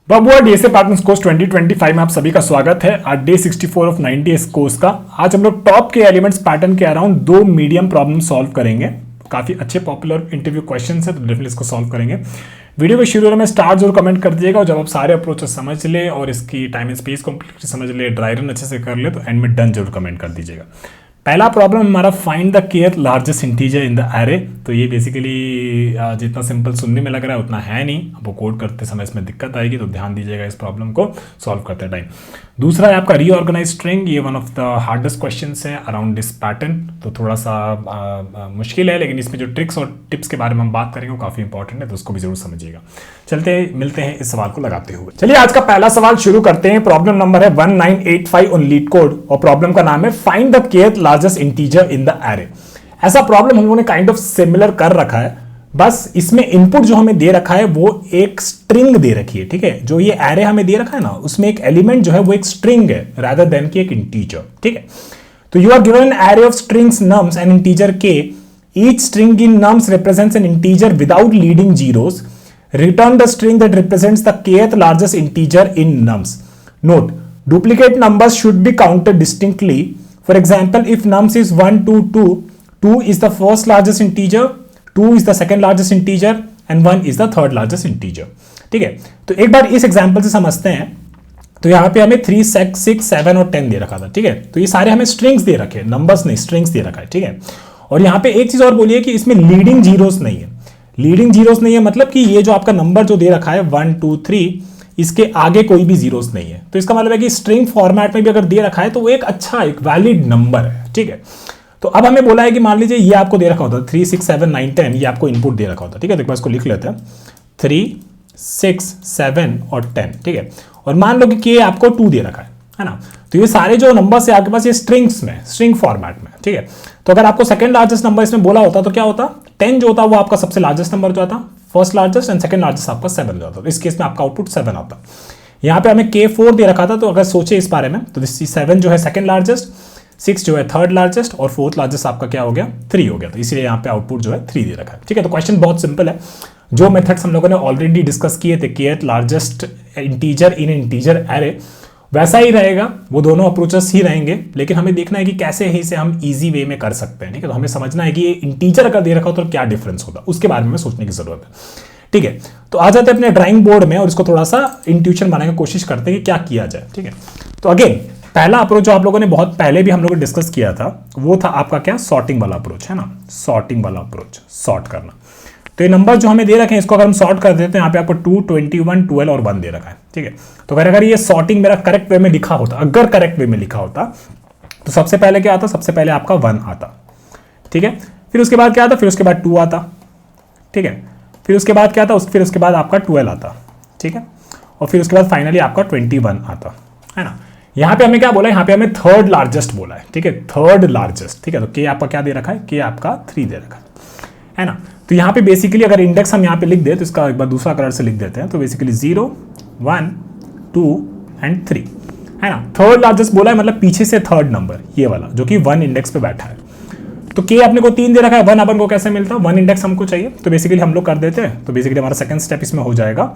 बबुआ DSA partners course 2025 में आप सभी का स्वागत है। आज डे 64 ऑफ 90 इस कोर्स का। आज हम लोग टॉप के एलिमेंट्स पैटर्न के अराउंड दो मीडियम प्रॉब्लम सॉल्व करेंगे। काफी अच्छे पॉपुलर इंटरव्यू क्वेश्चंस है, तो डेफिनेटली इसको सॉल्व करेंगे। वीडियो के शुरू होने में स्टार जरूर कमेंट कर दीजिएगा, और जब आप सारे अप्रोचेस समझ ले और इसकी टाइम एंड स्पेस कंप्लीटली समझ ले, ड्राई रन अच्छे से कर ले, तो एंड में डन जरूर कमेंट कर दीजिएगा। पहला प्रॉब्लम हमारा find the kth largest integer in the array. तो ये बेसिकली जितना सिंपल सुनने में लग रहा है उतना है नहीं, आपको कोड करते समय इसमें दिक्कत आएगी, तो ध्यान दीजिएगा इस प्रॉब्लम को सॉल्व करते टाइम। दूसरा है आपका रीऑर्गेनाइज स्ट्रिंग। ये one of the hardest questions है अराउंड दिस पैटर्न, तो थोड़ा सा मुश्किल है, लेकिन इसमें जो ट्रिक्स और टिप्स के बारे में हम बात करेंगे वो काफी इंपॉर्टेंट है, तो उसको भी जरूर समझिएगा। चलते मिलते हैं इस सवाल को लगाते हुए। चलिए आज का पहला सवाल शुरू करते हैं। प्रॉब्लम नंबर है 1985 ऑन लीड कोड, और प्रॉब्लम का नाम है find the kth largest integer in the array. ऐसा प्रॉब्लम हम लोगों ने काइंड ऑफ सिमिलर कर रखा है, बस इसमें इनपुट जो हमें दे रखा है वो एक स्ट्रिंग दे रखी है। ठीक है, जो ये एरे हमें दे रखा है ना, उसमें एक एलिमेंट जो है वो एक स्ट्रिंग है रादर देन की एक इंटीजर। ठीक है, तो you are given an array of strings nums and integer के। Each string in nums represents an integer without leading zeros. Return the string that represents the kth largest integer in nums. Note, duplicate numbers should be counted distinctly. For example, if nums is 1, 2, 2, 2 is the first largest integer, 2 is the second largest integer, and 1 is the third largest integer. ठीक है, तो एक बार इस example से समझते हैं। तो यहाँ पे हमें 3, 6, 7 और 10 दे रखा था। ठीक है, तो ये सारे हमें स्ट्रिंग्स दे रखे हैं, नंबर्स नहीं, स्ट्रिंग्स दे रखा है। ठीक है, और यहाँ पे एक चीज और बोलिए कि इसमें लीडिंग जीरोस नहीं है। लीडिंग जीरोस नहीं है मतलब कि ये जो आपका नंबर जो दे रखा है 1, 2, 3, इसके आगे कोई भी जीरोस नहीं है। तो इसका मतलब है कि स्ट्रिंग फॉर्मेट में भी अगर दे रखा है तो वो एक अच्छा, एक वैलिड नंबर है। ठीक है, तो अब हमें बोला है कि मान लीजिए ये आपको दे रखा होता 3, 6, 7, 9, 10, ये आपको इनपुट दे रखा होता। ठीक है, तो एक बार इसको लिख लेते हैं 3, 6, 7 और 10। ठीक है, और मान लो कि आपको 2 दे रखा है ना। तो ये सारे जो नंबर्स है आपके पास ये स्ट्रिंग्स में, स्ट्रिंग फॉर्मेट में। ठीक है, तो अगर आपको सेकंड लार्जेस्ट नंबर इसमें बोला होता तो क्या होता, 10 जो होता वो आपका सबसे लार्जेस्ट नंबर जो आता, first largest, and second largest आपका 7 जो आता। तो इस केस में आपका आउटपुट 7 आता। यहाँ पे हमें K4 दे रखा था, तो अगर सोचे इस बारे में तो 7 जो है सेकंड लार्जेस्ट, 6 जो है थर्ड लार्जेस्ट, और फोर्थ लार्जेस्ट आपका क्या हो गया, 3 हो गया। तो इसलिए यहाँ पे आउटपुट जो है 3 दे रखा है। ठीक है, तो क्वेश्चन बहुत सिंपल है। जो मेथड्स हम लोगों ने ऑलरेडी डिस्कस किए थे, केथ लार्जेस्ट इंटीजर इन इंटीजर एरे, वैसा ही रहेगा, वो दोनों अप्रोचेस ही रहेंगे, लेकिन हमें देखना है कि कैसे ही इसे हम इजी वे में कर सकते हैं। ठीक है, तो हमें समझना है कि ये इंटीजर अगर दे रखा हो तो क्या डिफरेंस होगा, उसके बारे में सोचने की जरूरत है। ठीक है, तो आ जाते हैं अपने ड्राइंग बोर्ड में और इसको थोड़ा सा इंट्यूशन बनाने की कोशिश करते हैं कि क्या किया जाए। ठीक है, तो अगेन पहला अप्रोच जो आप लोगों ने बहुत पहले भी हम लोगों ने डिस्कस किया था, वो था आपका क्या, सॉर्टिंग वाला अप्रोच है ना, सॉर्टिंग वाला अप्रोच, सॉर्ट करना। तो ये नंबर जो हमें दे रखे हैं इसको अगर हम सॉर्ट कर देते हैं, यहाँ पे आपको 2, 21, 12 और 1 दे रखा है। ठीक है, तो अगर ये सॉर्टिंग मेरा करेक्ट वे में लिखा होता, अगर करेक्ट वे में लिखा होता, तो सबसे पहले क्या आता, सबसे पहले आपका 1 आता। ठीक है, फिर उसके बाद क्या आता, फिर उसके बाद 2 आता। ठीक है, फिर उसके बाद क्या आता, फिर उसके बाद आपका 12 आता। ठीक है, और फिर उसके बाद फाइनली आपका 21 आता है ना। यहाँ पे हमें क्या बोला है, यहाँ पे हमें थर्ड लार्जेस्ट बोला है। ठीक है, थर्ड लार्जेस्ट। ठीक है, तो के आपका क्या दे रखा है, के आपका 3 दे रखा है ना। तो यहाँ पे बेसिकली अगर इंडेक्स हम यहाँ पे लिख दे तो इसका एक बार दूसरा कलर से लिख देते हैं, तो बेसिकली 0, 1, 2 एंड 3 है ना। थर्ड लार्जेस्ट बोला है मतलब पीछे से थर्ड नंबर, ये वाला जो कि 1 इंडेक्स पे बैठा है। तो के अपने को 3 दे रखा है, 1 अपन को कैसे मिलता है, 1 इंडेक्स हमको चाहिए, तो बेसिकली हम लोग कर देते हैं। तो बेसिकली हमारा सेकंड स्टेप इसमें हो जाएगा,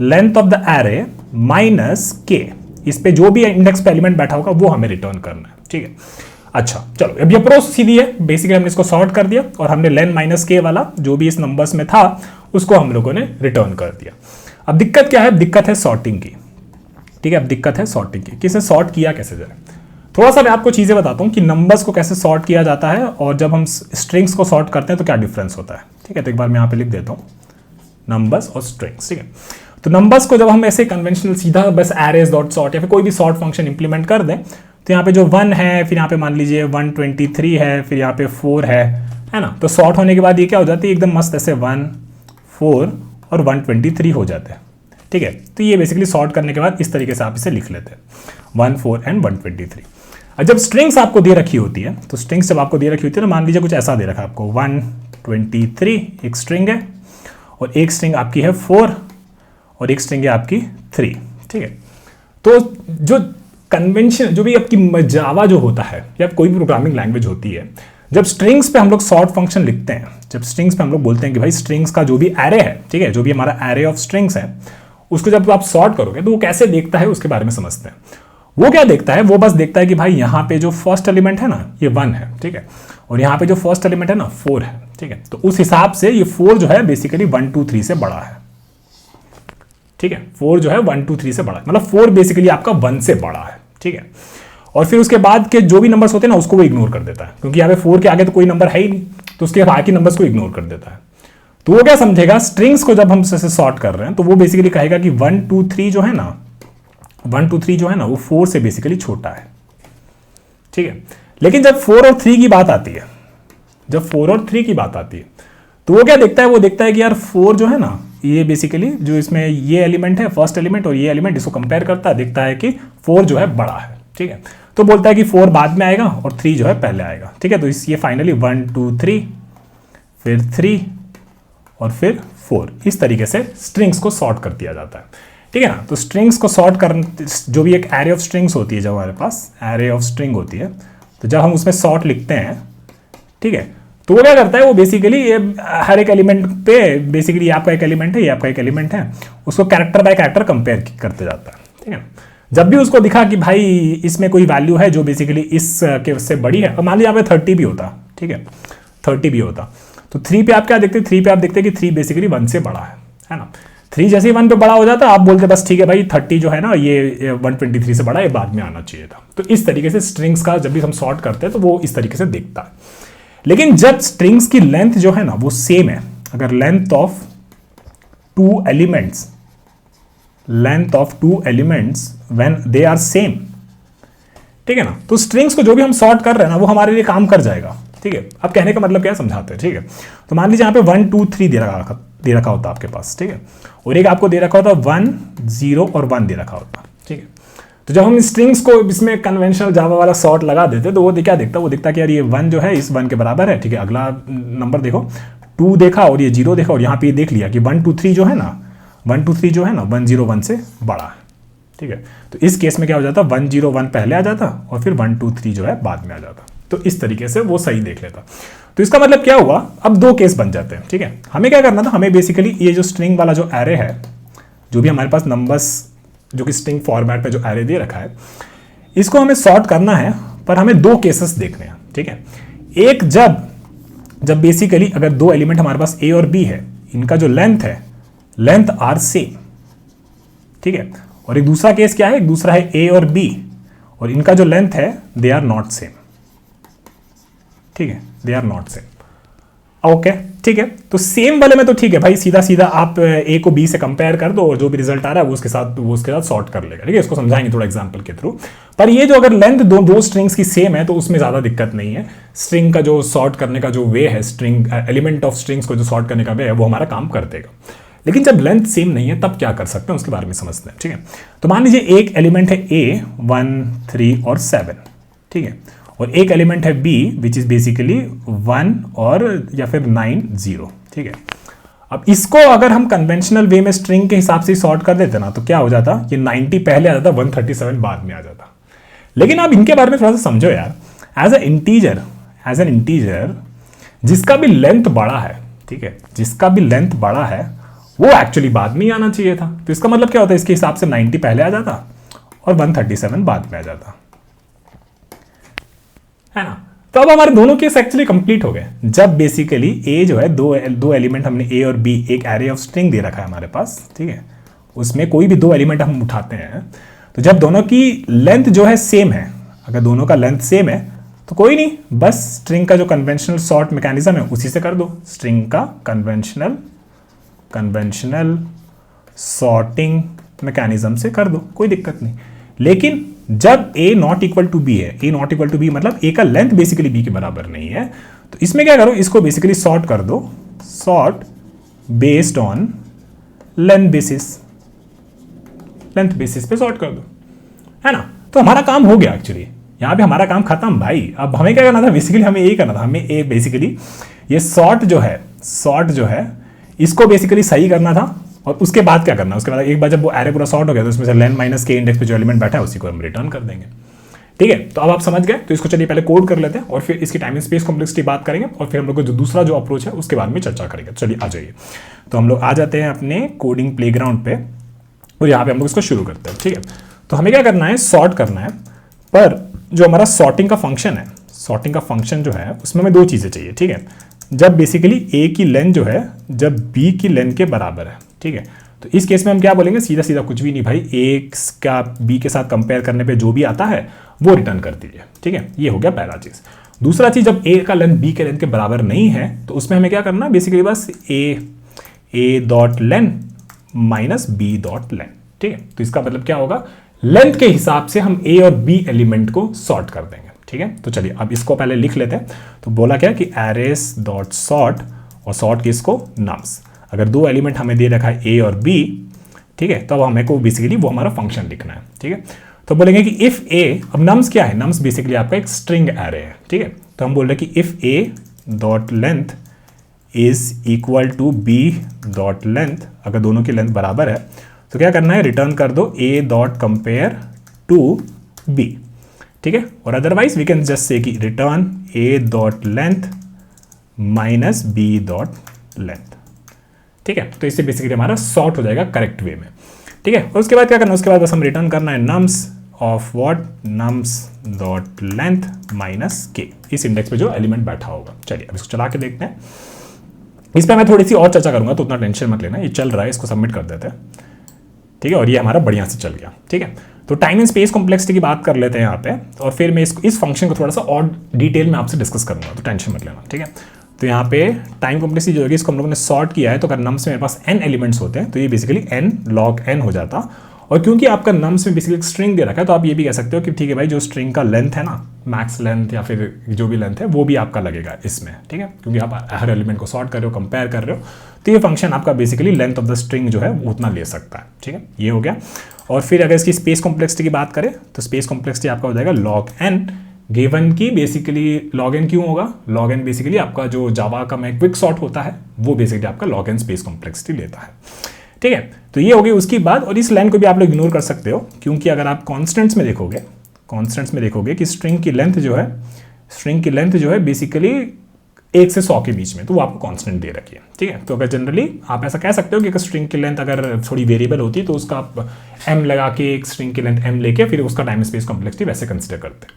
length of the array minus के, इस पे जो भी इंडेक्स पे एलिमेंट बैठा होगा वो हमें रिटर्न करना है। ठीक है, अच्छा चलो, अब ये अप्रोच सीधी है। बेसिकली हमने इसको सॉर्ट कर दिया और हमने लेन माइनस के वाला जो भी इस नंबर्स में था उसको हम लोगों ने रिटर्न कर दिया। अब दिक्कत क्या है, दिक्कत है सॉर्टिंग की। ठीक है, अब दिक्कत है सॉर्टिंग की, किसे सॉर्ट किया कैसे जाए। थोड़ा सा मैं आपको चीजें बताता हूं कि नंबर्स को कैसे सॉर्ट किया जाता है और जब हम स्ट्रिंग्स को सॉर्ट करते हैं तो क्या डिफरेंस होता है। ठीक है, तो एक बार मैं यहाँ पे लिख देता हूँ नंबर्स और स्ट्रिंग्स। ठीक है, तो नंबर्स को जब हम ऐसे कन्वेंशनल सीधा बस एरेज डॉट सॉर्ट या फिर कोई भी सॉर्ट फंक्शन इंप्लीमेंट कर दें, तो यहाँ पे जो 1 है, फिर यहाँ पे मान लीजिए 123 है, फिर यहाँ पे 4 है ना। तो सॉर्ट होने के बाद ये क्या हो जाती है, एकदम मस्त ऐसे 1, 4 और 123 हो जाते हैं। ठीक है, तो ये बेसिकली सॉर्ट करने के बाद इस तरीके से आप इसे लिख लेते हैं 1, 4 एंड 123। अब जब स्ट्रिंग्स आपको दे रखी होती है, तो स्ट्रिंग्स जब आपको दे रखी होती है तो मान लीजिए कुछ ऐसा दे रखा है आपको 123 एक स्ट्रिंग है, और एक स्ट्रिंग आपकी है 4 और एक स्ट्रिंग है आपकी 3। ठीक है, तो जो कन्वेंशन जो भी आपकी जावा जो होता है या कोई भी प्रोग्रामिंग लैंग्वेज होती है, जब स्ट्रिंग्स पे हम लोग सॉर्ट फंक्शन लिखते हैं, जब स्ट्रिंग्स पे हम लोग बोलते हैं कि भाई स्ट्रिंग्स का जो भी एरे है, ठीक है, जो भी हमारा एरे ऑफ स्ट्रिंग्स है, उसको जब आप सॉर्ट करोगे तो वो कैसे देखता है उसके बारे में समझते हैं। वो क्या देखता है, वो बस देखता है कि भाई यहाँ पे जो फर्स्ट एलिमेंट है ना ये 1 है, ठीक है, और यहाँ पे जो फर्स्ट एलिमेंट है ना 4 है, ठीक है, तो उस हिसाब से ये 4 जो है बेसिकली 1 2 3 से बड़ा है, ठीक है, 4 जो है 1 2 3 से बड़ा है, मतलब 4 बेसिकली आपका 1 से बड़ा है, ठीक है। और फिर उसके बाद के जो भी नंबर्स होते हैं ना उसको वो इग्नोर कर देता है, क्योंकि यहाँ पे 4 के आगे तो कोई नंबर है ही नहीं, तो उसके बाकी नंबर्स को इग्नोर कर देता है। तो वो क्या समझेगा, स्ट्रिंग्स को जब हम इसे सॉर्ट कर रहे हैं तो वो बेसिकली कहेगा कि 1 2 3 जो है ना 1 2 3 जो है ना वो 4 से बेसिकली छोटा है, ठीक है। लेकिन जब 4 और 3 की बात आती है, जब 4 और 3 की बात आती है तो वो क्या देखता है, वो देखता है कि यार 4 जो है ना ये बेसिकली जो इसमें ये एलिमेंट है फर्स्ट एलिमेंट और ये एलिमेंट, इसको कंपेयर करता है, देखता है कि 4 जो है बड़ा है, ठीक है, तो बोलता है कि 4 बाद में आएगा और 3 जो है पहले आएगा, ठीक है। तो ये फाइनली 1 2 3 फिर 3 और फिर 4, इस तरीके से स्ट्रिंग्स को सॉर्ट कर दिया जाता है, ठीक है ना। तो स्ट्रिंग्स को सॉर्ट कर, जो भी एक एरे ऑफ स्ट्रिंग्स होती है, जब हमारे पास एरे ऑफ स्ट्रिंग होती है, तो जब हम उसमें सॉर्ट लिखते हैं, ठीक है, तो वो क्या करता है, वो बेसिकली ये हर एक एलिमेंट पे बेसिकली आपका एक एलिमेंट है, ये आपका एक एलिमेंट है, उसको कैरेक्टर बाय कैरेक्टर कंपेयर करते जाता है, ठीक है। जब भी उसको दिखा कि भाई इसमें कोई वैल्यू है जो बेसिकली इस के उससे बड़ी है, और मान लीजिए यहाँ पे 30 भी होता, ठीक है, 30 भी होता, तो 3 पे आप क्या देखते हैं, 3 पे आप देखते हैं कि 3 बेसिकली 1 से बड़ा है ना। 3 जैसे ही 1 पे बड़ा हो जाता है आप बोलते बस ठीक है भाई 30 जो है ना ये 123 से बड़ा है, ये बाद में आना चाहिए था। तो इस तरीके से स्ट्रिंग्स का जब भी हम सॉर्ट करते हैं तो वो इस तरीके से दिखता है। लेकिन जब स्ट्रिंग्स की लेंथ जो है ना वो सेम है, अगर length of two elements when they are same, ठीक है ना, तो स्ट्रिंग्स को जो भी हम सॉर्ट कर रहे हैं ना वो हमारे लिए काम कर जाएगा, ठीक है। अब कहने का मतलब क्या समझाते हैं, ठीक है। तो मान लीजिए यहाँ पे 1 2 3 दे रखा होता आपके पास, ठीक है, और एक आपको दे रखा होता 1 0 और 1 दे रखा होता, ठीक है। तो जब हम स्ट्रिंग्स को इसमें कन्वेंशनल जावा वाला सॉर्ट लगा देते तो वो क्या देखता, वो देखता कि यार ये 1 जो है इस 1 के बराबर है, ठीक है। अगला नंबर देखो 2 देखा और ये 0 देखा, और यहाँ पे ये देख लिया कि 1 2 3 जो है ना 1 2 3 जो है ना 1 0 1 से बड़ा है, ठीक है। तो इस केस में क्या हो जाता, 1 0 1 पहले आ जाता और फिर 1 2 3 जो है बाद में आ जाता। तो इस तरीके से वो सही देख लेता। तो इसका मतलब क्या हुआ, अब 2 केस बन जाते हैं, ठीक है। हमें क्या करना था, हमें बेसिकली ये जो स्ट्रिंग वाला जो एरे है, जो भी हमारे पास नंबर्स जो कि स्ट्रिंग फॉर्मेट में जो एरे दे रखा है, इसको हमें सॉर्ट करना है, पर हमें 2 केसेस देखने हैं, ठीक है। एक जब बेसिकली अगर 2 एलिमेंट हमारे पास ए और बी है, इनका जो लेंथ आर सेम, ठीक है। और एक दूसरा केस क्या है, एक दूसरा है ए और बी और इनका जो लेंथ है दे आर नॉट सेम, ठीक है, they are not same, okay, ठीक है। तो सेम वाले में तो ठीक है भाई, सीधा सीधा आप ए को बी से कंपेयर कर दो और जो भी रिजल्ट आ रहा है वो उसके साथ सॉर्ट कर लेगा, ठीक है। इसको समझाएंगे थोड़ा एग्जांपल के थ्रू। पर ये जो अगर लेंथ दो स्ट्रिंग्स की सेम है तो उसमें ज्यादा दिक्कत नहीं है। स्ट्रिंग का जो सॉर्ट करने का जो वे है, स्ट्रिंग एलिमेंट ऑफ स्ट्रिंग्स को जो सॉर्ट करने का वे है वो हमारा काम कर देगा। लेकिन जब लेंथ सेम नहीं है तब क्या कर सकते हैं उसके बारे में समझते हैं, ठीक है। तो मान लीजिए एक एलिमेंट है ए 1 3 और 7, ठीक है, और एक एलिमेंट है बी विच इज बेसिकली 1 और या फिर 9 0, ठीक है। अब इसको अगर हम कन्वेंशनल वे में स्ट्रिंग के हिसाब से सॉर्ट कर देते ना तो क्या हो जाता, ये 90 पहले आ जाता, 137 बाद में आ जाता। लेकिन आप इनके बारे में थोड़ा सा समझो यार, एज एन इंटीजर जिसका भी लेंथ बड़ा है, ठीक है, जिसका भी लेंथ बड़ा है वो एक्चुअली बाद में ही आना चाहिए था। तो इसका मतलब क्या होता है, इसके हिसाब से 90 पहले आ जाता और 137 बाद में आ जाता, है ना। तो अब हमारे दोनों केस एक्चुअली कंप्लीट हो गए। जब बेसिकली ए जो है दो एलिमेंट हमने ए और बी, एक एरे ऑफ स्ट्रिंग दे रखा है हमारे पास, ठीक है, उसमें कोई भी 2 एलिमेंट हम उठाते हैं, तो जब दोनों की लेंथ जो है सेम है, अगर दोनों का लेंथ सेम है तो कोई नहीं, बस स्ट्रिंग का जो कन्वेंशनल सॉर्ट मैकेनिज्म है उसी से कर दो, स्ट्रिंग का कन्वेंशनल सॉर्टिंग मैकेनिज्म से कर दो, कोई दिक्कत नहीं। लेकिन जब a not equal to B है, a not equal to B मतलब a का लेंथ बेसिकली b के बराबर नहीं है, तो इसमें क्या करो, इसको बेसिकली सॉर्ट कर दो, sort based on length basis पे सॉर्ट कर दो, है ना। तो हमारा काम हो गया एक्चुअली, यहां पे हमारा काम खत्म भाई। अब हमें क्या करना था, बेसिकली हमें यही करना था, हमें ए बेसिकली ये सॉर्ट जो है इसको बेसिकली सही करना था। और उसके बाद क्या करना, उसके बाद एक बार जब वो एरे पूरा सॉर्ट हो गया तो उसमें से लेन माइनस के इंडेक्स पे जो एलिमेंट बैठा है उसी को हम रिटर्न कर देंगे, ठीक है। तो अब आप समझ गए, तो इसको चलिए पहले कोड कर लेते हैं और फिर इसकी टाइम स्पेस कॉम्प्लेक्सिटी बात करेंगे और फिर हम लोग को जो दूसरा जो अप्रोच है उसके बारे में चर्चा करेंगे। चलिए आ जाइए, तो हम लोग आ जाते हैं अपने कोडिंग प्लेग्राउंड पे और यहाँ पे हम लोग इसको शुरू करते हैं। ठीक है, तो हमें क्या करना है, सॉर्ट करना है। पर जो हमारा सॉर्टिंग का फंक्शन है, सॉर्टिंग का फंक्शन जो है उसमें हमें दो चीज़ें चाहिए। ठीक है, जब बेसिकली ए की लेंथ जो है जब बी की लेंथ के बराबर है। ठीक है, तो इस केस में हम क्या बोलेंगे, सीधा सीधा कुछ भी नहीं भाई, ए का बी के साथ कंपेयर करने पे जो भी आता है वो रिटर्न कर दीजिए। ठीक है, ये हो गया पहला चीज़। दूसरा चीज़, जब ए का लेंथ बी के लेंथ के बराबर नहीं है तो उसमें हमें क्या करना, बेसिकली बस A dot length minus B dot length. ठीक है, तो इसका मतलब क्या होगा, लेंथ के हिसाब से हम ए और बी एलिमेंट को सॉर्ट कर देंगे। ठीक है, तो चलिए अब इसको पहले लिख लेते हैं। तो बोला क्या कि एरेस डॉट सॉर्ट, और सॉर्ट किसको, नम्स। अगर दो एलिमेंट हमें दे रखा है ए और बी, ठीक है, तो अब हमें को बेसिकली वो हमारा फंक्शन लिखना है। ठीक है, तो बोलेंगे कि इफ ए, अब नम्स क्या है, नम्स बेसिकली आपका एक स्ट्रिंग एरे है। ठीक है, तो हम बोल रहे हैं कि if A dot length is equal to B dot length, अगर दोनों की लेंथ बराबर है तो क्या करना है, रिटर्न कर दो a dot compare to B. ठीक है, और otherwise we can just say कि return a dot length minus B dot length. ठीक है, तो इससे बेसिकली हमारा सॉर्ट हो जाएगा करेक्ट वे में। ठीक है, और उसके बाद क्या करना है, उसके बाद बस हम रिटर्न करना है nums of what, nums dot length minus के, इस इंडेक्स पे जो एलिमेंट बैठा होगा। चलिए अब इसको चला के देखते हैं। इस पर मैं थोड़ी सी और चर्चा करूंगा, तो उतना टेंशन मत लेना, ये चल रहा है, इसको सबमिट कर देते हैं। ठीक है, और ये हमारा बढ़िया से चल गया। ठीक है, तो टाइम एंड स्पेस कॉम्प्लेक्सिटी की बात कर लेते हैं यहाँ पे, और फिर मैं इस फंक्शन को थोड़ा सा और डिटेल में आपसे डिस्कस करूंगा, तो टेंशन मत लेना। ठीक है, तो यहाँ पे टाइम कॉम्प्लेक्सिटी जो होगी, इसको हम लोगों ने सॉर्ट किया है, तो अगर नम्स में मेरे पास n एलिमेंट्स होते हैं तो ये बेसिकली n log n हो जाता। और क्योंकि आपका नम्स में बेसिकली स्ट्रिंग दे रखा है, तो आप ये भी कह सकते हो कि ठीक है भाई, जो स्ट्रिंग का लेंथ है ना, मैक्स लेंथ या फिर जो भी लेंथ है वो भी आपका लगेगा इसमें। ठीक है, क्योंकि आप हर एलिमेंट को सॉर्ट कर रहे हो, कंपेयर कर रहे हो, तो ये फंक्शन आपका basically length of the string जो है उतना ले सकता है। ठीक है, ये हो गया। और फिर अगर इसकी स्पेस कॉम्प्लेक्सिटी की बात करें तो स्पेस कॉम्प्लेक्सिटी आपका हो जाएगा log n, गिवन की बेसिकली log n क्यों होगा, log n बेसिकली आपका जो जावा का में क्विक सॉर्ट होता है वो बेसिकली आपका log n स्पेस कॉम्प्लेक्सिटी लेता है। ठीक है, तो ये हो गई उसकी बात। और इस लाइन को भी आप लोग इग्नोर कर सकते हो, क्योंकि अगर आप कॉन्स्टेंट्स में देखोगे कि स्ट्रिंग की लेंथ जो है बेसिकली 1 से 100 के बीच में, तो वो आपको कांस्टेंट दे रखी है। ठीक है, तो अगर जनरली आप ऐसा कह सकते हो कि अगर स्ट्रिंग की लेंथ अगर थोड़ी वेरिएबल होती है तो उसका आप m लगा के, एक स्ट्रिंग की लेंथ m लेके फिर उसका टाइम स्पेस कॉम्प्लेक्सिटी वैसे कंसिडर करते हैं।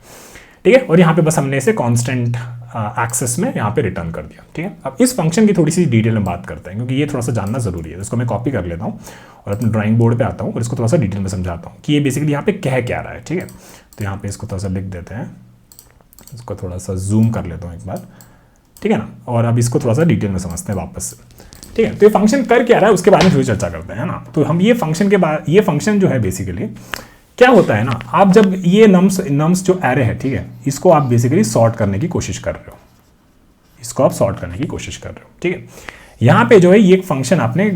ठीक है, और यहाँ पे बस हमने इसे कांस्टेंट एक्सेस में यहाँ पे रिटर्न कर दिया। ठीक है, अब इस फंक्शन की थोड़ी सी डिटेल में बात करते हैं, क्योंकि ये थोड़ा सा जानना जरूरी है। इसको मैं कॉपी कर लेता हूँ और अपने ड्राइंग बोर्ड पे आता हूँ और इसको थोड़ा सा डिटेल में समझाता हूँ कि ये बेसिकली यहाँ पे कह क्या रहा है। ठीक है, तो यहाँ पे इसको थोड़ा सा लिख देते हैं, इसको थोड़ा सा जूम कर लेता हूँ एक बार। ठीक है ना, और अब इसको थोड़ा सा डिटेल में समझते हैं वापस से। ठीक है, तो ये फंक्शन कर क्या रहा है उसके बारे में थोड़ी चर्चा करते हैं ना। तो हम ये फंक्शन जो है बेसिकली क्या होता है ना, आप जब ये नम्स जो एरे है, ठीक है, इसको आप बेसिकली सॉर्ट करने की कोशिश कर रहे हो, ठीक है। यहाँ पे जो है ये एक फंक्शन आपने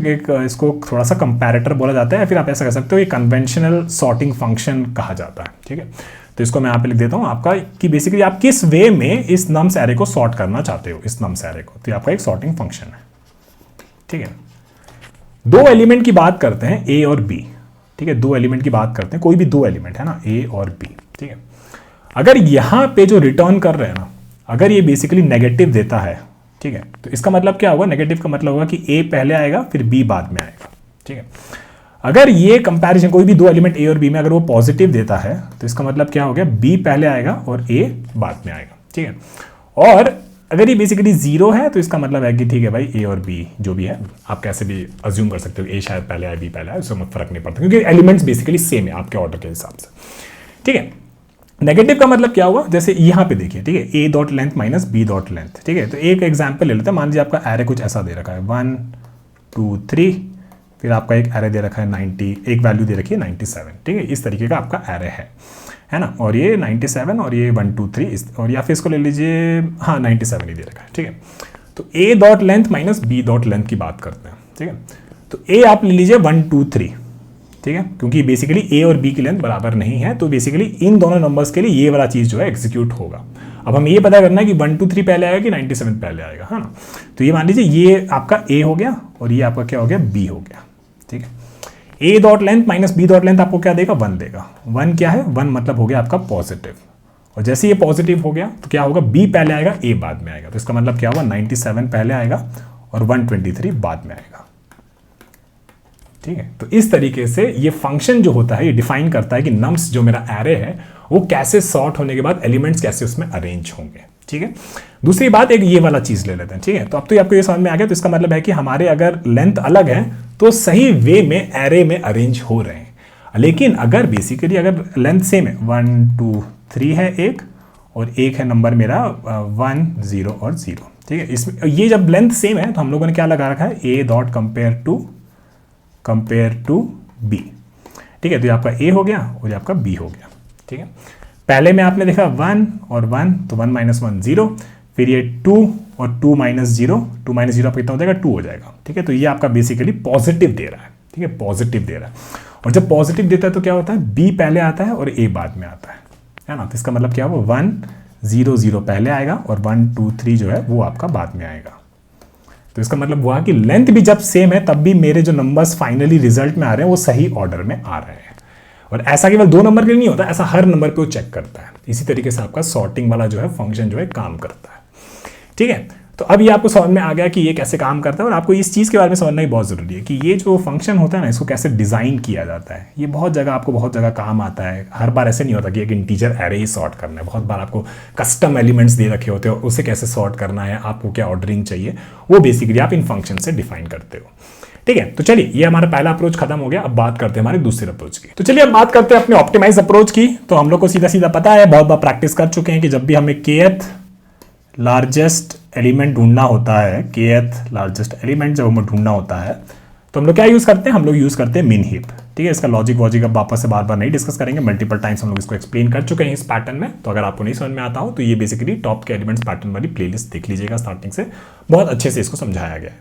इसको थोड़ा सा कंपैरेटर बोला जाता है, या फिर आप ऐसा कह सकते हो ये कन्वेंशनल सॉर्टिंग फंक्शन कहा जाता है। ठीक है, तो इसको मैं यहाँ पे लिख देता हूँ आपका कि बेसिकली आप किस वे में इस नम्स एरे को सॉर्ट करना चाहते हो, इस नम्स एरे को, तो ये आपका एक सॉर्टिंग फंक्शन है। ठीक है, दो एलिमेंट की बात करते हैं ए और बी। ठीक है, दो एलिमेंट की बात करते हैं, कोई भी दो एलिमेंट है ना, ए और बी। ठीक है, अगर यहां पे जो रिटर्न कर रहे हैं ना, अगर ये बेसिकली नेगेटिव देता है, ठीक है, तो इसका मतलब क्या होगा, नेगेटिव का मतलब होगा कि ए पहले आएगा फिर बी बाद में आएगा। ठीक है, अगर ये कंपैरिजन कोई भी दो एलिमेंट ए और बी में अगर वो पॉजिटिव देता है तो इसका मतलब क्या हो गया, बी पहले आएगा और ए बाद में आएगा। ठीक है, और अगर ये बेसिकली जीरो है तो इसका मतलब है कि ठीक है भाई, ए और बी जो भी है आप कैसे भी अज्यूम कर सकते हो, ए शायद पहले आए बी पहले आए, उससे फर्क नहीं पड़ता क्योंकि एलिमेंट्स बेसिकली सेम है आपके ऑर्डर के हिसाब से। ठीक है, नेगेटिव का मतलब क्या हुआ, जैसे यहाँ पे देखिए, ठीक है, A dot length minus B dot length. ठीक है, तो एक एग्जाम्पल ले लेते हैं, मान लीजिए आपका एरे कुछ ऐसा दे रखा है 1 2 3, फिर आपका एक एरे दे रखा है 90, एक वैल्यू दे रखी है 97। ठीक है, इस तरीके का आपका एरे है ना, और ये 97 और ये 1 2 3 और या फिर इसको ले लीजिए, हाँ 97 ही दे रखा है। ठीक है, तो A dot length minus B dot length की बात करते हैं। ठीक है, तो ए आप ले लीजिए 1 2 3। ठीक है, क्योंकि बेसिकली ए और बी की लेंथ बराबर नहीं है, तो बेसिकली इन दोनों नंबर्स के लिए ये वाला चीज जो है एग्जीक्यूट होगा। अब हम ये पता करना है कि 1 2 3 पहले आएगा कि 97 पहले आएगा, है ना। तो ये मान लीजिए ये आपका ए हो गया और ये आपका क्या हो गया, बी हो गया। ठीक है, A dot length minus B dot length आपको क्या देगा, 1 देगा। 1 क्या है, 1 मतलब हो गया आपका पॉजिटिव, और जैसे ये पॉजिटिव हो गया तो क्या होगा, बी पहले आएगा ए बाद में आएगा, तो इसका मतलब क्या होगा, 97 पहले आएगा और 123 बाद में आएगा। ठीक है। तो इस तरीके से ये फंक्शन जो होता है ये डिफाइन करता है कि नम्स जो मेरा एरे है वो कैसे सॉर्ट होने के बाद एलिमेंट्स कैसे उसमें अरेंज होंगे, ठीक है। दूसरी बात एक ये वाला चीज ले लेते हैं, ठीक है। तो अब तो आपको ये समझ में आ गया। तो इसका मतलब है कि हमारे अगर लेंथ अलग है तो सही वे में एरे में अरेंज हो रहे हैं, लेकिन अगर बेसिकली अगर लेंथ सेम है 1 2 3 है एक, और एक है नंबर मेरा 1 0 और 0, ठीक है। इसमें ये जब लेंथ सेम है तो हम लोगों ने क्या लगा रखा है, A dot compare to B, ठीक है। तो ये आपका ए हो गया और ये आपका बी हो गया, ठीक है। पहले में आपने देखा 1 और 1, तो 1 - 1 0, फिर ये 2 और 2 - 0, 2 - 0 आपका कितना हो जाएगा, 2 हो जाएगा, ठीक है। तो ये आपका बेसिकली पॉजिटिव दे रहा है, ठीक है, पॉजिटिव दे रहा है। और जब पॉजिटिव देता है तो क्या होता है, बी पहले आता है और ए बाद में आता है ना। तो इसका मतलब क्या हुआ, 1 0 0 पहले आएगा और 1 2 3 जो है वो आपका बाद में आएगा। तो इसका मतलब हुआ कि लेंथ भी जब सेम है तब भी मेरे जो नंबर्स फाइनली रिजल्ट में आ रहे हैं वो सही ऑर्डर में आ रहे हैं। और ऐसा केवल 2 नंबर के लिए नहीं होता, ऐसा हर नंबर पे वो चेक करता है। इसी तरीके से आपका सॉर्टिंग वाला जो है फंक्शन जो है काम करता है, ठीक है। तो अब ये आपको समझ में आ गया कि ये कैसे काम करता है, और आपको इस चीज़ के बारे में समझना ही बहुत ज़रूरी है कि ये जो फंक्शन होता है ना, इसको कैसे डिज़ाइन किया जाता है। ये बहुत जगह आपको बहुत जगह काम आता है। हर बार ऐसे नहीं होता कि एक इंटीजर एरे ही सॉर्ट करना है। बहुत बार आपको कस्टम एलिमेंट्स दे रखे होते हो, उसे कैसे सॉर्ट करना है, आपको क्या ऑर्डरिंग चाहिए, वो बेसिकली आप इन फंक्शन से डिफाइन करते हो, ठीक है। तो चलिए, ये हमारा पहला अप्रोच खत्म हो गया। अब बात करते हैं हमारे दूसरे अप्रोच की। तो चलिए अब बात करते हैं अपने ऑप्टिमाइज अप्रोच की। तो हम लोग को सीधा सीधा पता है, बहुत बार प्रैक्टिस कर चुके हैं कि जब भी हमें kth लार्जेस्ट एलिमेंट ढूंढना होता है, kth लार्जेस्ट एलिमेंट जब हमें ढूंढना होता है तो हम लोग क्या यूज करते हैं, हम लोग यूज करते हैं मिन हीप, ठीक है। इसका लॉजिक वॉजिक अब वापस से बार बार नहीं डिस्कस करेंगे, मल्टीपल टाइम्स हम लोग इसको एक्सप्लेन कर चुके हैं इस पैटर्न में। तो अगर आपको नहीं समझ में आता हो तो ये बेसिकली टॉप के एलिमेंट्स पैटर्न वाली प्लेलिस्ट देख लीजिएगा, स्टार्टिंग से बहुत अच्छे से इसको समझाया गया है,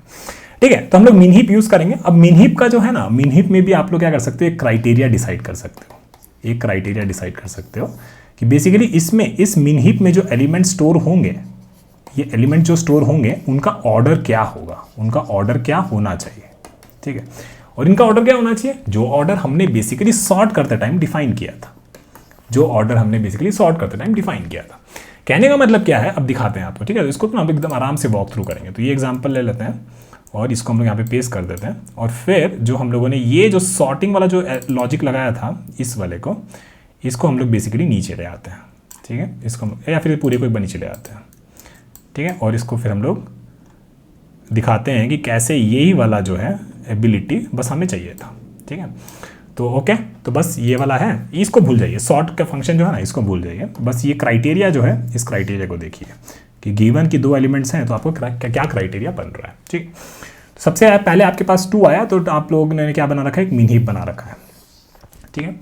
ठीक है। तो हम लोग मिन हीप यूज करेंगे। अब मिन हीप का जो है ना, मिन हीप में भी आप लोग क्या कर सकते हो, एक क्राइटेरिया डिसाइड कर सकते हो। एक क्राइटेरिया डिसाइड कर सकते हो कि बेसिकली इसमें, इस मिन हीप में जो एलिमेंट स्टोर होंगे, ये एलिमेंट जो स्टोर होंगे उनका ऑर्डर क्या होगा, उनका ऑर्डर क्या होना चाहिए, ठीक है। और इनका ऑर्डर क्या होना चाहिए, जो ऑर्डर हमने बेसिकली सॉर्ट करते टाइम डिफाइन किया था, जो ऑर्डर हमने बेसिकली सॉर्ट करते टाइम डिफाइन किया था। कहने का मतलब क्या है, अब दिखाते हैं आपको, ठीक है। तो इसको तो हम एकदम आराम से वॉक थ्रू करेंगे। तो ये एग्जांपल ले लेते हैं और इसको हम लोग यहाँ पे पेस्ट कर देते हैं, और फिर जो हम लोगों ने ये जो सॉर्टिंग वाला जो लॉजिक लगाया था इस वाले को, इसको हम लोग बेसिकली नीचे ले आते हैं, ठीक है। इसको या फिर पूरे को एक बार नीचे ले आते हैं, ठीक है। और इसको फिर हम लोग दिखाते हैं कि कैसे यही वाला जो है एबिलिटी बस हमें चाहिए था, ठीक है। तो ओके, तो बस ये वाला है, इसको भूल जाइए, सॉर्ट का फंक्शन जो है ना इसको भूल जाइए। बस ये क्राइटेरिया जो है, इस क्राइटेरिया को देखिए कि गिवन की 2 एलिमेंट्स हैं तो आपको क्या क्राइटेरिया बन रहा है, ठीक। सबसे पहले आपके पास 2 आया तो आप लोगों ने क्या बना रखा है, एक मिन हीप बना रखा है, ठीक है।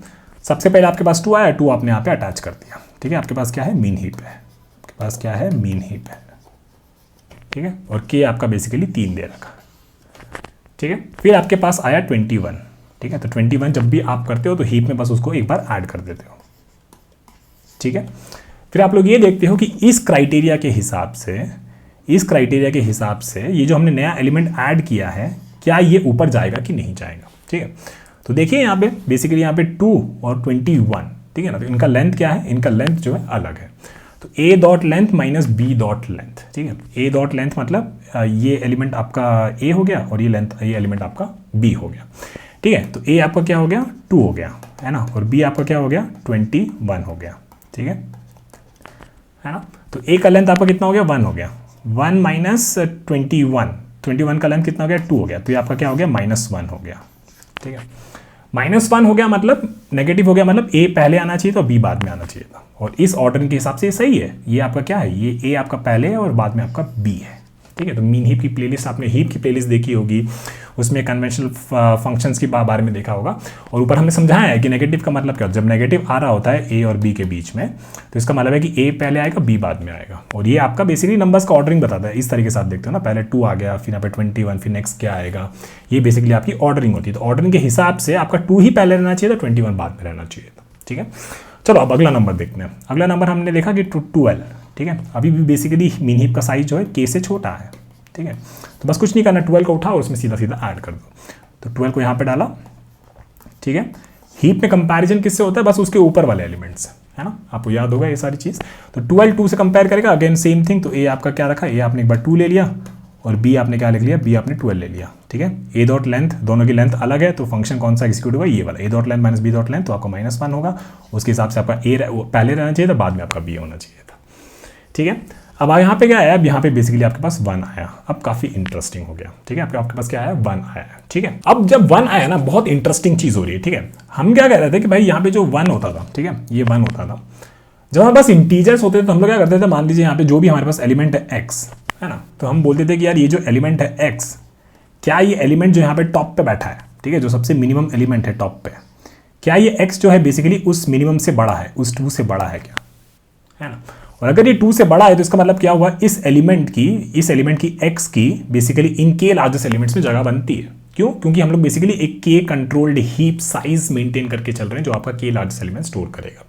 सबसे पहले आपके पास 2 आया, 2 आपने यहाँ पे अटैच कर दिया, ठीक है। आपके पास क्या है, मिन हीप है, आपके पास क्या है, मिन हीप है, ठीक है। और के आपका बेसिकली 3 दे रखा, ठीक है। फिर आपके पास आया 21, ठीक है। तो 21 जब भी आप करते हो तो हीप में बस उसको एक बार ऐड कर देते हो, ठीक है। फिर आप लोग ये देखते हो कि इस क्राइटेरिया के हिसाब से ये जो हमने नया एलिमेंट ऐड किया है, क्या ये ऊपर जाएगा कि नहीं जाएगा, ठीक है। तो देखिए यहाँ पे बेसिकली यहाँ पे 2 और 21, ठीक है ना। तो इनका लेंथ क्या है, इनका लेंथ जो है अलग है। तो a dot length minus b dot length, ठीक है। a डॉट लेंथ मतलब ये एलिमेंट आपका a हो गया और ये एलिमेंट आपका b हो गया, ठीक है। तो a आपका क्या हो गया, 2 हो गया, है ना। और b आपका क्या हो गया, 21 हो गया, ठीक है ना। तो a का लेंथ आपका कितना हो गया, 1 हो गया। 1 माइनस 21 का लेंथ कितना हो गया, 2 हो गया। तो ये आपका क्या हो गया, -1 हो गया, ठीक है। -1 हो गया मतलब नेगेटिव हो गया, मतलब a पहले आना चाहिए तो b बाद में आना चाहिए था। और इस ऑर्डर के हिसाब से ये सही है। ये आपका क्या है, ये a आपका पहले है और बाद में आपका b है, ठीक है। तो मीन हीप की प्लेलिस्ट, आपने हीप की प्लेलिस्ट देखी होगी, उसमें कन्वेंशनल फंक्शंस के बारे में देखा होगा। और ऊपर हमने समझाया है कि नेगेटिव का मतलब क्या, जब नेगेटिव आ रहा होता है a और b के बीच में, तो इसका मतलब है कि a पहले आएगा, b बाद में आएगा। और ये आपका बेसिकली नंबर्स का ऑर्डरिंग बताता है। इस तरीके से आप देखते हो ना, पहले 2 आ गया, फिर यहाँ पे 21, फिर नेक्स्ट क्या आएगा, ये बेसिकली आपकी ऑर्डरिंग होती है। तो ऑर्डरिंग के हिसाब से आपका 2 ही पहले रहना चाहिए था, 21 बाद में रहना चाहिए था, ठीक है। चलो अब अगला नंबर देखते हैं। अगला नंबर हमने देखा कि 12, ठीक है। अभी भी बेसिकली मीन हीप का साइज जो है k से छोटा है, ठीक है। तो बस कुछ नहीं करना, 12 को उठाओ, उसमें सीधा सीधा ऐड कर दो। तो 12 को यहाँ पे डाला, ठीक है। हीप में कंपैरिजन किससे होता है, बस उसके ऊपर वाले एलिमेंट्स, है ना। आपको याद होगा ये सारी चीज़। तो 12 2 से कंपेयर करेगा, अगेन सेम थिंग। तो a आपका क्या रखा, a आपने एक बार 2 ले लिया और बी आपने क्या लिख लिया, बी आपने 12 ले लिया, ठीक है। ए डॉट लेंथ, दोनों की लेंथ अलग है तो फंक्शन कौन सा एग्जीक्यूट होगा, ये वाला A dot length minus B dot length, तो आपका -1 होगा। उसके हिसाब से आपका ए पहले रहना चाहिए था, बाद में आपका बी होना चाहिए था, ठीक है। अब यहाँ पे क्या आया, अब यहाँ पे बेसिकली आपके पास 1 आया। अब काफ़ी इंटरेस्टिंग हो गया, ठीक है। आपके पास क्या आया, 1 आया, ठीक है। अब जब 1 आया ना, बहुत इंटरेस्टिंग चीज़ हो रही है, ठीक है। हम क्या कह रहे थे कि भाई यहाँ पे जो 1 होता था, ठीक है, ये 1 होता था। जब हमारे पास इंटीजर्स होते थे तो हम लोग क्या करते थे, मान लीजिए यहाँ पे जो भी हमारे पास एलिमेंट है x, है ना, तो हम बोलते थे कि यार ये जो एलिमेंट है x, क्या ये एलिमेंट जो यहाँ पे टॉप पे बैठा है, ठीक है, जो सबसे मिनिमम एलिमेंट है टॉप पे, क्या ये x जो है बेसिकली उस मिनिमम से बड़ा है, उस 2 से बड़ा है क्या, है ना। और अगर ये 2 से बड़ा है तो इसका मतलब क्या हुआ, इस एलिमेंट की x की बेसिकली इन k लार्जेस्ट एलिमेंट्स में जगह बनती है। क्यों? क्योंकि हम लोग बेसिकली एक k controlled heap size maintain करके चल रहे हैं जो आपका k लार्जेस्ट एलिमेंट स्टोर करेगा,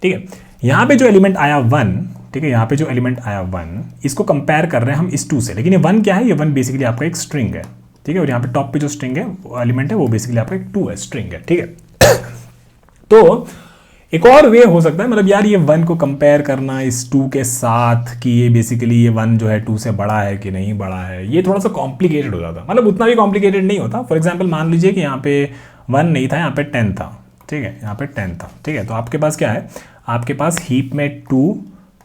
ठीक है। यहाँ पे जो एलिमेंट आया 1, ठीक है, यहाँ पे जो एलिमेंट आया 1, इसको कंपेयर कर रहे हैं हम इस 2 से, लेकिन ये 1 क्या है, ये 1 बेसिकली आपका एक स्ट्रिंग है, ठीक है। और यहाँ पे टॉप पे जो स्ट्रिंग है वो एलिमेंट है वो बेसिकली आपका एक 2 है, स्ट्रिंग है, ठीक है। तो एक और वे हो सकता है, मतलब यार ये 1 को कंपेयर करना इस 2 के साथ कि ये बेसिकली ये 1 जो है 2 से बड़ा है कि नहीं बड़ा है, ये थोड़ा सा कॉम्प्लिकेटेड हो जाता, मतलब उतना भी कॉम्प्लिकेटेड नहीं होता। फॉर एग्जाम्पल मान लीजिए कि यहाँ पे 1 नहीं था, यहाँ पे 10 था, ठीक है, यहाँ पे 10 था, ठीक है। तो आपके पास क्या है, आपके पास हीप में 2,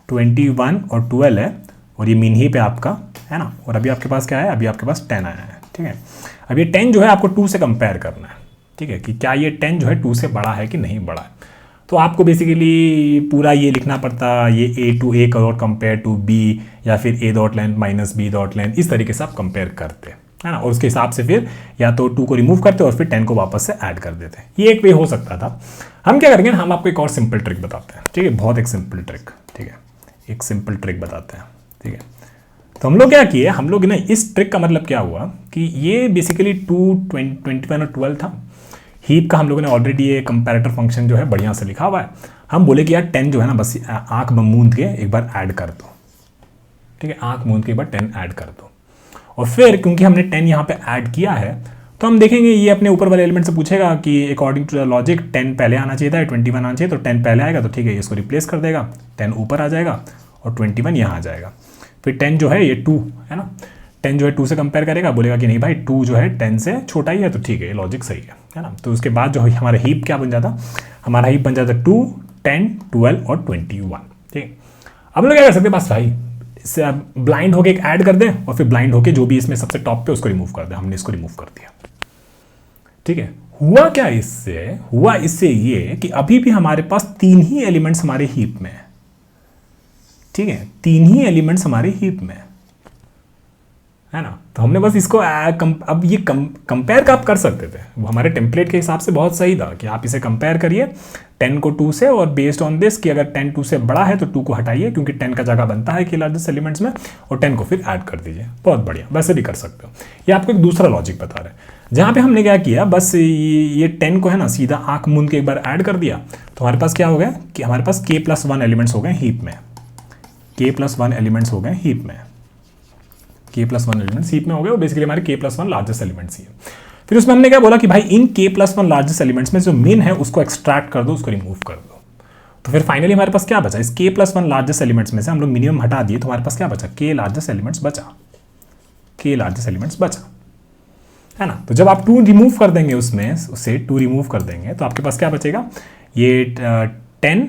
21 और 12 है, और ये मीन हीप है आपका, है ना। और अभी आपके पास क्या है, अभी आपके पास 10 आया है, ठीक है। अब ये 10 जो है आपको 2 से कंपेयर करना है, ठीक है, कि क्या ये 10 जो है 2 से बड़ा है कि नहीं बड़ा है। तो आपको बेसिकली पूरा ये लिखना पड़ता, ये a करोड़ कंपेयर टू b, या फिर a dot length minus b dot length, इस तरीके से आप कंपेयर करते, है ना। और उसके हिसाब से फिर या तो 2 को रिमूव करते और फिर 10 को वापस से ऐड कर देते। ये एक वे हो सकता था। हम क्या करेंगे, हम आपको एक और सिंपल ट्रिक बताते हैं, ठीक है, बहुत एक सिंपल ट्रिक, ठीक है, एक सिंपल ट्रिक बताते हैं, ठीक है। तो हम लोग क्या किए, हम लोग ना इस ट्रिक का मतलब क्या हुआ कि ये बेसिकली 2, 21 और 12 था। हीप का हम लोगों ने ऑलरेडी ये कंपैरेटर फंक्शन जो है बढ़िया से लिखा हुआ है। हम बोले कि यार 10 जो है ना बस आंख मूंद के एक बार ऐड कर दो, ठीक है, आंख मूंद के एक बार 10 ऐड कर दो। और फिर क्योंकि हमने 10 यहाँ पे ऐड किया है तो हम देखेंगे ये अपने ऊपर वाले एलिमेंट से पूछेगा कि अकॉर्डिंग टू द लॉजिक 10 पहले आना चाहिए था, 21 आना चाहिए, तो 10 पहले आएगा तो ठीक है, इसको रिप्लेस कर देगा, 10 ऊपर आ जाएगा और 21 यहाँ आ जाएगा। फिर 10 जो है ये 2 है ना, 10 जो है 2 से कंपेयर करेगा, बोलेगा कि नहीं भाई 2 जो है 10 से छोटा ही है, तो ठीक है, ये लॉजिक सही है ना। तो उसके बाद जो है हमारा हीप क्या बन जाता, हमारा हीप बन जाता 2, 10, 12 और 21, ठीक है। अब लोग क्या कर सकते हैं, बस भाई इससे ब्लाइंड होके एक ऐड कर दें और फिर ब्लाइंड होके जो भी इसमें सबसे टॉप पे उसको रिमूव कर दें। हमने इसको रिमूव कर दिया, ठीक है। हुआ क्या इससे, हुआ इससे ये कि अभी भी हमारे पास 3 ही एलिमेंट्स हमारे हीप में है, ठीक है, 3 ही एलिमेंट्स हमारे हीप में है ना। तो हमने बस इसको अब ये कंपेयर का आप कर सकते थे, वो हमारे टेम्पलेट के हिसाब से बहुत सही था कि आप इसे कंपेयर करिए 10 को 2 से, और बेस्ड ऑन दिस कि अगर 10 2 से बड़ा है तो 2 को हटाइए क्योंकि 10 का जगह बनता है कि लार्जेस्ट एलिमेंट्स में, और 10 को फिर ऐड कर दीजिए। बहुत बढ़िया, वैसे भी कर सकते हो। ये आपको एक दूसरा लॉजिक बता रहे हैं जहाँ पे हमने क्या किया, बस ये 10 को है ना सीधा आंख मूंद के एक बार ऐड कर दिया, तो हमारे पास क्या हो गया कि हमारे पास k+1 एलिमेंट्स हो गए हीप में, k+1 एलिमेंट्स हो गए हीप में, k+1 एलिमेंट्स हीप में हो गए, और बेसिकली हमारे k+1 लार्जेस्ट एलिमेंट्स ही है। फिर उसमें हमने क्या बोला कि भाई इन k+1 लार्जेस्ट एलिमेंट्स में जो मेन है उसको एक्सट्रैक्ट कर दो, उसको रिमूव कर दो। तो फिर फाइनली हमारे पास क्या बचा, इस k+1 लार्जेस्ट एलिमेंट्स में से हम लोग मिनिमम हटा दिए, तो हमारे पास क्या बचा, k लार्जेस्ट एलिमेंट्स बचा, k लार्जेस्ट एलिमेंट्स बचा, है ना। तो जब आप 2 रिमूव कर देंगे उसमें, उससे 2 रिमूव कर देंगे तो आपके पास क्या बचेगा, ये 10,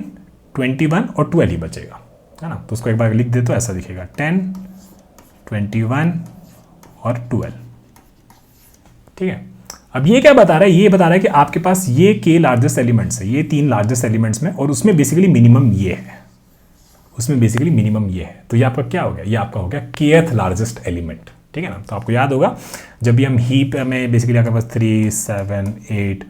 21 और 12 ही बचेगा, है ना। तो उसको एक बार लिख दे तो ऐसा दिखेगा 10, 21 और 12, ठीक है। अब ये क्या बता रहा है, ये बता रहा है कि आपके पास ये k लार्जेस्ट एलिमेंट्स है, ये 3 लार्जेस्ट एलिमेंट्स में, और उसमें बेसिकली मिनिमम ये है, उसमें बेसिकली मिनिमम ये है। तो ये आपका क्या हो गया, ये आपका हो गया kth लार्जेस्ट एलिमेंट, ठीक है ना। तो आपको याद होगा जब भी हम हीप में बेसिकली आपके पास 3, 7, 8,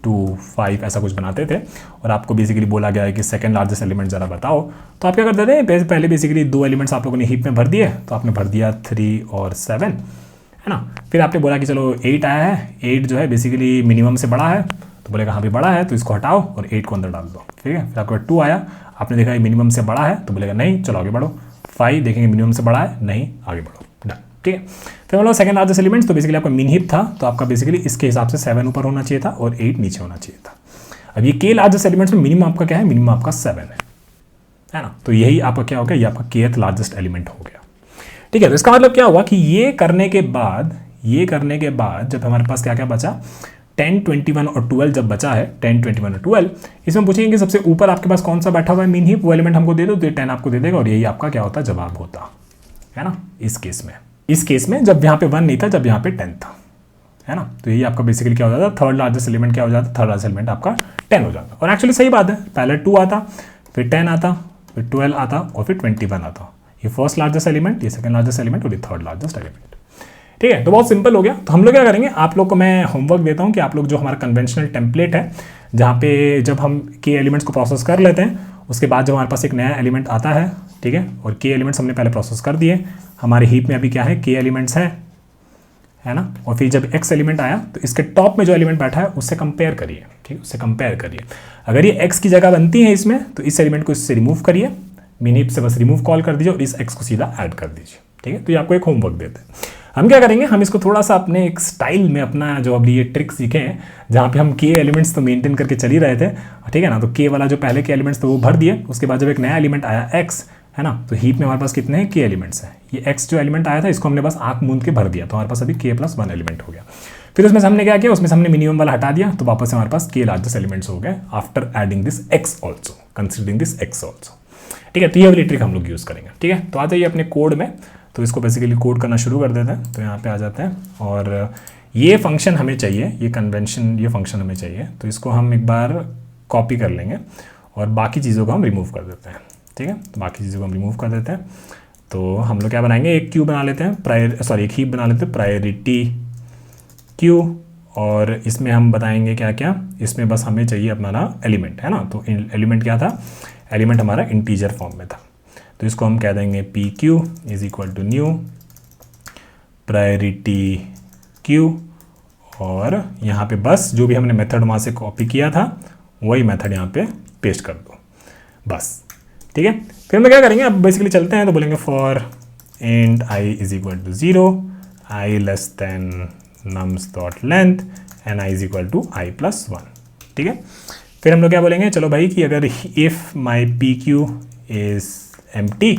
2, 5 ऐसा कुछ बनाते थे, और आपको बेसिकली बोला गया है कि सेकंड लार्जेस्ट एलिमेंट ज़रा बताओ, तो आप क्या करते थे, पहले बेसिकली 2 एलिमेंट्स आप लोगों ने हीप में भर दिए, तो आपने भर दिया 3 और 7, है ना। फिर आपने बोला कि चलो 8 आया है, 8 जो है बेसिकली मिनिमम से बड़ा है, तो बोलेगा हाँ भी बड़ा है, तो इसको हटाओ और 8 को अंदर डाल दो, ठीक है। फिर आपके पास 2 आया, आपने देखा ये मिनिमम से बड़ा है, तो बोलेगा नहीं चलो आगे बढ़ो, 5 देखेंगे मिनिमम से बड़ा है, नहीं आगे बढ़ो, डन, ठीक है। फिर मतलब सेकंड लार्जेस्ट एलिमेंट्स, तो बेसिकली आपका मिन हीप था, तो आपका बेसिकली इसके हिसाब से 7 ऊपर होना चाहिए था और 8 नीचे होना चाहिए था। अब ये k लार्जेस्ट एलिमेंट्स में मिनिमम आपका क्या है, मिनिमम आपका 7 है ना। तो यही आपका क्या हो गया, ये आपका kth लार्जेस्ट एलिमेंट हो गया, ठीक है, तो इसका मतलब क्या हुआ कि ये करने के बाद जब हमारे पास क्या क्या बचा, 10, 21 और 12 जब बचा है, 10, 21 और 12, इसमें पूछेंगे कि सबसे ऊपर आपके पास कौन सा बैठा हुआ है मीन हीप, वो एलिमेंट हमको दे दो तो ये 10 आपको दे देगा और यही आपका क्या होता जवाब होता है ना। इस केस में जब यहाँ पे 1 नहीं था, जब यहाँ पे 10 था, है ना, तो यही आपका बेसिकली क्या हो जाता, थर्ड लार्जेस्ट एलिमेंट क्या हो जाता, थर्ड लार्जेस्ट एलिमेंट आपका 10 हो जाता। और एक्चुअली सही बात है, पहले 2 आता, फिर 10 आता, फिर 12 आता और फिर 21 आता। ये फर्स्ट लार्जेस्ट एलिमेंट, ये सेकंड लार्जेस्ट एलिमेंट और ये थर्ड लार्जेस्ट एलिमेंट। ठीक है, तो बहुत सिंपल हो गया। तो हम लोग क्या करेंगे, आप लोग को मैं होमवर्क देता हूँ कि आप लोग जो हमारा कन्वेंशनल टेम्पलेट है, जहाँ पे जब हम के एलिमेंट्स को प्रोसेस कर लेते हैं, उसके बाद जब हमारे पास एक नया एलिमेंट आता है, ठीक है, और के एलिमेंट्स हमने पहले प्रोसेस कर दिए, हमारे हीप में अभी क्या है, के एलिमेंट्स है ना, और फिर जब एक्स एलिमेंट आया तो इसके टॉप में जो एलिमेंट बैठा है उससे कंपेयर करिए, ठीक है, उससे कंपेयर करिए। अगर ये एक्स की जगह बनती है इसमें, तो इस एलिमेंट को इससे रिमूव करिए, मिन हीप से बस रिमूव कॉल कर दीजिए और इस एक्स को सीधा ऐड कर दीजिए। ठीक है, तो ये आपको एक होमवर्क देते हैं। हम क्या करेंगे, हम इसको थोड़ा सा अपने एक स्टाइल में अपना जो अभी ये ट्रिक सीखे हैं, जहाँ पे हम के एलिमेंट्स तो मेंटेन करके चल ही रहे थे, ठीक है ना, तो के वाला जो पहले के एलिमेंट्स थे वो भर दिए। उसके बाद जब एक नया एलिमेंट आया एक्स, है ना, तो हीप में हमारे पास कितने हैं, के एलिमेंट्स हैं। ये एक्स जो एलिमेंट आया था इसको हमने बस आंख मूंद के भर दिया, तो हमारे पास अभी के प्लस 1 एलिमेंट हो गया। फिर उसमें से हमने क्या किया, उसमें से हमने मिनिमम वाला हटा दिया, तो वापस हमारे पास के लार्जेस्ट एलिमेंट्स हो गए after adding this x also, considering this x also. ठीक है, तो ये वाली ट्रिक हम लोग यूज़ करेंगे। ठीक है, तो आ जाइए अपने कोड में, तो इसको बेसिकली कोड करना शुरू कर देते हैं। तो यहाँ पे आ जाते हैं और ये फंक्शन हमें चाहिए, ये कन्वेंशन, ये फंक्शन हमें चाहिए, तो इसको हम एक बार कॉपी कर लेंगे और बाकी चीज़ों को हम रिमूव कर देते हैं। ठीक है, तो बाकी चीज़ों को हम रिमूव कर देते हैं। तो हम लोग क्या बनाएंगे, एक क्यू बना लेते हैं, एक हीप बना लेते हैं, प्रायोरिटी क्यू, और इसमें हम बताएंगे क्या क्या, इसमें बस हमें चाहिए अपना ना एलिमेंट, है ना, तो एलिमेंट क्या था, एलिमेंट हमारा इंटीजर फॉर्म में था, तो इसको हम कह देंगे P Q is equal to new priority queue, और यहाँ पे बस जो भी हमने मेथड वहाँ से कॉपी किया था वही मेथड यहाँ पे पेस्ट कर दो बस। ठीक है, फिर हम क्या करेंगे, अब बेसिकली चलते हैं, तो बोलेंगे for int I is equal to 0, I less than nums dot length and I is equal to I plus 1। ठीक है, फिर हम लोग क्या बोलेंगे, चलो भाई कि अगर if my P Q is empty,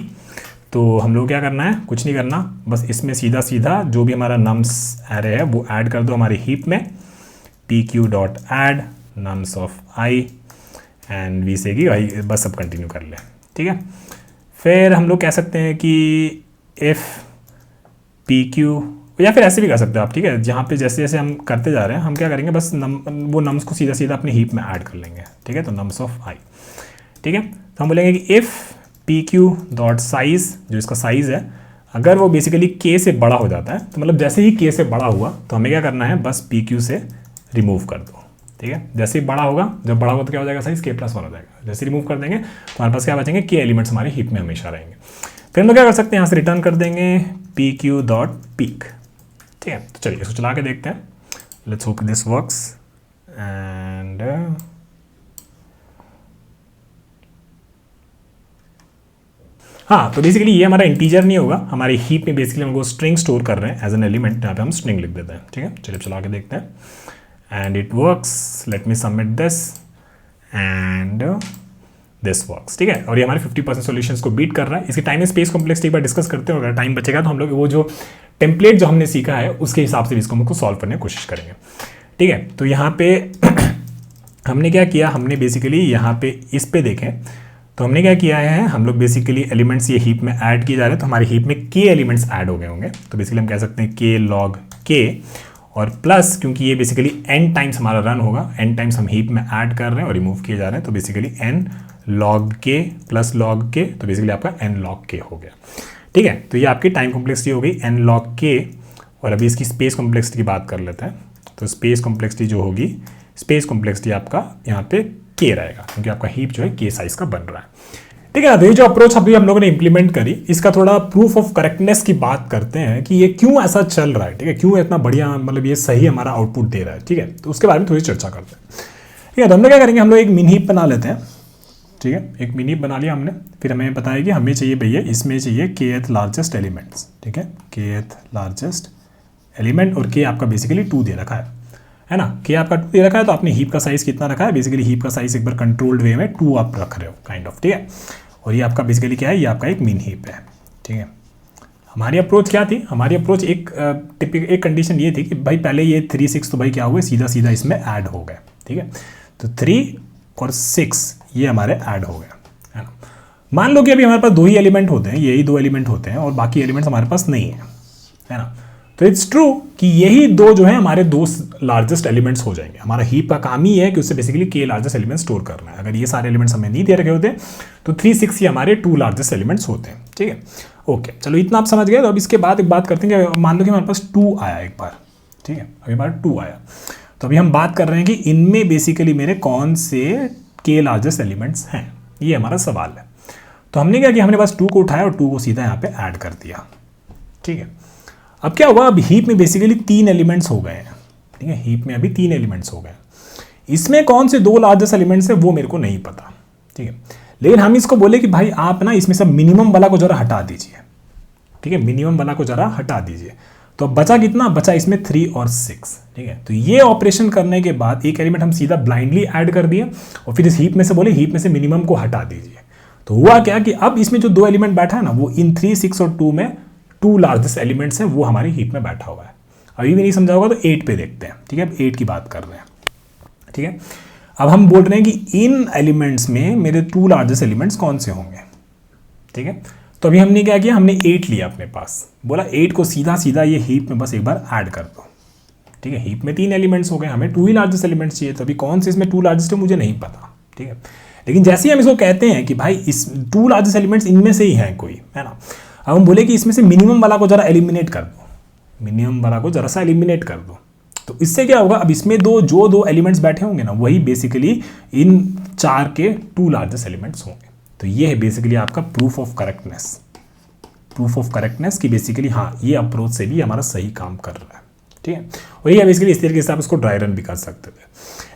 तो हम लोग क्या करना है, कुछ नहीं करना, बस इसमें सीधा सीधा जो भी हमारा नम्स एरे है वो ऐड कर दो हमारे हीप में, P Q dot add nums of I and we say कि भाई बस सब कंटिन्यू कर ले। ठीक है, फिर हम लोग कह सकते हैं कि इफ़ पी क्यू, या फिर ऐसे भी कर सकते हो आप। ठीक है, जहाँ पे जैसे जैसे हम करते जा रहे हैं, हम क्या करेंगे, बस वो नम्स को सीधा सीधा अपने हीप में ऐड कर लेंगे। ठीक है, तो नम्स ऑफ आई। ठीक है, तो हम बोलेंगे कि if P Q dot size, जो इसका साइज़ है, अगर वो बेसिकली के से बड़ा हो जाता है, तो मतलब जैसे ही के से बड़ा हुआ तो हमें क्या करना है, बस पी क्यू से रिमूव कर दो। ठीक है, जैसे ही बड़ा होगा, जब बड़ा होगा तो क्या हो जाएगा, साइज़ के प्लस 1 हो जाएगा। जैसे रिमूव कर देंगे तो हमारे पास क्या बचेंगे, के एलिमेंट्स हमारे हीप में हमेशा रहेंगे। फिर हम लोग क्या कर सकते हैं, यहाँ से रिटर्न कर देंगे पी क्यू डॉट पीक। ठीक है, तो चलिए इसको चला के देखते हैं, let's hope this works and हाँ, तो बेसिकली ये हमारा इंटीजर नहीं होगा, हमारे हीप में बेसिकली हम वो स्ट्रिंग स्टोर कर रहे हैं एज एन एलिमेंट, यहाँ पे हम स्ट्रिंग लिख देते हैं। ठीक है, चलिए चला के देखते हैं and it works, let me submit this and this works. ठीक है, और ये हमारे 50% सॉल्यूशंस को बीट कर रहा है। इसकी टाइम एंड स्पेस कॉम्प्लेक्सिटी एक बार डिस्कस करते हैं, अगर टाइम बचेगा तो हम लोग वो जो टेम्पलेट जो हमने सीखा है उसके हिसाब से इसको हमको सॉल्व करने की कोशिश करेंगे। ठीक है, तो यहाँ पे हमने क्या किया, हमने बेसिकली यहाँ पे इस पे देखें तो हमने क्या किया है, हम लोग बेसिकली एलिमेंट्स ये हीप में ऐड किए जा रहे हैं, तो हमारे हीप में के एलिमेंट्स ऐड हो गए होंगे, तो बेसिकली हम कह सकते हैं के लॉग के, और प्लस क्योंकि ये बेसिकली n टाइम्स हमारा रन होगा, n टाइम्स हम हीप में ऐड कर रहे हैं और रिमूव किए जा रहे हैं, तो बेसिकली n लॉग के प्लस लॉग के, तो बेसिकली आपका n लॉग के हो गया। ठीक है, तो ये आपकी टाइम कॉम्प्लेक्सिटी हो गई n लॉग के। और अभी इसकी स्पेस कॉम्प्लेक्सिटी की बात कर लेते हैं, तो स्पेस कॉम्प्लेक्सिटी जो होगी, स्पेस कॉम्प्लेक्सिटी आपका यहाँ पे के रहेगा, क्योंकि आपका हीप जो है के साइज का बन रहा है। ठीक है ना, तो ये जो अप्रोच अभी हम लोगों ने इंप्लीमेंट करी, इसका थोड़ा प्रूफ ऑफ करेक्टनेस की बात करते हैं कि ये क्यों ऐसा चल रहा है। ठीक है, क्यों इतना बढ़िया, मतलब ये सही हमारा आउटपुट दे रहा है। ठीक है, तो उसके बारे में थोड़ी चर्चा करते हैं। ठीक है, तो हम लोग क्या करेंगे, हम लोग एक मिनी हीप बना लेते हैं। ठीक है, एक मिनी हीप बना लिया हमने, फिर हमें बताया कि हमें चाहिए भैया, इसमें चाहिए kth लार्जेस्ट एलिमेंट्स। ठीक है, kth लार्जेस्ट एलिमेंट, और के आपका बेसिकली 2 दे रखा है ना, के आपका 2 दे रखा है, तो आपने हीप का साइज कितना रखा है, बेसिकली हीप का साइज एक बार कंट्रोल्ड वे में 2 आप रख रहे हो काइंड ऑफ। ठीक है, और ये आपका बेसिकली क्या है, ये आपका एक मिन हीप है। ठीक है, हमारी अप्रोच क्या थी, हमारी अप्रोच एक कंडीशन ये थी कि भाई पहले ये 3 6 तो भाई क्या हुए, सीधा सीधा इसमें ऐड हो गए, ठीक है। तो 3 और 6 ये हमारे ऐड हो गए, है ना। मान लो कि अभी हमारे पास 2 ही एलिमेंट होते हैं, यही 2 एलिमेंट होते हैं और बाकी एलिमेंट्स हमारे पास नहीं है ना। तो इट्स ट्रू कि यही 2 जो है हमारे 2 लार्जेस्ट एलिमेंट्स हो जाएंगे। हमारा हीप का काम ही है कि उससे बेसिकली के लार्जेस्ट एलिमेंट स्टोर करना है। अगर ये सारे एलिमेंट्स हमें नहीं दे रखे होते तो 3 6 ये हमारे 2 लार्जेस्ट एलिमेंट्स होते हैं, ठीक है। ओके, चलो इतना आप समझ गए। तो अब इसके बाद एक बात करते हैं कि मान लो कि हमारे पास 2 आया एक बार, ठीक है, अभी हमारा 2 आया, तो अभी हम बात कर रहे हैं कि इनमें बेसिकली मेरे कौन से के लार्जेस्ट एलिमेंट्स हैं, ये हमारा सवाल है। तो हमने क्या किया, हमने बस 2 को उठाया और 2 को सीधा यहाँ पे ऐड कर दिया, ठीक है। अब क्या हुआ, अब हीप में बेसिकली 3 एलिमेंट्स हो गए हैं, ठीक है। हीप में अभी 3 एलिमेंट्स हो गए। इसमें कौन से 2 लार्जेस्ट एलिमेंट्स है वो मेरे को नहीं पता, ठीक है। लेकिन हम इसको बोले कि भाई आप ना इसमें से मिनिमम वाला को जरा हटा दीजिए, ठीक है, मिनिमम वाला को जरा हटा दीजिए। तो बचा कितना, बचा इसमें 3 और 6, ठीक है। तो ये ऑपरेशन करने के बाद एक एलिमेंट हम सीधा ब्लाइंडली ऐड कर दिए और फिर इस हीप में से बोले हीप में से मिनिमम को हटा दीजिए। तो हुआ क्या कि अब इसमें जो 2 एलिमेंट बैठा है ना, वो इन 3 6 और 2 में 2 लार्जेस्ट एलिमेंट्स हैं, वो हमारी हीप में बैठा हुआ है। अभी भी नहीं समझा होगा तो 8 पे देखते हैं, ठीक है। अब 8 की बात कर रहे हैं, ठीक है। अब हम बोल रहे हैं कि इन एलिमेंट्स में मेरे 2 लार्जेस्ट एलिमेंट्स कौन से होंगे, ठीक है। तो अभी हमने क्या किया, हमने 8 लिया अपने पास, बोला 8 को सीधा सीधा ये हीप में बस एक बार ऐड कर दो, ठीक है। हीप में 3 एलिमेंट्स हो गए, हमें 2 ही लार्जेस्ट एलिमेंट्स चाहिए। तो अभी कौन से इसमें 2 लार्जेस्ट है मुझे नहीं पता, ठीक है। लेकिन जैसे ही हम इसको कहते हैं कि भाई इस 2 लार्जेस्ट एलिमेंट्स इनमें से ही हैं कोई, है ना। अब हम बोले कि इसमें से मिनिमम वाला को जरा एलिमिनेट कर दो, मिनिमम वाला को जरा सा एलिमिनेट कर दो। तो इससे क्या होगा, अब इसमें जो 2 एलिमेंट्स बैठे होंगे ना, वही बेसिकली इन 4 के 2 लार्जेस्ट एलिमेंट्स होंगे। तो ये है बेसिकली आपका proof of correctness, proof of correctness की बेसिकली हाँ ये अप्रोच से भी हमारा सही काम कर रहा है, ठीक है। और ये बेसिकली इस तरीके से आप इसको ड्राई रन भी कर सकते थे,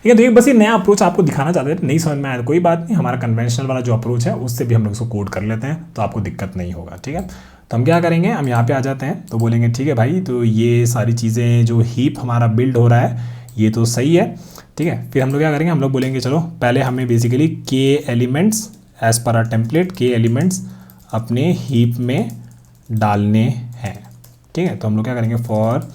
ठीक है। तो ये बस ये नया अप्रोच आपको दिखाना चाहते थे, नहीं समझ में आया कोई बात नहीं, हमारा कन्वेंशनल वाला जो अप्रोच है उससे भी हम लोग इसको कोड कर लेते हैं, तो आपको दिक्कत नहीं होगा, ठीक है। तो हम क्या करेंगे, हम यहाँ पे आ जाते हैं, तो बोलेंगे ठीक है भाई, तो ये सारी चीज़ें जो हीप हमारा बिल्ड हो रहा है ये तो सही है, ठीक है। फिर हम लोग क्या करेंगे, हम लोग बोलेंगे चलो पहले हमें बेसिकली के elements as per our template, के एलिमेंट्स अपने हीप में डालने हैं, ठीक है। तो हम लोग क्या करेंगे, for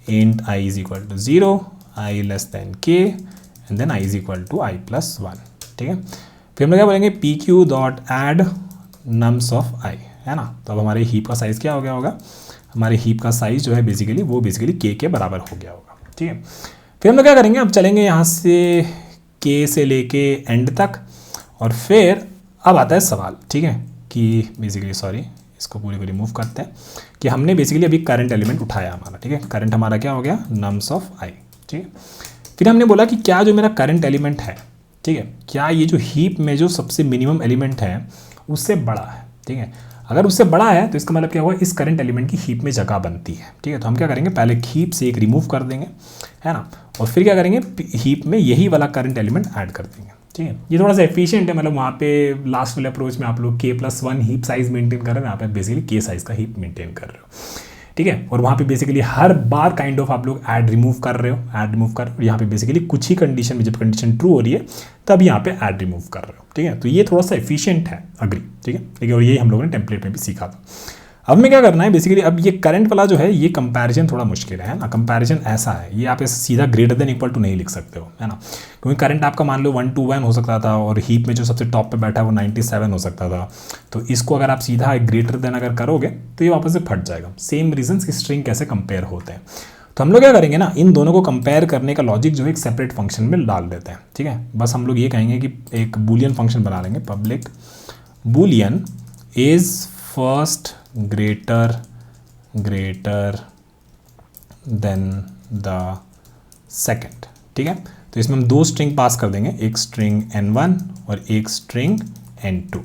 int I is equal to 0, I less than k and then I is equal to I plus 1, ठीक है। फिर हम लोग क्या बोलेंगे, p Q dot add nums of i, है ना। तो अब हमारे हीप का साइज़ क्या हो गया होगा, हमारे हीप का साइज़ जो है बेसिकली वो बेसिकली के बराबर हो गया होगा, ठीक है। फिर हम लोग क्या करेंगे, अब चलेंगे यहाँ से के से लेके एंड तक, और फिर अब आता है सवाल, ठीक है, कि बेसिकली सॉरी इसको पूरी को रिमूव करते हैं, कि हमने बेसिकली अभी करंट एलिमेंट उठाया हमारा, ठीक है। करंट हमारा क्या हो गया, नम्स ऑफ आई, ठीक है। फिर हमने बोला कि क्या जो मेरा करंट एलिमेंट है, ठीक है, क्या ये जो हीप में जो सबसे मिनिमम एलिमेंट है उससे बड़ा है, ठीक है। अगर उससे बड़ा है तो इसका मतलब क्या हुआ, इस करंट एलिमेंट की हीप में जगह बनती है, ठीक है। तो हम क्या करेंगे, पहले हीप से एक रिमूव कर देंगे, है ना, और फिर क्या करेंगे, हीप में यही वाला करंट एलिमेंट ऐड कर देंगे, ठीक है। ये थोड़ा सा एफिशिएंट है, मतलब वहाँ पे लास्ट वाले अप्रोच में आप लोग k+1 हीप साइज मेंटेन कर रहे हैं, यहाँ पे बेसिकली k साइज का हीप मेंटेन कर रहे हो, ठीक है। और वहाँ पे basically her bar kind of आप लोग ऐड रिमूव कर रहे हो, ऐड रिमूव कर रहे हो। यहाँ पे बेसिकली कुछ ही कंडीशन में जब कंडीशन ट्रू हो रही है तब यहाँ पे ऐड रिमूव कर रहे हो, ठीक है। तो ये थोड़ा सा एफिशिएंट है, अग्री, ठीक है, ठीक है। और यही हम लोगों ने टेम्पलेट में भी सीखा था। अब हमें क्या करना है बेसिकली, अब ये करंट वाला जो है ये कंपैरिजन थोड़ा मुश्किल है ना। कंपैरिजन ऐसा है, ये आप सीधा ग्रेटर देन इक्वल टू नहीं लिख सकते हो, है ना, क्योंकि करंट आपका मान लो 1 to 1 हो सकता था और हीप में जो सबसे टॉप पे बैठा है वो 97 हो सकता था। तो इसको अगर आप सीधा ग्रेटर देन अगर करोगे तो ये वापस से फट जाएगा। सेम रीजंस की स्ट्रिंग कैसे कंपेयर होते हैं, तो हम लोग क्या करेंगे ना, इन दोनों को कंपेयर करने का लॉजिक जो है एक सेपरेट फंक्शन में डाल देते हैं, ठीक है। बस हम लोग ये कहेंगे कि एक बूलियन फंक्शन बना लेंगे, public Boolean is first greater than the second, ठीक है। तो इसमें हम 2 स्ट्रिंग पास कर देंगे, एक स्ट्रिंग n1 और एक स्ट्रिंग n2,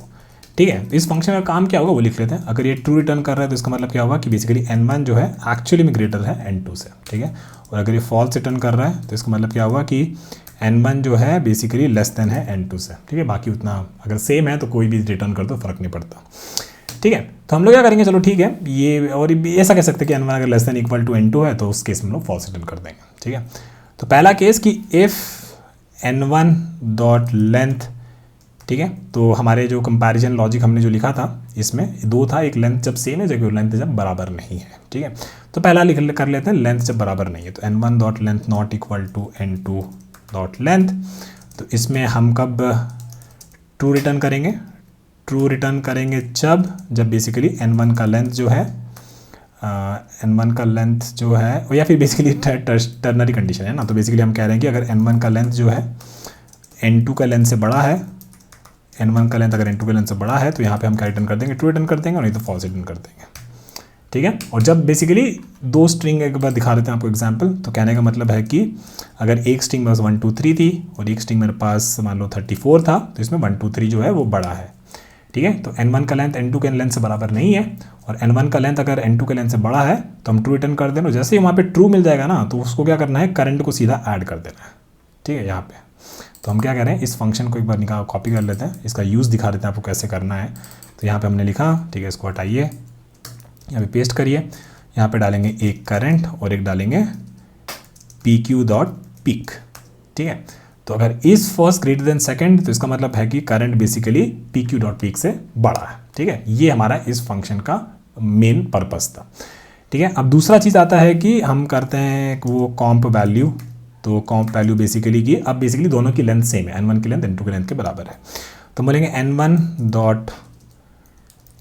ठीक है। तो इस फंक्शन का काम क्या होगा वो लिख लेते हैं। अगर ये ट्रू रिटर्न कर रहा है तो इसका मतलब क्या होगा कि बेसिकली n1 जो है एक्चुअली में ग्रेटर है n2 से, ठीक है। और अगर ये फॉल्स रिटर्न कर रहा है तो इसका मतलब क्या होगा कि n1 जो है बेसिकली लेस देन है n2 से, ठीक है। बाकी उतना अगर सेम है तो कोई भी रिटर्न कर दो, फर्क नहीं पड़ता, ठीक है। तो हम लोग क्या करेंगे, चलो ठीक है, ये और ऐसा कह सकते हैं कि n1 अगर less than equal to n2 है तो उस केस में हम लोग फॉल्स रिटर्न कर देंगे, ठीक है। तो पहला केस कि इफ़ n1 डॉट लेंथ ठीक है। तो हमारे जो कंपैरिजन लॉजिक हमने जो लिखा था इसमें 2 था, एक लेंथ जब सेम है जबकि लेंथ जब बराबर नहीं है। ठीक है, तो पहला कर लेते हैं लेंथ जब बराबर नहीं है, तो n1 dot length not equal to n2 dot length. तो इसमें हम कब ट्रू रिटर्न करेंगे? ट्रू रिटर्न करेंगे जब बेसिकली n1 का लेंथ जो है n1 का लेंथ जो है, या फिर बेसिकली टर्नरी कंडीशन है ना। तो बेसिकली हम कह रहे हैं कि अगर n1 का लेंथ जो है n2 का लेंथ से बड़ा है, n1 का लेंथ अगर n2 के लेंथ से बड़ा है तो यहाँ पे हम क्या रिटर्न कर देंगे? ट्रू रिटर्न कर देंगे, और नहीं तो फॉल्स रिटर्न कर देंगे। ठीक है, और जब बेसिकली 2 स्ट्रिंग एक बार दिखा देते हैं आपको एग्जांपल, तो कहने का मतलब है कि अगर एक स्ट्रिंग मेरे पास 1 2 3 थी और एक स्ट्रिंग मेरे पास मान लो 34 था, तो इसमें 1 2 3 जो है वो बड़ा है। ठीक है, तो n1 का लेंथ n2 के लेंथ से बराबर नहीं है, और n1 का लेंथ अगर n2 के लेंथ से बड़ा है तो हम ट्रू रिटर्न कर देना। जैसे ही वहाँ पे ट्रू मिल जाएगा ना, तो उसको क्या करना है? करंट को सीधा ऐड कर देना है। ठीक है, यहाँ पे तो हम क्या करें, इस फंक्शन को एक बार निकाल कॉपी कर लेते हैं, इसका यूज़ दिखा देते हैं आपको कैसे करना है। तो यहाँ पे हमने लिखा, ठीक है, इसको हटाइए, यहाँ पे पेस्ट करिए, यहाँ पे डालेंगे एक करंट और एक डालेंगे PQ डॉट पीक। ठीक है, तो अगर is first greater than second, तो इसका मतलब है कि current basically PQ dot peak से बड़ा है। ठीक है, ये हमारा इस फंक्शन का मेन पर्पस था। ठीक है, अब दूसरा चीज़ आता है कि हम करते हैं वो कॉम्प वैल्यू। तो कॉम्प वैल्यू बेसिकली की, अब बेसिकली दोनों की लेंथ सेम है, n1 की लेंथ n2 की लेंथ के बराबर है। तो बोलेंगे n1 dot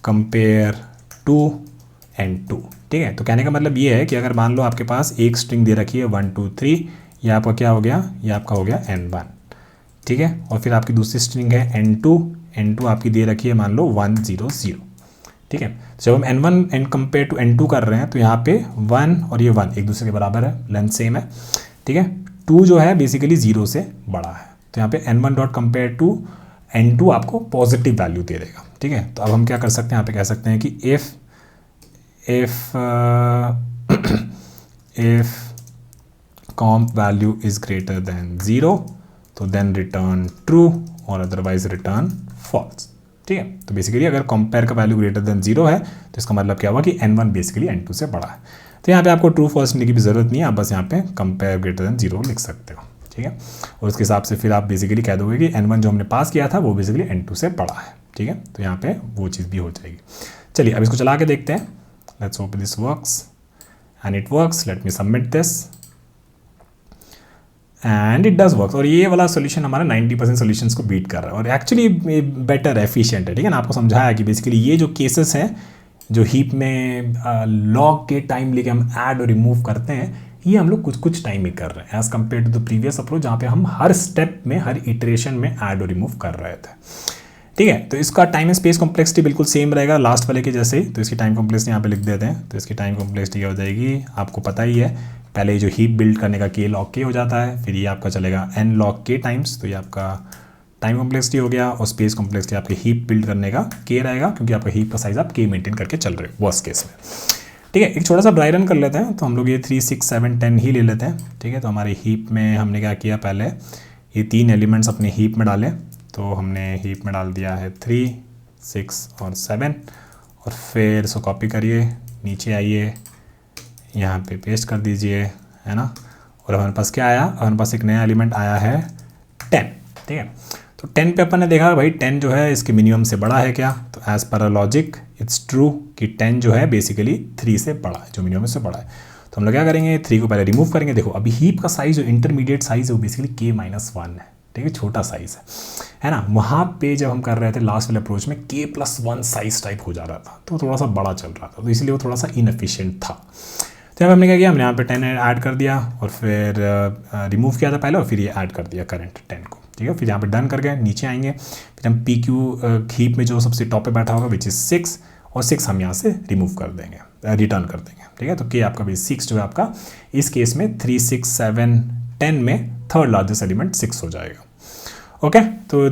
compare to n2। ठीक है, तो कहने का मतलब ये है कि अगर मान लो आपके पास एक स्ट्रिंग दे रखी है 1 2 3, ये आपका क्या हो गया? ये आपका हो गया n1। ठीक है, और फिर आपकी दूसरी स्ट्रिंग है n2 आपकी दे रखी है मान लो 1 0 0। ठीक है, जब हम n1 and compare to n2 कर रहे हैं तो यहाँ पे 1 और ये 1 एक दूसरे के बराबर है, लेंथ सेम है। ठीक है, 2 जो है बेसिकली 0 से बड़ा है, तो यहाँ पे n1 dot compare to n2 आपको पॉजिटिव वैल्यू दे देगा। ठीक है, तो अब हम क्या कर सकते हैं? यहाँ पे कह सकते हैं कि if comp value is greater than 0 तो then return true और otherwise return false। ठीक है, तो बेसिकली अगर कंपेयर का वैल्यू ग्रेटर देन 0 है तो इसका मतलब क्या हुआ कि n1 बेसिकली n2 से बड़ा है। तो यहाँ पे आपको ट्रू फॉल्स लिखने की भी ज़रूरत नहीं है, आप बस यहाँ पे कंपेयर ग्रेटर देन 0 लिख सकते हो। ठीक है, और उसके हिसाब से फिर आप बेसिकली कह दोगे कि n1 जो हमने पास किया था वो बेसिकली n2 से बड़ा है। ठीक है, तो यहाँ पे वो चीज़ भी हो जाएगी। चलिए अब इसको चला के देखते हैं। Let's hope this works and it works. Let me submit this and it does work. और ये वाला सोल्यूशन हमारा 90% सोल्यूशंस को बीट कर रहा है और एक्चुअली बेटर एफिशिएंट है। ठीक है ना, आपको समझाया कि बेसिकली ये जो केसेस हैं जो हीप में लॉग के टाइम लेके हम ऐड और रिमूव करते हैं, ये हम लोग कुछ टाइम में कर रहे हैं as compare to the previous approach जहाँ पे हम हर स्टेप में हर इटरेशन में ऐड और रिमूव कर रहे थे। ठीक है, तो इसका टाइम एंड स्पेस कॉम्प्लेक्सिटी बिल्कुल सेम रहेगा लास्ट वाले के जैसे ही। तो इसकी टाइम कॉम्प्लेक्सिटी यहाँ पे लिख देते हैं। तो इसकी टाइम कॉम्प्लेक्सिटी क्या हो जाएगी? आपको पता ही है, पहले जो हीप बिल्ड करने का k log k हो जाता है, फिर ये आपका चलेगा n log k टाइम्स, तो ये आपका टाइम कॉम्प्लेक्सिटी हो गया, और स्पेस कॉम्प्लेक्सिटी आपके हीप बिल्ड करने का k रहेगा, क्योंकि आपका हीप का साइज आप k मेंटेन करके चल रहे हो वर्स्ट केस में। ठीक है, एक छोटा सा ड्राई रन कर लेते हैं। तो हम लोग ये 3 6 7 10 ही ले लेते हैं। ठीक है, तो हमारे हीप में हमने क्या किया, पहले ये 3 एलिमेंट्स अपने हीप में डाले। तो हमने हीप में डाल दिया है 3 6 और 7, और फिर इसको कॉपी करिए, नीचे आइए, यहाँ पे पेस्ट कर दीजिए, है ना। और हमारे पास क्या आया? हमारे पास एक नया एलिमेंट आया है 10। ठीक है, तो 10 पे अपन ने देखा भाई 10 जो है इसके मिनिमम से बड़ा है क्या? तो as per a logic it's true कि 10 जो है बेसिकली 3 से बड़ा है, जो मिनिमम से बड़ा है। तो हम लोग क्या करेंगे, 3 को पहले रिमूव करेंगे। देखो अभी हीप का साइज जो इंटरमीडिएट साइज है वो बेसिकली k-1 है। ठीक है, छोटा साइज है ना। वहाँ पे जब हम कर रहे थे लास्ट वाले अप्रोच में k+1 साइज टाइप हो जा रहा था, तो थोड़ा सा बड़ा चल रहा था, तो इसलिए वो थोड़ा सा इनएफिशिएंट था। तो यहाँ पे हमने क्या किया, हमने यहाँ पे 10 ऐड कर दिया और फिर रिमूव किया था पहले, और फिर ये ऐड कर दिया करंट 10 को। ठीक है, फिर यहाँ पे डन कर गए, नीचे आएंगे, फिर हम PQ हीप में जो सबसे टॉप पे बैठा होगा विच इज़ 6, और 6 हम यहाँ से रिमूव कर देंगे, रिटर्न कर देंगे। ठीक है, तो k आपका भी 6 जो है आपका इस केस में 3 6 7 10 में थर्ड लार्जेस्ट एलिमेंट 6 हो जाएगा। ओके, तो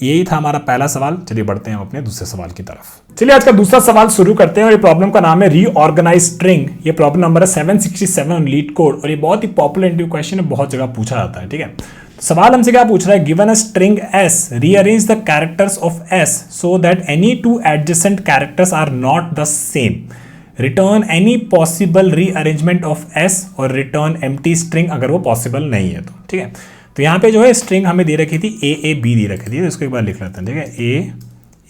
यही था हमारा पहला सवाल। चलिए बढ़ते हैं अपने दूसरे सवाल की तरफ। चलिए आज का दूसरा सवाल शुरू करते हैं, और ये प्रॉब्लम का नाम है रीऑर्गेनाइज स्ट्रिंग। ये प्रॉब्लम नंबर है 767 ऑन लीड कोड, और ये बहुत ही पॉपुलर इंटरव्यू क्वेश्चन है, बहुत जगह पूछा जाता है। ठीक है, सवाल हमसे क्या पूछ रहा है, given a string s, rearrange the characters of s so that any 2 adjacent characters are not the same, return any possible rearrangement of s, और रिटर्न एम्प्टी स्ट्रिंग अगर वो पॉसिबल नहीं है तो। ठीक है, तो यहाँ पे जो है स्ट्रिंग हमें दे रखी थी ए बी दे रखी थी, तो इसको एक बार लिख लेते हैं, ठीक है,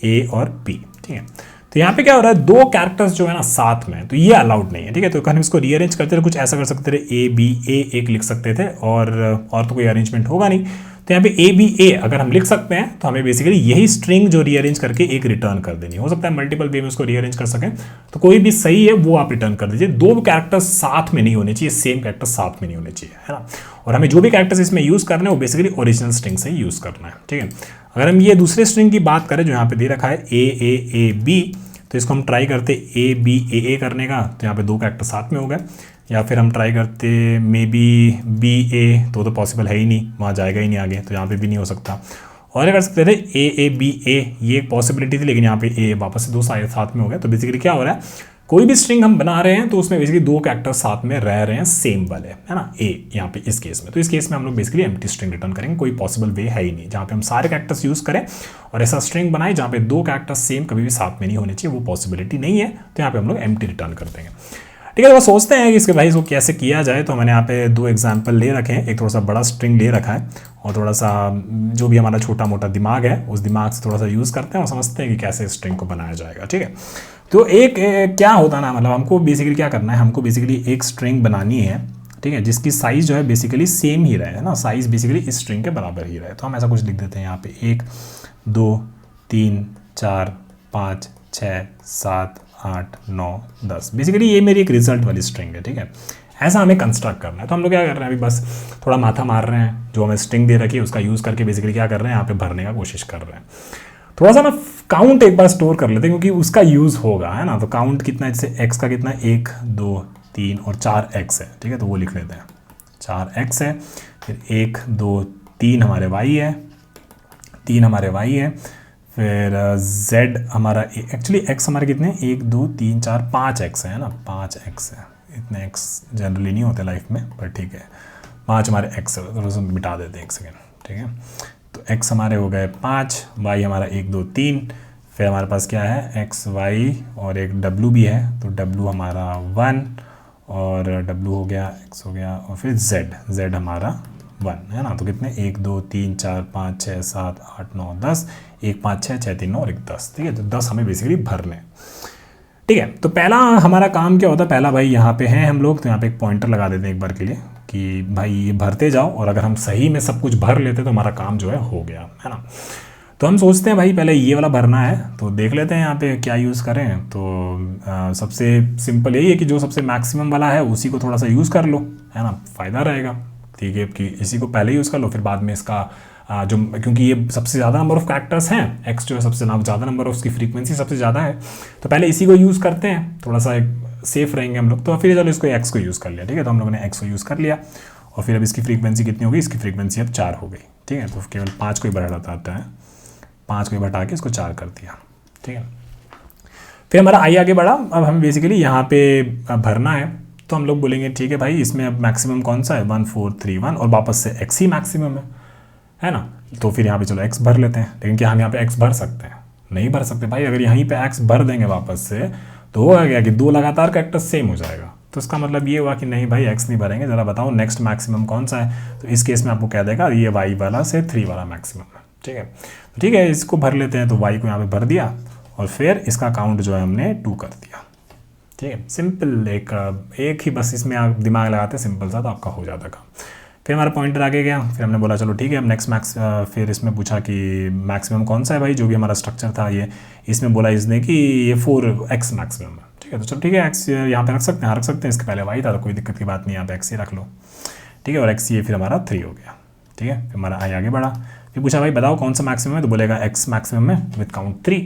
ए और बी, ठीक है। तो यहाँ पे क्या हो रहा है, दो कैरेक्टर्स जो है ना साथ में, तो ये अलाउड नहीं है, ठीक है। तो हम इसको रीअरेंज करते थे, कुछ ऐसा कर सकते थे, ए बी ए एक लिख सकते थे, और तो कोई अरेंजमेंट होगा नहीं। तो यहाँ पे ए बी ए अगर हम लिख सकते हैं तो हमें बेसिकली यही स्ट्रिंग जो रीअरेंज करके एक रिटर्न कर देनी हो सकता है, मल्टीपल वे में उसको रीअरेंज कर सकें, तो कोई भी सही है वो आप रिटर्न कर दीजिए। दो कैरेक्टर्स साथ में नहीं होने चाहिए, सेम कैरेक्टर साथ में नहीं होने चाहिए, है ना। और हमें जो भी कैरेक्टर्स इसमें यूज करना है वो बेसिकली ओरिजिनल स्ट्रिंग से यूज करना है, ठीक है। अगर हम ये दूसरे स्ट्रिंग की बात करें जो यहाँ पे दे रखा है ए बी, तो इसको हम ट्राई करते ए बी ए करने का, तो यहाँ पे दो कैरेक्टर साथ में हो गए। या फिर हम ट्राई करते मे बी ए, तो पॉसिबल है ही नहीं, वहाँ जाएगा ही नहीं आगे, तो यहाँ पे भी नहीं हो सकता। और क्या कर सकते थे, ए बी ए, ये एक पॉसिबिलिटी थी, लेकिन यहाँ पे ए वापस से दो साथ में हो गए। तो बेसिकली क्या हो रहा है, कोई भी स्ट्रिंग हम बना रहे हैं तो उसमें बेसिकली दो कैरेक्टर साथ में रह रहे हैं सेम वाले, है ना, ए यहाँ पे इस केस में। तो इस केस में हम लोग बेसिकली एम्प्टी स्ट्रिंग रिटर्न करेंगे, कोई पॉसिबल वे है ही नहीं जहाँ पे हम सारे कैरेक्टर्स यूज करें और ऐसा स्ट्रिंग बनाए जहाँ पे दो कैरेक्टर्स सेम कभी भी साथ में नहीं होने चाहिए, वो पॉसिबिलिटी नहीं है। तो यहाँ पे हम लोग एम्प्टी रिटर्न कर देंगे, ठीक है। तो सोचते हैं कि इसके भाई इसको कैसे किया जाए। तो मैंने यहाँ पे दो एग्जाम्पल ले रखे हैं, एक थोड़ा सा बड़ा स्ट्रिंग ले रखा है और थोड़ा सा जो भी हमारा छोटा मोटा दिमाग है उस दिमाग से थोड़ा सा यूज़ करते हैं और समझते हैं कि कैसे स्ट्रिंग को बनाया जाएगा, ठीक है। तो एक क्या होता है ना, मतलब हमको बेसिकली क्या करना है, हमको बेसिकली एक स्ट्रिंग बनानी है, ठीक है, जिसकी साइज़ जो है बेसिकली सेम ही रहे, है ना, साइज़ बेसिकली इस स्ट्रिंग के बराबर ही रहे। तो हम ऐसा कुछ लिख देते हैं यहाँ पे 1 2 3 4 5 6 7 8 9 10, बेसिकली ये मेरी एक रिजल्ट वाली स्ट्रिंग है, ठीक है। ऐसा हमें कंस्ट्रक्ट करना है। तो हम लोग क्या कर रहे हैं, अभी बस थोड़ा माथा मार रहे हैं, जो हमें स्ट्रिंग दे रखी है उसका यूज़ करके बेसिकली क्या कर रहे हैं, यहाँ पे भरने का कोशिश कर रहे हैं। थोड़ा सा ना काउंट एक बार स्टोर कर लेते हैं क्योंकि उसका यूज़ होगा, है ना। तो काउंट कितना है, जैसे एक्स का कितना है, 1 2 3 और 4 एक्स है, ठीक है। तो वो लिख लेते हैं, 4 एक्स है, फिर 1 2 3 हमारे वाई है, 3 हमारे वाई है, फिर z हमारा एक्चुअली x हमारे कितने, 1 2 3 4 5 x है ना, 5 x है। इतने x जनरली नहीं होते लाइफ में, पर ठीक है, 5 हमारे x है, तो उसमें मिटा देते हैं एक सेकेंड, ठीक है। तो x हमारे हो गए 5, y हमारा 1 2 3, फिर हमारे पास क्या है, x y और एक w भी है, तो w हमारा 1 और w हो गया, x हो गया, और फिर z हमारा 1 है ना। तो कितने, 1 2 3 4 5 6 7 8 9 10, 1 5 6 6 3 9 और 1 10, ठीक है। तो 10 हमें बेसिकली भरने, ठीक है। तो पहला हमारा काम क्या होता है, पहला भाई यहाँ पे हैं हम लोग, तो यहाँ पे एक पॉइंटर लगा देते हैं एक बार के लिए कि भाई ये भरते जाओ, और अगर हम सही में सब कुछ भर लेते तो हमारा काम जो है हो गया, है ना। तो हम सोचते हैं भाई पहले ये वाला भरना है, तो देख लेते हैं यहाँ पे क्या यूज़ करें। तो सबसे सिंपल यही है कि जो सबसे मैक्सिमम वाला है उसी को थोड़ा सा यूज़ कर लो, है ना, फ़ायदा रहेगा, ठीक है, कि इसी को पहले यूज़ कर लो, फिर बाद में इसका जो, क्योंकि ये सबसे ज़्यादा नंबर ऑफ कैरेक्टर्स हैं, एक्स जो है सबसे ज़्यादा नंबर ऑफ, उसकी फ्रीक्वेंसी सबसे ज़्यादा है, तो पहले इसी को यूज़ करते हैं, थोड़ा सा सेफ रहेंगे हम लोग। तो फिर चलो इसको एक्स को यूज़ कर लिया, ठीक है। तो हम लोगों ने एक्स को यूज़ कर लिया, और फिर अब इसकी फ्रीक्वेंसी कितनी हो गई, इसकी फ्रीक्वेंसी अब 4 हो गई, ठीक है। तो केवल 5 को ही बढ़ाता है, 5 को ही बढ़ा के इसको 4 कर दिया, ठीक है। फिर हमारा आई आगे बढ़ा, अब हमें बेसिकली यहाँ पे भरना है, तो हम लोग बोलेंगे ठीक है भाई, इसमें अब मैक्सिमम कौन सा है, 1 4 3 1, और वापस से x ही मैक्सिमम है ना। तो फिर यहाँ पे चलो x भर लेते हैं, लेकिन क्या हम यहाँ पे x भर सकते हैं, नहीं भर सकते भाई। अगर यहीं पे x भर देंगे वापस से, तो होगा क्या कि दो लगातार कैरेक्टर सेम हो जाएगा, तो इसका मतलब ये हुआ कि नहीं भाई x नहीं भरेंगे, ज़रा बताओ नेक्स्ट मैक्सिमम कौन सा है। तो इस केस में आपको कह देगा ये y वाला से 3 वाला मैक्सिमम है, ठीक है। तो ठीक है, इसको भर लेते हैं, तो y को यहाँ पे भर दिया, और फिर इसका काउंट जो है हमने 2 कर दिया, ठीक है। सिंपल एक ही बस इसमें आप दिमाग लगाते सिंपल सा, तो आपका हो जाता काम। फिर हमारा पॉइंटर आगे गया, फिर हमने बोला चलो ठीक है, अब नेक्स्ट फिर इसमें पूछा कि मैक्सिमम कौन सा है भाई, जो भी हमारा स्ट्रक्चर था ये, इसमें बोला इसने कि ये 4x मैक्सिमम है, ठीक है। तो चलो ठीक है, x यहाँ पे रख सकते हैं, हाँ रख सकते हैं, इसके पहले y था तो कोई दिक्कत की बात नहीं, यहाँ पे x ही रख लो, ठीक है। और x ये फिर हमारा 3 हो गया, ठीक है। फिर हमारा i आगे बढ़ा, फिर पूछा भाई बताओ कौन सा मैक्सिमम है, तो बोलेगा x मैक्सिमम है विद काउंट 3।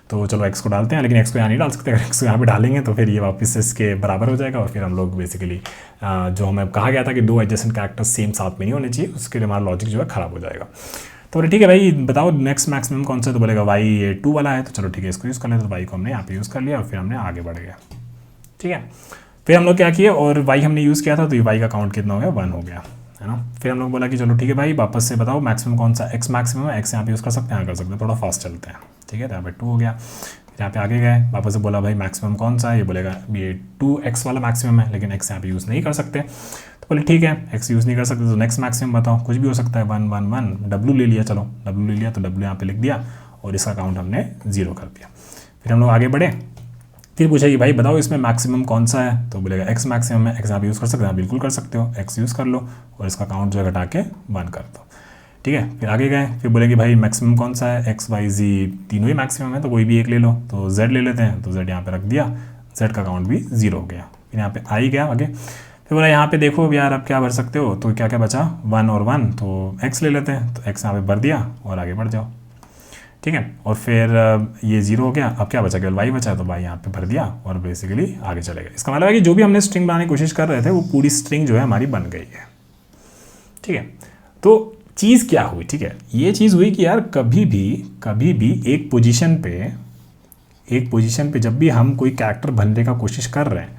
तो चलो x को डालते हैं, लेकिन x को यहाँ नहीं डाल सकते, अगर x को यहाँ पे डालेंगे तो फिर ये वापस से इसके बराबर हो जाएगा, और फिर हम लोग बेसिकली जो हमें कहा गया था कि 2 एडजेसेंट कैरेक्टर्स सेम साथ में नहीं होने चाहिए, उसके लिए हमारा लॉजिक जो है ख़राब हो जाएगा। तो बोले ठीक है भाई बताओ नेक्स्ट मैक्सिमम कौन सा है, तो बोलेगा y ये 2 वाला है, तो चलो ठीक है इसको यूज़ कर लें। तो y को हमने यहाँ पे यूज़ कर लिया, और फिर हमने आगे बढ़ गया, ठीक है। फिर हम लोग क्या किए, और y हमने यूज़ किया था, तो y का काउंट कितना हो गया, 1 हो गया, है ना। फिर हम लोग बोला कि चलो ठीक है भाई वापस से बताओ मैक्सिमम कौन सा, x मैक्सिमम है, x यहाँ पे यूज़ कर सकते हैं, यहाँ कर सकते हैं, थोड़ा फास्ट चलते हैं, ठीक है। तो यहाँ पे 2 हो गया, यहाँ पे आगे गए, वापस से बोला भाई मैक्सिमम कौन सा है, ये बोलेगा ये 2x वाला मैक्सिमम है, लेकिन x यहाँ पे यूज़ नहीं कर सकते। तो बोले ठीक है एक्स यूज़ नहीं कर सकते तो नेक्स्ट मैक्सिमम बताओ, कुछ भी हो सकता है 1 1 1, डब्ल्यू ले लिया, चलो डब्ल्यू ले लिया तो डब्ल्यू यहाँ पे लिख दिया और इसका काउंट हमने 0 कर दिया। फिर हम लोग आगे बढ़े, फिर पूछा कि भाई बताओ इसमें मैक्सिमम कौन सा है, तो बोलेगा एक्स मैक्सिमम है। एक्स आप यूज़ कर सकते हैं, बिल्कुल कर सकते हो, एक्स यूज़ कर लो और इसका काउंट जो है घटा के 1 कर दो। ठीक है, फिर आगे गए, फिर बोले कि भाई मैक्सिमम कौन सा है, एक्स वाई जी तीनों ही मैक्सिमम है तो कोई भी एक ले लो, तो जेड ले लेते हैं, तो जेड यहाँ पे रख दिया, जेड का काउंट भी 0 हो गया। फिर यहाँ पे आई गया आगे, फिर बोला यहाँ पे देखो यार अब क्या भर सकते हो, तो क्या क्या बचा 1 और 1, तो एक्स ले लेते हैं, तो एक्स यहाँ पे भर दिया और आगे बढ़ जाओ। ठीक है, और फिर ये 0 हो गया, अब क्या बचा, केवल वाई बचा, तो वाई यहाँ पे भर दिया और बेसिकली आगे चले गए। इसका मतलब है कि जो भी हमने स्ट्रिंग बनाने की कोशिश कर रहे थे वो पूरी स्ट्रिंग जो है हमारी बन गई है। ठीक है, तो चीज़ क्या हुई, ठीक है, ये चीज़ हुई कि यार कभी भी एक पोजीशन पे जब भी हम कोई कैरेक्टर भरने का कोशिश कर रहे हैं,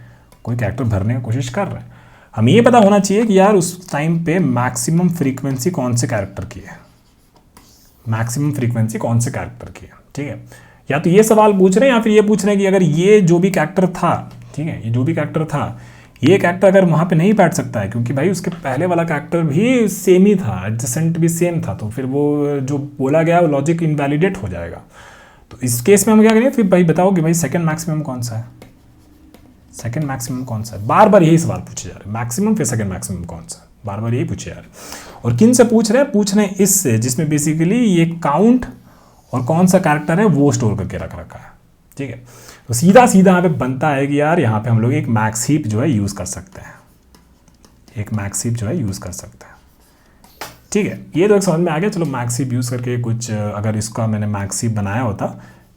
हमें ये पता होना चाहिए कि यार उस टाइम पे मैक्सिमम फ्रीक्वेंसी कौन से कैरेक्टर की है, ठीक है। या तो ये सवाल पूछ रहे हैं या फिर ये पूछ रहे हैं कि अगर ये जो भी कैरेक्टर था, ठीक है, ये कैरेक्टर अगर वहाँ पे नहीं बैठ सकता है क्योंकि भाई उसके पहले वाला कैरेक्टर भी सेम ही था, एडजेसेंट भी सेम था, तो फिर वो जो बोला गया वो लॉजिक इनवैलिडेट हो जाएगा। तो इस केस में हम क्या करेंगे, फिर भाई बताओ कि भाई सेकंड मैक्सिमम कौन सा है, बार बार यही सवाल पूछे जा रहे हैं, मैक्सिमम फिर सेकंड मैक्सिमम कौन सा है, बार बार यही पूछे जा रहे हैं। और किन से पूछ रहे हैं इससे जिसमें बेसिकली ये काउंट और कौन सा कैरेक्टर है वो स्टोर करके रख रखा है। ठीक है, तो सीधा यहाँ पे बनता है कि यार यहाँ पे हम लोग एक मैक्स हीप जो है यूज़ कर सकते हैं, ठीक है, ये तो एक समझ में आ गया। चलो मैक्स हीप यूज़ करके कुछ, अगर इसका मैंने मैक्स हीप बनाया होता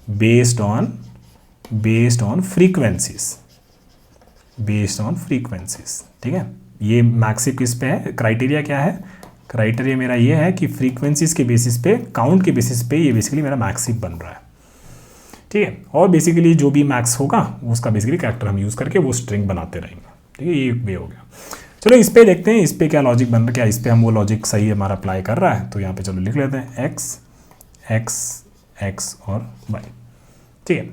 बेस्ड ऑन फ्रीक्वेंसीज, ठीक है, ये मैक्स हीप किस पे है, क्राइटेरिया क्या है, क्राइटेरिया मेरा ये है कि फ्रीक्वेंसीज के बेसिस पे, काउंट के बेसिस पे ये बेसिकली मेरा मैक्स हीप बन रहा है। ठीक है, और बेसिकली जो भी मैक्स होगा उसका बेसिकली कैरेक्टर हम यूज़ करके वो स्ट्रिंग बनाते रहेंगे। ठीक है, ये एक वे हो गया। चलो इस पे देखते हैं, इस पे क्या लॉजिक बन रहा है, क्या इस पे हम वो लॉजिक सही हमारा अप्लाई कर रहा है। तो यहाँ पे चलो लिख लेते हैं एक्स और वाई। ठीक है,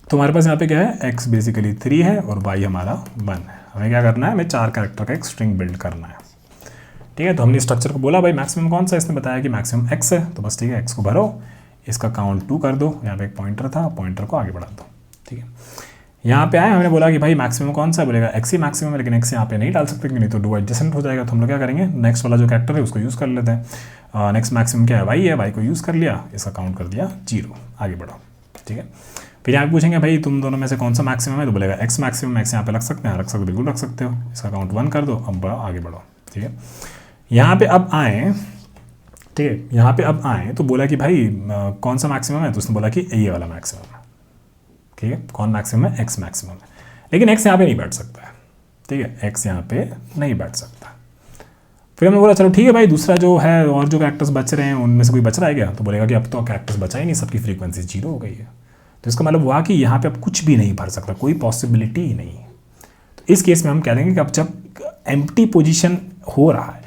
तो हमारे पास यहाँ पे क्या है, एक्स बेसिकली 3 है और वाई हमारा 1 है। हमें क्या करना है, हमें 4 कैरेक्टर का एक स्ट्रिंग बिल्ड करना है। ठीक है, तो हमने स्ट्रक्चर को बोला भाई मैक्सिमम कौन सा है, इसने बताया कि मैक्सिमम एक्स है, तो बस ठीक है एक्स को भरो, इसका काउंट 2 कर दो, यहाँ पे एक पॉइंटर था, पॉइंटर को आगे बढ़ा दो। ठीक है, यहाँ पे आए, हमने बोला कि भाई मैक्सिमम कौन सा है, बोलेगा एक्स ही मैक्सिमम है, लेकिन एक्स यहाँ पे नहीं डाल सकते नहीं तो डू एडजेसेंट हो जाएगा। तो हम लोग क्या करेंगे, नेक्स्ट वाला जो कैरेक्टर है उसको यूज़ कर लेते हैं। नेक्स्ट मैक्सिमम क्या है, वाई है, वाई को यूज़ कर लिया, इसका काउंट कर दिया 0, आगे बढ़ो। ठीक है, फिर यहाँ पे पूछेंगे भाई तुम दोनों में से कौन सा मैक्सिमम है, तो बोलेगा एक्स मैक्सिमम, एक्स यहाँ पे रख सकते हैं, बिल्कुल रख सकते हो, इसका काउंट 1 कर दो, अब आगे बढ़ो। ठीक है, यहाँ पे अब आए, ठीक है, यहाँ पे अब आए तो बोला कि भाई कौन सा मैक्सिमम है, तो उसने बोला कि ये वाला मैक्सिमम है। ठीक है, कौन मैक्सिमम है, एक्स मैक्सिमम है, लेकिन एक्स यहाँ पे नहीं बैठ सकता है। ठीक है, एक्स यहाँ पे नहीं बैठ सकता। फिर हमने बोला चलो ठीक है भाई, दूसरा जो है और जो कैरेक्टर्स बच रहे हैं उनमें से कोई बच रहा है क्या, तो बोलेगा कि अब तो कैरेक्टर्स बचा ही नहीं, सबकी फ्रीक्वेंसी 0 हो गई है। तो इसका मतलब हुआ कि यहाँ पे अब कुछ भी नहीं भर सकता, कोई पॉसिबिलिटी ही नहीं। तो इस केस में हम कह देंगे कि अब जब एम्प्टी पोजीशन हो रहा है,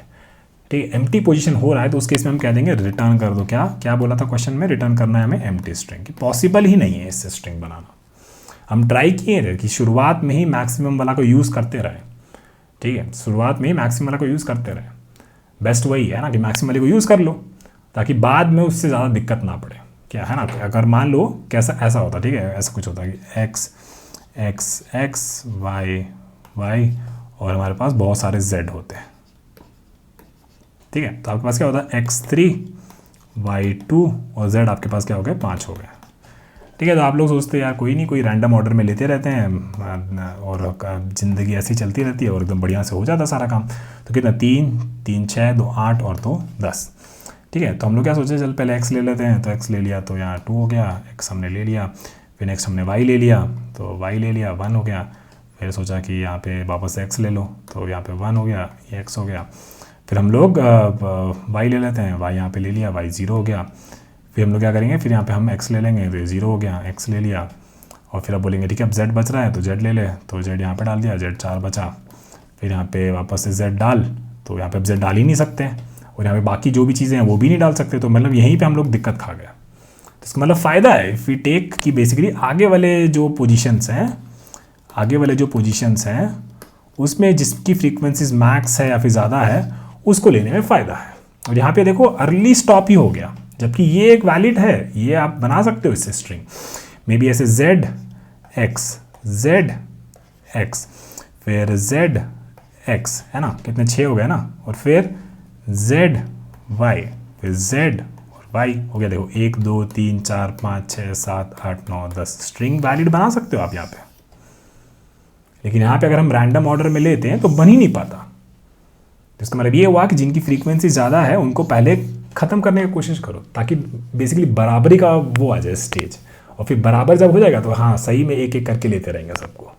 ठीक है, एम्प्टी पोजीशन हो रहा है, तो उस केस में हम कह देंगे रिटर्न कर दो। क्या बोला था क्वेश्चन में, रिटर्न करना है हमें एम्प्टी स्ट्रिंग, की पॉसिबल ही नहीं है इससे स्ट्रिंग बनाना। हम ट्राई किए थे कि शुरुआत में ही मैक्सिमम वाला को यूज़ करते रहे। ठीक है, शुरुआत में ही मैक्सिमम वाला को यूज़ करते रहे, बेस्ट वही है ना कि मैक्सिमम वाले को यूज़ कर लो ताकि बाद में उससे ज़्यादा दिक्कत ना पड़े। क्या है ना, अगर मान लो कैसा ऐसा होता, ठीक है, ऐसा कुछ होता है कि एक्स वाई और हमारे पास बहुत सारे जेड होते हैं। ठीक है, तो आपके पास क्या होता है, x3 y2 और z आपके पास क्या हो गए, 5 हो गए। ठीक है, तो आप लोग सोचते हैं यार कोई नहीं, कोई रैंडम ऑर्डर में लेते रहते हैं और ज़िंदगी ऐसी चलती रहती है और एकदम बढ़िया से हो जाता है सारा काम। तो कितना, 3 6 2 8 और 2 10। ठीक है, तो हम लोग क्या सोचे, चल पहले x ले लेते हैं, तो x ले लिया तो यहाँ 2 हो गया, x हमने ले लिया, फिर नेक्स्ट हमने y ले लिया, तो y ले लिया 1 हो गया, फिर सोचा कि यहाँ पे वापस x ले लो, तो यहाँ पे 1 हो गया, ये x हो गया, फिर हम लोग y ले लेते हैं, y यहाँ पे ले लिया, y 0 हो गया, फिर हम लोग क्या करेंगे, फिर यहाँ पे हम x ले लेंगे, तो ये 0 हो गया, x ले लिया, और फिर अब बोलेंगे ठीक है अब z बच रहा है तो z ले ले, तो z यहाँ पे डाल दिया, z 4 बचा, फिर यहाँ पे वापस से z डाल, तो यहाँ पे अब z डाल ही नहीं सकते हैं, और यहाँ पे बाकी जो भी चीज़ें हैं वो भी नहीं डाल सकते, तो मतलब यहीं पे हम लोग दिक्कत खा गया। तो इसका मतलब फ़ायदा है इफ़ वी टेक कि बेसिकली आगे वाले जो पोजीशंस हैं उसमें जिसकी फ्रीक्वेंसीज मैक्स है या फिर ज़्यादा है उसको लेने में फ़ायदा है। और यहाँ पे देखो अर्ली स्टॉप ही हो गया, जबकि ये एक वैलिड है, ये आप बना सकते हो इससे स्ट्रिंग मे बी ऐसे जेड एक्स फिर जेड एक्स, है ना, कितने 6 हो गए ना, और फिर जेड वाई, फिर जेड और वाई हो गया। देखो 1 2 3 4 5 6 7 8 9 10 स्ट्रिंग वैलिड बना सकते हो आप यहाँ पे। लेकिन यहाँ पे अगर हम रैंडम ऑर्डर में लेते हैं तो बन ही नहीं पाता। तो इसका मतलब ये हुआ कि जिनकी फ्रीक्वेंसी ज़्यादा है उनको पहले ख़त्म करने की कोशिश करो, ताकि बेसिकली बराबरी का वो आ जाए स्टेज, और फिर बराबर जब हो जाएगा तो हाँ सही में एक एक करके लेते रहेंगे सबको।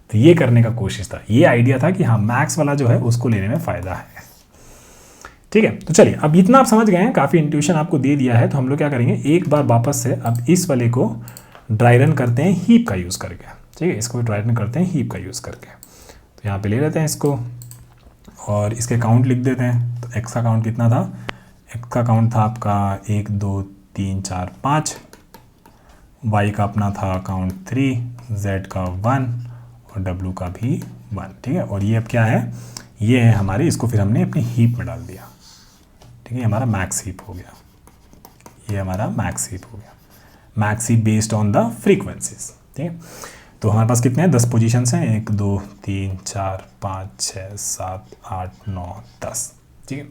तो ये करने का कोशिश था, ये आइडिया था कि हाँ मैक्स वाला जो है उसको लेने में फ़ायदा है। ठीक है, तो चलिए अब इतना आप समझ गए हैं, काफ़ी इंट्यूशन आपको दे दिया है। तो हम लोग क्या करेंगे, एक बार वापस से अब इस वाले को ड्राई रन करते हैं हीप का यूज़ करके। ठीक है, इसको भी ड्राई रन करते हैं हीप का यूज़ करके। तो यहाँ पे ले लेते हैं इसको और इसके काउंट लिख देते हैं। तो एक्स का काउंट कितना था, एक्स का काउंट था आपका 1 2 3 4 5, वाई का अपना था काउंट 3, जेड का 1 और डब्लू का भी 1। ठीक है, और ये अब क्या है, ये है हमारे, इसको फिर हमने अपनी हीप में डाल दिया। ठीक है, हमारा मैक्स हीप हो गया, ये हमारा मैक्स हीप हो गया, max heap based on the frequencies. ठीक है, तो हमारे पास कितने हैं, 10 पोजीशंस हैं, 1 2 3 4 5 6 7 8 9 10। ठीक है,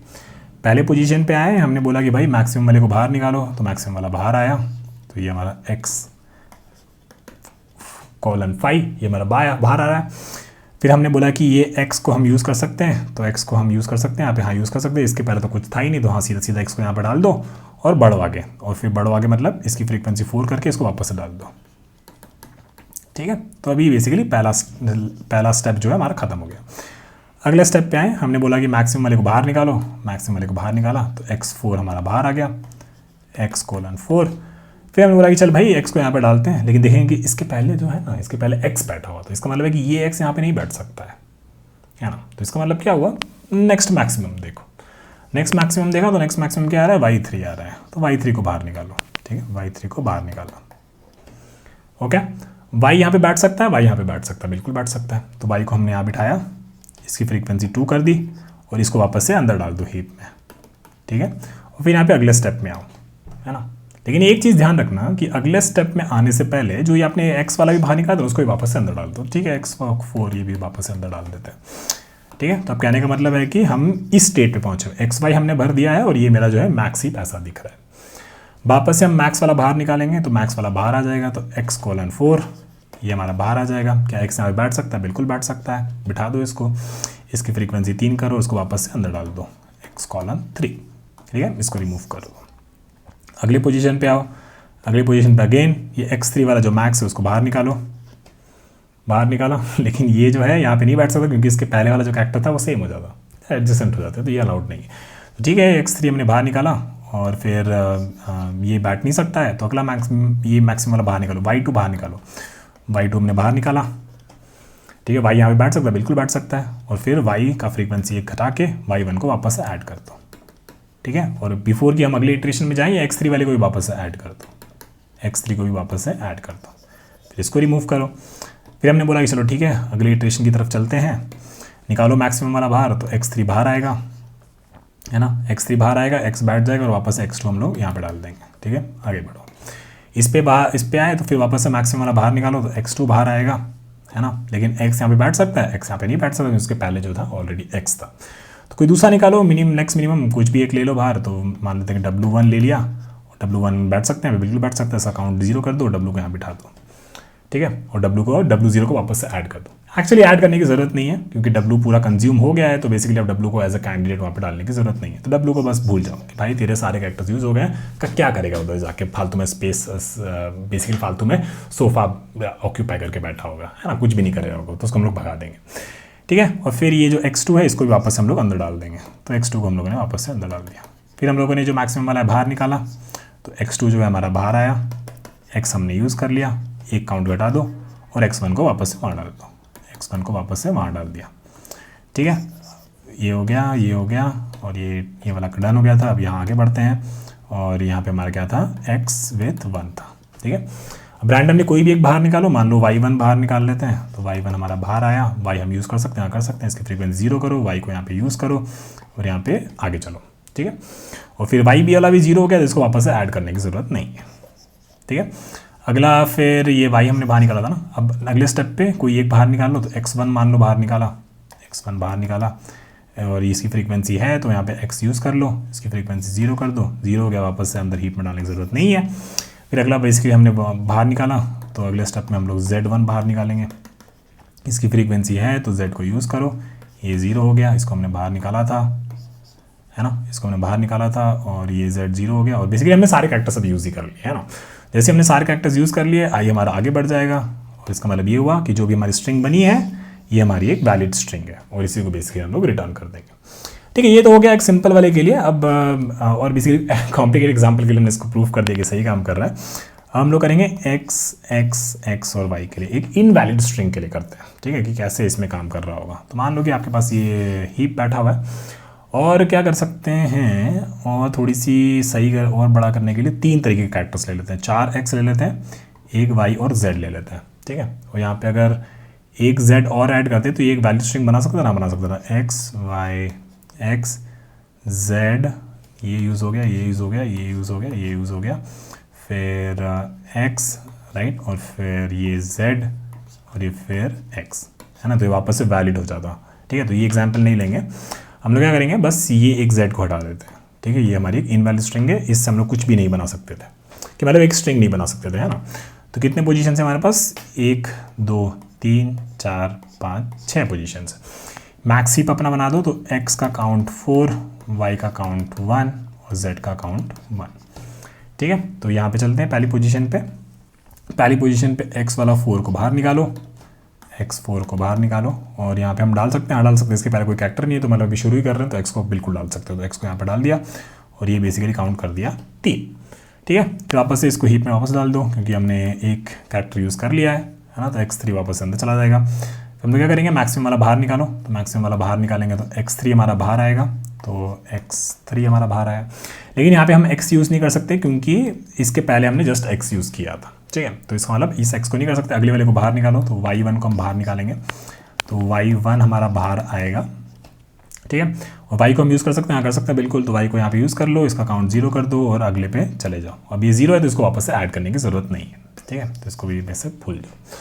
पहले पोजीशन पे आए, हमने बोला कि भाई मैक्सिमम वाले को बाहर निकालो, तो मैक्सिमम वाला बाहर आया, तो ये हमारा x कॉलन 5 ये हमारा बाहर आ रहा है। फिर हमने बोला कि ये x को हम यूज़ कर सकते हैं, तो x को हम यूज़ कर सकते हैं यहाँ पे, हाँ यूज़ कर सकते हैं। इसके पहले तो कुछ था ही नहीं, तो हाँ सीधा सीधा x को यहाँ पे डाल दो और बढ़ो आगे, और फिर बढ़ो आगे मतलब इसकी फ्रीक्वेंसी 4 करके इसको वापस से डाल दो। ठीक है, तो अभी बेसिकली पहला स्टेप जो है हमारा ख़त्म हो गया। अगले स्टेप पे आए, हमने बोला कि मैक्सिमम वाले को बाहर निकालो, मैक्सिमम वाले को बाहर निकाला तो x4 हमारा बाहर आ गया, x कॉलन 4। फिर हमने बोला कि चल भाई x को यहाँ पे डालते हैं, लेकिन देखेंगे कि इसके पहले जो है ना, इसके पहले x बैठा हुआ, तो इसका मतलब है कि ये x यहाँ पे नहीं बैठ सकता है ना। तो इसका मतलब क्या हुआ, नेक्स्ट मैक्सिमम देखो, नेक्स्ट मैक्सिमम देखा तो नेक्स्ट मैक्सिमम क्या आ रहा है, y3 आ रहा है, तो y3 को बाहर निकालो। ठीक है, y3 को बाहर निकालो। ओके, y यहाँ पे बैठ सकता है, y यहाँ पे बैठ सकता है, बिल्कुल बैठ सकता है। तो y को हमने यहाँ बिठाया, इसकी फ्रीक्वेंसी 2 कर दी और इसको वापस से अंदर डाल दो हीप में। ठीक है, और फिर यहाँ पे अगले स्टेप में आओ, है ना। लेकिन एक चीज़ ध्यान रखना कि अगले स्टेप में आने से पहले जो ये आपने x वाला भी बाहर निकाला उसको भी वापस से अंदर डाल दो। ठीक है, x4 ये भी वापस से अंदर डाल देते हैं। ठीक है, तो अब कहने का मतलब है कि हम इस स्टेट पे पहुँचे, एक्स वाई हमने भर दिया है और ये मेरा जो है मैक्स हीप ऐसा दिख रहा है। वापस से हम मैक्स वाला बाहर निकालेंगे तो मैक्स वाला बाहर आ जाएगा, तो x कॉलन 4 ये हमारा बाहर आ जाएगा। क्या x यहाँ पे बैठ सकता है, बिल्कुल बैठ सकता है, बिठा दो इसको, इसकी फ्रीक्वेंसी 3 करो, इसको वापस से अंदर डाल दो, x कॉलन 3। ठीक है, इसको रिमूव कर दो। अगले पोजीशन पे आओ, अगली पोजीशन पे अगेन ये x3 वाला जो मैक्स है उसको बाहर निकालो, बाहर निकाला, लेकिन ये जो है यहाँ पे नहीं बैठ सकता क्योंकि इसके पहले वाला जो कैरेक्टर था वो सेम हो जाता, एडजेसेंट हो जाता है, तो ये अलाउड नहीं है। तो ठीक है, x3 हमने बाहर निकाला और फिर ये बैठ नहीं सकता है, तो अगला ये मैक्सिमम वाला बाहर निकालो, y2 बाहर निकालो, y2 हमने बाहर निकाला। ठीक है, y यहाँ पे बैठ सकता है, बिल्कुल बैठ सकता है, और फिर y का फ्रीक्वेंसी एक घटा के y1 को वापस से ऐड कर दो। ठीक है, और बिफोर कि हम अगले इटरेशन में जाएं x3 वाले को भी वापस से ऐड कर दो, x3 को भी वापस से ऐड कर दो, फिर इसको रिमूव करो। फिर हमने बोला कि चलो ठीक है अगले इटरेशन की तरफ चलते हैं, निकालो मैक्सिमम वाला बाहर, तो x3 बाहर आएगा, है ना, x3 बाहर आएगा, x बैठ जाएगा और वापस x2 हम लोग यहाँ पे डाल देंगे। ठीक है, आगे बढ़ो, इस पे आए तो फिर वापस से मैक्सिमम वाला बाहर निकालो, तो x2 बाहर आएगा, है ना, लेकिन x यहाँ पे बैठ सकता है, x यहाँ पे नहीं बैठ सकता, उसके पहले जो था ऑलरेडी x था। तो कोई दूसरा निकालो, नेक्स्ट मिनिमम कुछ भी एक ले लो बाहर, तो मान लेते हैं कि W1 ले लिया, और W1 बैठ सकते हैं, बिल्कुल बैठ सकते हैं, ऐसा काउंट 0 कर दो, W को यहाँ बिठा दो। ठीक है, और W0 को वापस से ऐड कर दो। एक्चुअली ऐड करने की ज़रूरत नहीं है क्योंकि W पूरा कंज्यूम हो गया है, तो बेसिकली अब W को एज अ कैंडिडेट वहाँ पे डालने की ज़रूरत नहीं है। तो W को बस भूल जाओ कि भाई तेरे सारे कैरेक्टर्स यूज़ हो गए हैं, का क्या करेगा उधर जाके फालतू में स्पेस, बेसिकली फालतू में सोफा ऑक्यूपाई करके बैठा होगा, है ना, कुछ भी नहीं करेगा होगा, तो उसको हम लोग भगा देंगे। ठीक है, और फिर ये जो x2 है इसको भी वापस हम लोग अंदर डाल देंगे, तो x2 को हम लोगों ने वापस से अंदर डाल दिया। फिर हम लोगों ने जो मैक्सिमम वाला बाहर निकाला, तो x2 जो है हमारा बाहर आया, x हमने यूज़ कर लिया, एक काउंट घटा दो और x1 को वापस से वहाँ डाल दो, x1 को वापस से वहाँ डाल दिया। ठीक है, ये हो गया, ये हो गया, और ये वाला डन हो गया था। अब यहाँ आगे बढ़ते हैं और यहाँ पे हमारा क्या था, x with 1 था। ठीक है, अब रैंडमली कोई भी एक बाहर निकालो, मान लो y1 बाहर निकाल लेते हैं, तो y1 हमारा बाहर आया, y हम यूज़ कर सकते हैं, यहाँ कर सकते हैं, इसकी फ्रीक्वेंसी 0 करो, y को यहाँ पे यूज़ करो और यहाँ पे आगे चलो, ठीक है। और फिर y भी वाला भी 0 हो गया, तो इसको वापस से ऐड करने की ज़रूरत नहीं है, ठीक है। अगला फिर ये y हमने बाहर निकाला था ना, अब अगले स्टेप पे कोई एक बाहर निकाल लो, तो x1 मान लो बाहर निकाला, x1 बाहर निकाला और इसकी फ्रीक्वेंसी है तो यहाँ पे x यूज़ कर लो, इसकी फ्रीक्वेंसी 0 कर दो, 0 हो गया, वापस से अंदर हीप में डालने की ज़रूरत नहीं है। फिर अगला बेसिकली हमने बाहर निकाला, तो अगले स्टेप में हम लोग z1 बाहर निकालेंगे, इसकी फ्रीक्वेंसी है तो z को यूज़ करो, ये 0 हो गया, इसको हमने बाहर निकाला था, है ना, इसको हमने बाहर निकाला था और ये z 0 हो गया। और बेसिकली हमने सारे कैरेक्टर्स अब यूज़ ही कर लिए, है ना। जैसे हमने सारे कैरेक्टर्स यूज़ कर लिए, आई हमारा आगे बढ़ जाएगा और इसका मतलब ये हुआ कि जो भी हमारी स्ट्रिंग बनी है ये हमारी एक वैलिड स्ट्रिंग है और इसी को बेसिकली हम लोग रिटर्न कर देंगे, ठीक है। ये तो हो गया एक सिंपल वाले के लिए। अब और बेसिकली कॉम्प्लिकेटेड एग्जांपल के लिए हमने इसको प्रूव कर दिया कि सही काम कर रहा है। हम लोग करेंगे x और y के लिए एक इनवैलिड स्ट्रिंग के लिए करते हैं, ठीक है, कि कैसे इसमें काम कर रहा होगा। तो मान लो कि आपके पास ये हीप बैठा हुआ है और क्या कर सकते हैं, और थोड़ी सी सही और बड़ा करने के लिए 3 तरीके के कैरेक्टर्स ले लेते हैं, 4x ले लेते हैं, एक y और z ले लेते हैं, ठीक है। और यहाँ पे अगर एक z और ऐड करते तो ये एक वैलिड स्ट्रिंग बना सकता था, ना बना सकता था, x y x z, ये यूज़ हो गया, ये यूज़ हो गया, ये यूज़ हो गया, ये यूज़ हो गया, फिर x राइट, और फिर ये z और ये फिर x, है ना, तो ये वापस से वैलिड हो जाता, ठीक है। तो ये एग्जांपल नहीं लेंगे, हम लोग क्या करेंगे, बस ये एक z को हटा देते हैं, ठीक है। ये हमारी एक इनवैलिड स्ट्रिंग है, इससे हम लोग कुछ भी नहीं बना सकते थे, कि मतलब एक स्ट्रिंग नहीं बना सकते थे, है ना। तो कितने पोजीशन है हमारे पास, 1 2 3 4 5 6 पोजीशन है। मैक्स हीप अपना बना दो, तो x का काउंट 4, y का काउंट 1 और z का काउंट 1, ठीक है। तो यहाँ पे चलते हैं पहली पोजीशन पे। पहली पोजीशन पे x वाला 4 को बाहर निकालो, x4 को बाहर निकालो और यहाँ पे हम डाल सकते हैं, डाल सकते हैं, इसके पहले कोई कैरेक्टर नहीं है तो मतलब अभी शुरू ही कर रहे हैं तो x को बिल्कुल डाल सकते हो, तो x को यहाँ पे डाल दिया और ये बेसिकली काउंट कर दिया 3, ठीक है। तो वापस से इसको हीप में वापस डाल दो क्योंकि हमने एक कैरेक्टर यूज़ कर लिया है ना, तो x3 वापस से अंदर चला जाएगा। तो हम लोग क्या करेंगे, मैक्सिमम वाला बाहर निकालो, तो मैक्सिमम वाला बाहर निकालेंगे तो x3 हमारा बाहर आएगा, तो x3 हमारा बाहर आया। लेकिन यहाँ पे हम x यूज़ नहीं कर सकते क्योंकि इसके पहले हमने जस्ट x यूज़ किया था, ठीक है। तो इसका मतलब इस x को नहीं कर सकते, अगले वाले को बाहर निकालो, तो y1 को हम बाहर निकालेंगे, तो y1 हमारा बाहर आएगा, ठीक है। और y को हम यूज़ कर सकते हैं, यहाँ कर सकते हैं बिल्कुल, तो y को यहाँ पे यूज़ कर लो, इसका काउंट 0 कर दो और अगले पे चले जाओ। अब ये 0 है तो इसको वापस से ऐड करने की ज़रूरत नहीं है, ठीक है, तो इसको भी वैसे भूल जाओ।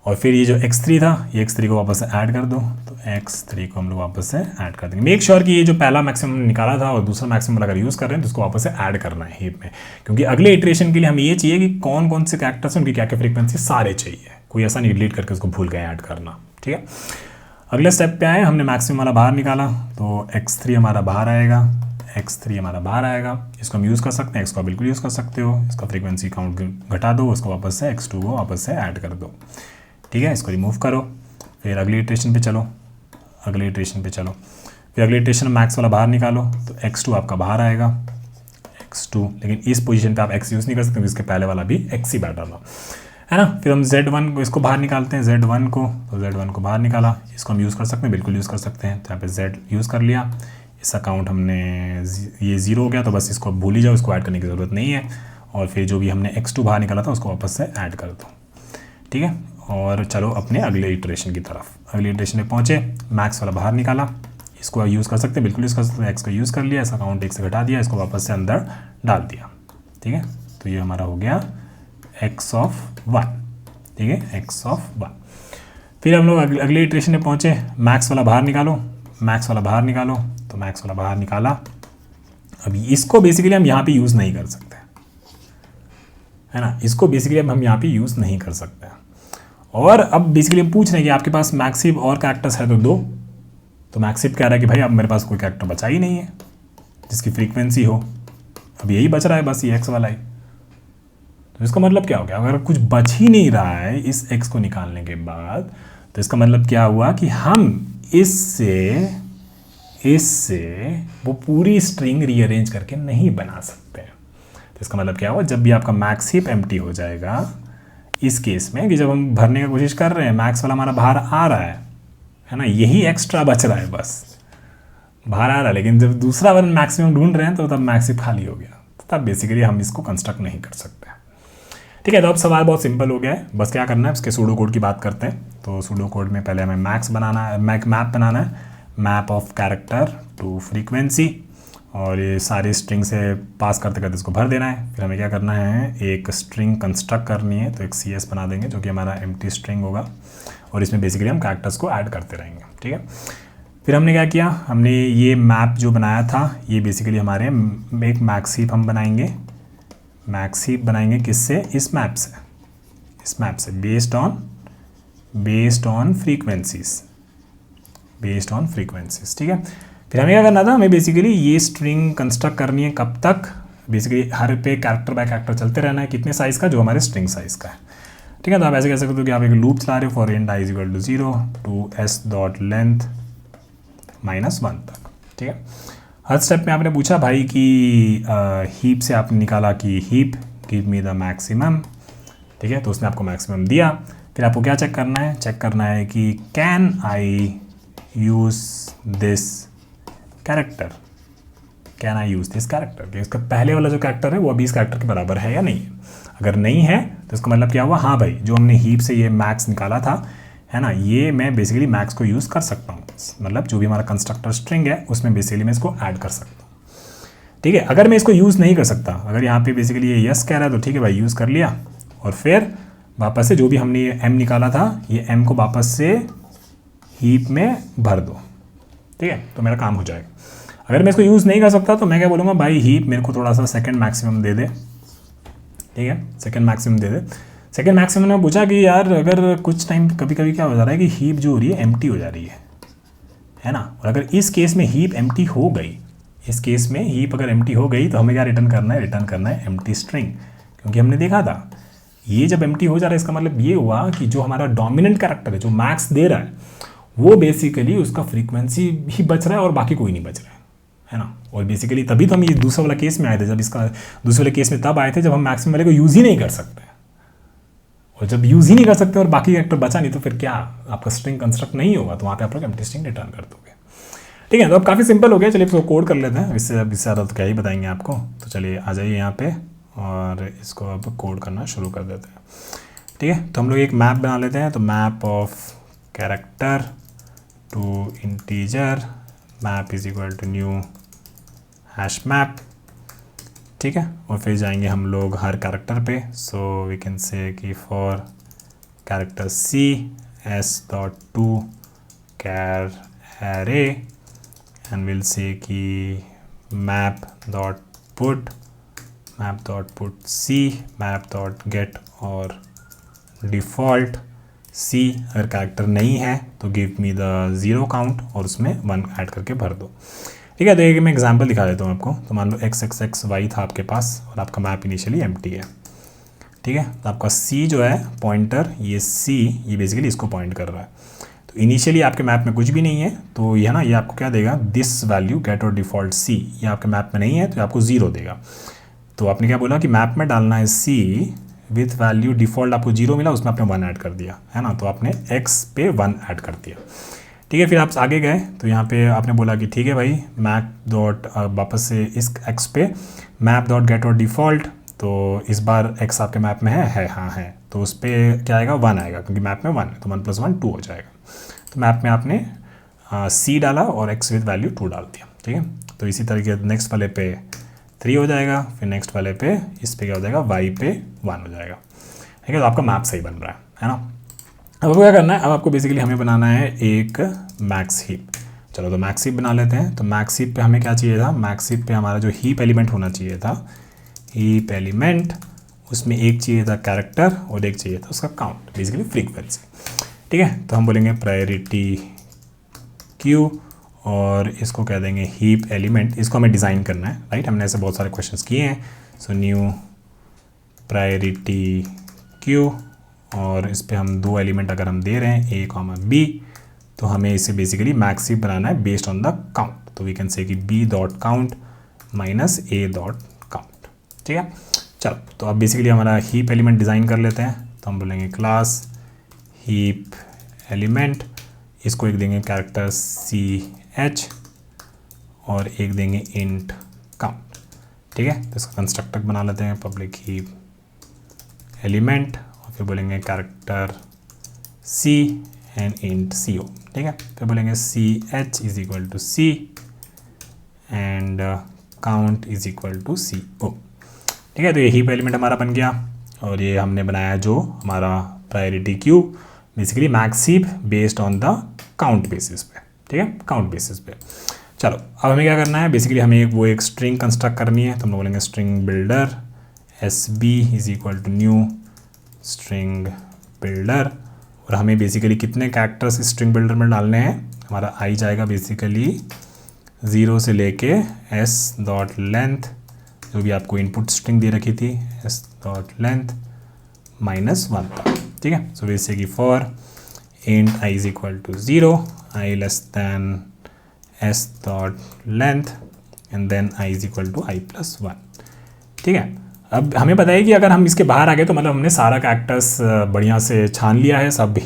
और फिर ये जो x3 था, ये x3 को वापस से ऐड कर दो, तो x3 को हम लोग वापस से ऐड कर देंगे। मेक श्योर कि ये जो पहला मैक्सिमम निकाला था और दूसरा मैक्सिमम अगर यूज़ कर रहे हैं तो इसको वापस से ऐड करना है हीप में, क्योंकि अगले इटरेशन के लिए हमें ये चाहिए कि कौन कौन से कैरेक्टर्स हैं, उनकी क्या क्या फ्रीक्वेंसी सारे चाहिए, कोई ऐसा नहीं डिलीट करके उसको भूल गए ऐड करना, ठीक है। अगले स्टेप पे आए, हमने मैक्सिमम वाला बाहर निकाला, तो x3 हमारा बाहर आएगा, x3 हमारा बाहर आएगा, इसको हम यूज़ कर सकते हैं, x को बिल्कुल यूज़ कर सकते हो, इसका फ्रीक्वेंसी काउंट घटा दो, उसको वापस से x2 को वापस से ऐड कर दो, ठीक है। इसको रिमूव करो, फिर अगली इटरेशन पे चलो, अगली इटरेशन पे चलो, फिर अगली इटरेशन में मैक्स वाला बाहर निकालो, तो x2 आपका बाहर आएगा, x2, लेकिन इस पोजीशन पे आप x यूज़ नहीं कर सकते क्योंकि इसके पहले वाला भी x ही बैठा था, है ना। फिर हम z1 को इसको बाहर निकालते हैं, z1 को, तो z1 को बाहर निकाला, इसको हम यूज़ कर सकते हैं, बिल्कुल यूज़ कर सकते हैं, तो यहाँ पे z यूज़ कर लिया, इसका काउंट हमने ये 0 हो गया, तो बस इसको भूल ही जाओ, इसको ऐड करने की ज़रूरत नहीं है। और फिर जो भी हमने x2 बाहर निकाला था उसको वापस से ऐड कर दो, ठीक है। और चलो अपने अगले इटरेशन की तरफ, अगले इटरेशन में पहुँचे, मैक्स वाला बाहर निकाला, इसको यूज़ कर सकते हैं, बिल्कुल यूज़ कर सकते हैं, x को यूज़ कर लिया, इसका काउंट 1 से घटा दिया, इसको वापस से अंदर डाल दिया, ठीक है। तो ये हमारा हो गया x(1), ठीक है, x(1). फिर हम लोग अगले इटरेशन में पहुँचे, मैक्स वाला बाहर निकालो, मैक्स वाला बाहर निकालो, तो मैक्स वाला बाहर निकाला। अभी इसको बेसिकली हम यहाँ पे यूज़ नहीं कर सकते, है ना, इसको बेसिकली हम यहाँ पे यूज़ नहीं कर सकते। और अब बेसिकली हम पूछ रहे हैं कि आपके पास मैक्सिव और कैरेक्टर्स है तो दो, तो मैक्सिव कह रहा है कि भाई अब मेरे पास कोई कैरेक्टर बचा ही नहीं है जिसकी फ्रीक्वेंसी हो, अब यही बच रहा है बस ये x वाला ही। तो इसका मतलब क्या हो गया, अगर कुछ बच ही नहीं रहा है इस x को निकालने के बाद, तो इसका मतलब क्या हुआ कि हम इससे वो पूरी स्ट्रिंग रीअरेंज करके नहीं बना सकते। तो इसका मतलब क्या हुआ, जब भी आपका मैक्स हीप एम्प्टी हो जाएगा, इस केस में कि जब हम भरने की कोशिश कर रहे हैं, मैक्स वाला हमारा बाहर आ रहा है ना, यही एक्स्ट्रा बच रहा है, बस बाहर आ रहा है, लेकिन जब दूसरा वाला मैक्सिमम ढूंढ रहे हैं तो तब मैक्स हीप खाली हो गया, तो तब बेसिकली हम इसको कंस्ट्रक्ट नहीं कर सकते, ठीक है, तो अब सवाल बहुत सिंपल हो गया है, बस क्या करना है उसके सूडो कोड की बात करते हैं। तो सूडो कोड में पहले हमें मैप बनाना है, map of character to frequency, और ये सारी स्ट्रिंग से पास करते करते इसको भर देना है। फिर हमें क्या करना है, एक स्ट्रिंग कंस्ट्रक्ट करनी है, तो एक CS बना देंगे जो कि हमारा एम्प्टी स्ट्रिंग होगा, और इसमें बेसिकली हम कैरेक्टर्स को ऐड करते रहेंगे। ठीक है, फिर हमने क्या किया, हमने ये मैप जो बनाया था ये बेसिकली हमारे एक मैक्स हीप हम बनाएंगे, मैक्स हीप बनाएंगे किससे, इस मैप से बेस्ड ऑन फ्रीक्वेंसीज। ठीक है, फिर हमें क्या करना था, हमें बेसिकली ये स्ट्रिंग कंस्ट्रक्ट करनी है कब तक, बेसिकली हर पे कैरेक्टर बाय कैरेक्टर चलते रहना है, कितने साइज़ का, जो हमारे स्ट्रिंग साइज़ का है। ठीक है, तो आप ऐसे कह सकते हो कि आप एक लूप चला रहे हो for int i = 0 to s.length -1 तक। ठीक है, हर स्टेप में आपने पूछा भाई कि हीप से आपने निकाला कि heap give me the maximum. ठीक है, तो उसने आपको मैक्सिमम दिया। फिर आपको क्या चेक करना है कि can I use this character, कि इसका पहले वाला जो कैरेक्टर है वो अभी इस कैरेक्टर के बराबर है या नहीं है। अगर नहीं है तो इसका मतलब क्या हुआ, हाँ भाई जो हमने हीप से ये मैक्स निकाला था, है ना, ये मैं बेसिकली मैक्स को यूज़ कर सकता हूँ, मतलब जो भी हमारा कंस्ट्रक्टर स्ट्रिंग है उसमें बेसिकली मैं इसको ऐड कर सकता हूँ। ठीक है, अगर मैं इसको यूज़ नहीं कर सकता, अगर यहाँ पे बेसिकली ये यस कह रहा है तो ठीक है भाई यूज़ कर लिया, और फिर वापस से जो भी हमने ये एम निकाला था ये एम को वापस से हीप में भर दो। ठीक है, तो मेरा काम हो जाएगा। अगर मैं इसको यूज़ नहीं कर सकता तो मैं क्या बोलूँगा, भाई हीप मेरे को थोड़ा सा सेकंड मैक्सिमम दे दे। ठीक है, सेकंड मैक्सिमम ने पूछा कि यार अगर कुछ टाइम कभी कभी क्या हो जा रहा है कि हीप जो हो रही है एम्प्टी हो जा रही है ना, और अगर इस केस में हीप एम्प्टी हो गई, अगर एम्प्टी हो गई तो हमें क्या रिटर्न करना है एम्प्टी स्ट्रिंग, क्योंकि हमने देखा था ये जब एम्प्टी हो जा रहा है इसका मतलब ये हुआ कि जो हमारा डोमिनेंट कैरेक्टर है जो मैक्स दे रहा है वो बेसिकली उसका फ्रीक्वेंसी ही बच रहा है और बाकी कोई नहीं बच रहा है ना। और बेसिकली तभी तो हम ये दूसरे वाला केस में आए थे, जब इसका दूसरे वाले केस में तब आए थे जब हम मैक्सिमम वाले को यूज़ ही नहीं कर सकते, और जब यूज़ ही नहीं कर सकते और बाकी कैरेक्टर बचा नहीं तो फिर क्या आपका स्ट्रिंग कंस्ट्रक्ट नहीं होगा, तो वहाँ पे आप लोग एम्प्टी स्ट्रिंग रिटर्न कर दोगे। ठीक है, तो अब काफ़ी सिंपल हो गया, चलिए इसको कोड कर लेते हैं, इससे ज़्यादा तो क्या ही बताएंगे आपको। तो चलिए आ जाइए यहाँ पे और इसको अब कोड करना शुरू कर देते हैं। ठीक है, तो हम लोग एक मैप बना लेते हैं, तो map of character to integer map = new hash map. ठीक है, और फिर जाएंगे हम लोग हर कैरेक्टर पे, सो वी कैन से कि for character C s.to char array and will say कि map.put C map.get और डिफ़ॉल्ट C अगर कैरेक्टर नहीं है तो गिव मी द 0 काउंट और उसमें 1 ऐड करके भर दो। ठीक है, तो एक मैं एग्जांपल दिखा देता हूँ आपको। तो मान लो XXXY था आपके पास और आपका मैप इनिशियली एम्प्टी है। ठीक है, तो आपका C जो है पॉइंटर, ये C ये बेसिकली इसको पॉइंट कर रहा है। तो इनिशियली आपके मैप में कुछ भी नहीं है, तो ये ना ये आपको क्या देगा, दिस वैल्यू गेट और डिफ़ॉल्ट C, ये आपके मैप में नहीं है तो आपको 0 देगा। तो आपने क्या बोला कि मैप में डालना है C विथ वैल्यू डिफ़ॉल्ट, आपको 0 मिला उसमें आपने 1 ऐड कर दिया, है ना, तो आपने X पे 1 ऐड कर दिया। ठीक है, फिर आप आगे गए तो यहाँ पे आपने बोला कि ठीक है भाई मैप डॉट वापस से इस X पे मैप डॉट गेट और डिफ़ॉल्ट, तो इस बार X आपके मैप में है हाँ है, तो उस पर क्या आएगा 1 आएगा, क्योंकि मैप में 1 है तो 1 + 1 2 हो जाएगा। तो मैप में आपने C डाला और X विथ वैल्यू 2 डाल दिया। ठीक है, तो इसी तरीके नेक्स्ट वाले पे 3 हो जाएगा, फिर नेक्स्ट वाले पे इस पे क्या हो जाएगा, Y पे 1 हो जाएगा। ठीक है, तो आपका मैप सही बन रहा है ना। अब क्या करना है, अब आपको बेसिकली हमें बनाना है एक मैक्स हीप। चलो तो मैक्स हीप बना लेते हैं। तो मैक्स हीप पे हमें क्या चाहिए था, मैक्स हीप पे हमारा जो हीप एलिमेंट होना चाहिए था, हीप एलिमेंट, उसमें एक चाहिए था कैरेक्टर और एक चाहिए था उसका काउंट, बेसिकली फ्रीक्वेंसी। ठीक है, तो हम बोलेंगे प्रायोरिटी क्यू और इसको कह देंगे हीप एलिमेंट। इसको हमें डिज़ाइन करना है, राइट, हमने ऐसे बहुत सारे क्वेश्चंस किए हैं। सो न्यू प्रायोरिटी क्यू और इस पे हम 2 एलिमेंट अगर हम दे रहे हैं A, B, तो हमें इसे बेसिकली मैक्स हीप बनाना है बेस्ड ऑन द काउंट। तो वी कैन से कि B.count माइनस A.count। ठीक है, चलो तो अब बेसिकली हमारा हीप एलिमेंट डिज़ाइन कर लेते हैं। तो हम बोलेंगे क्लास हीप एलिमेंट, इसको एक देंगे कैरेक्टर CH और एक देंगे इंट काउंट। ठीक है, तो इसका कंस्ट्रक्टर बना लेते हैं, पब्लिक हीप एलिमेंट और फिर बोलेंगे character c and int c o, ठीक है। फिर बोलेंगे c h is equal to c and count is equal to c o, ठीक है। तो ये हीप एलिमेंट हमारा बन गया और ये हमने बनाया जो हमारा priority queue, basically max heap based on the count basis पे, ठीक है, काउंट बेसिस पे। चलो अब हमें क्या करना है, बेसिकली हमें एक स्ट्रिंग कंस्ट्रक्ट करनी है, तो हम लोग बोलेंगे string builder S B is equal to new string builder, और हमें बेसिकली कितने कैरेक्टर्स स्ट्रिंग बिल्डर में डालने हैं, हमारा आई जाएगा बेसिकली 0 से लेके एस डॉट लेंथ, जो भी आपको इनपुट स्ट्रिंग दे रखी थी एस डॉट लेंथ -1 तक, ठीक है। So basically for int I is equal to 0, I less than S dot length and then I is equal to I plus 1, ठीक है। अब हमें पता है कि अगर हम इसके बाहर आ गए तो मतलब हमने सारा कैरेक्टर्स बढ़िया से छान लिया है, सब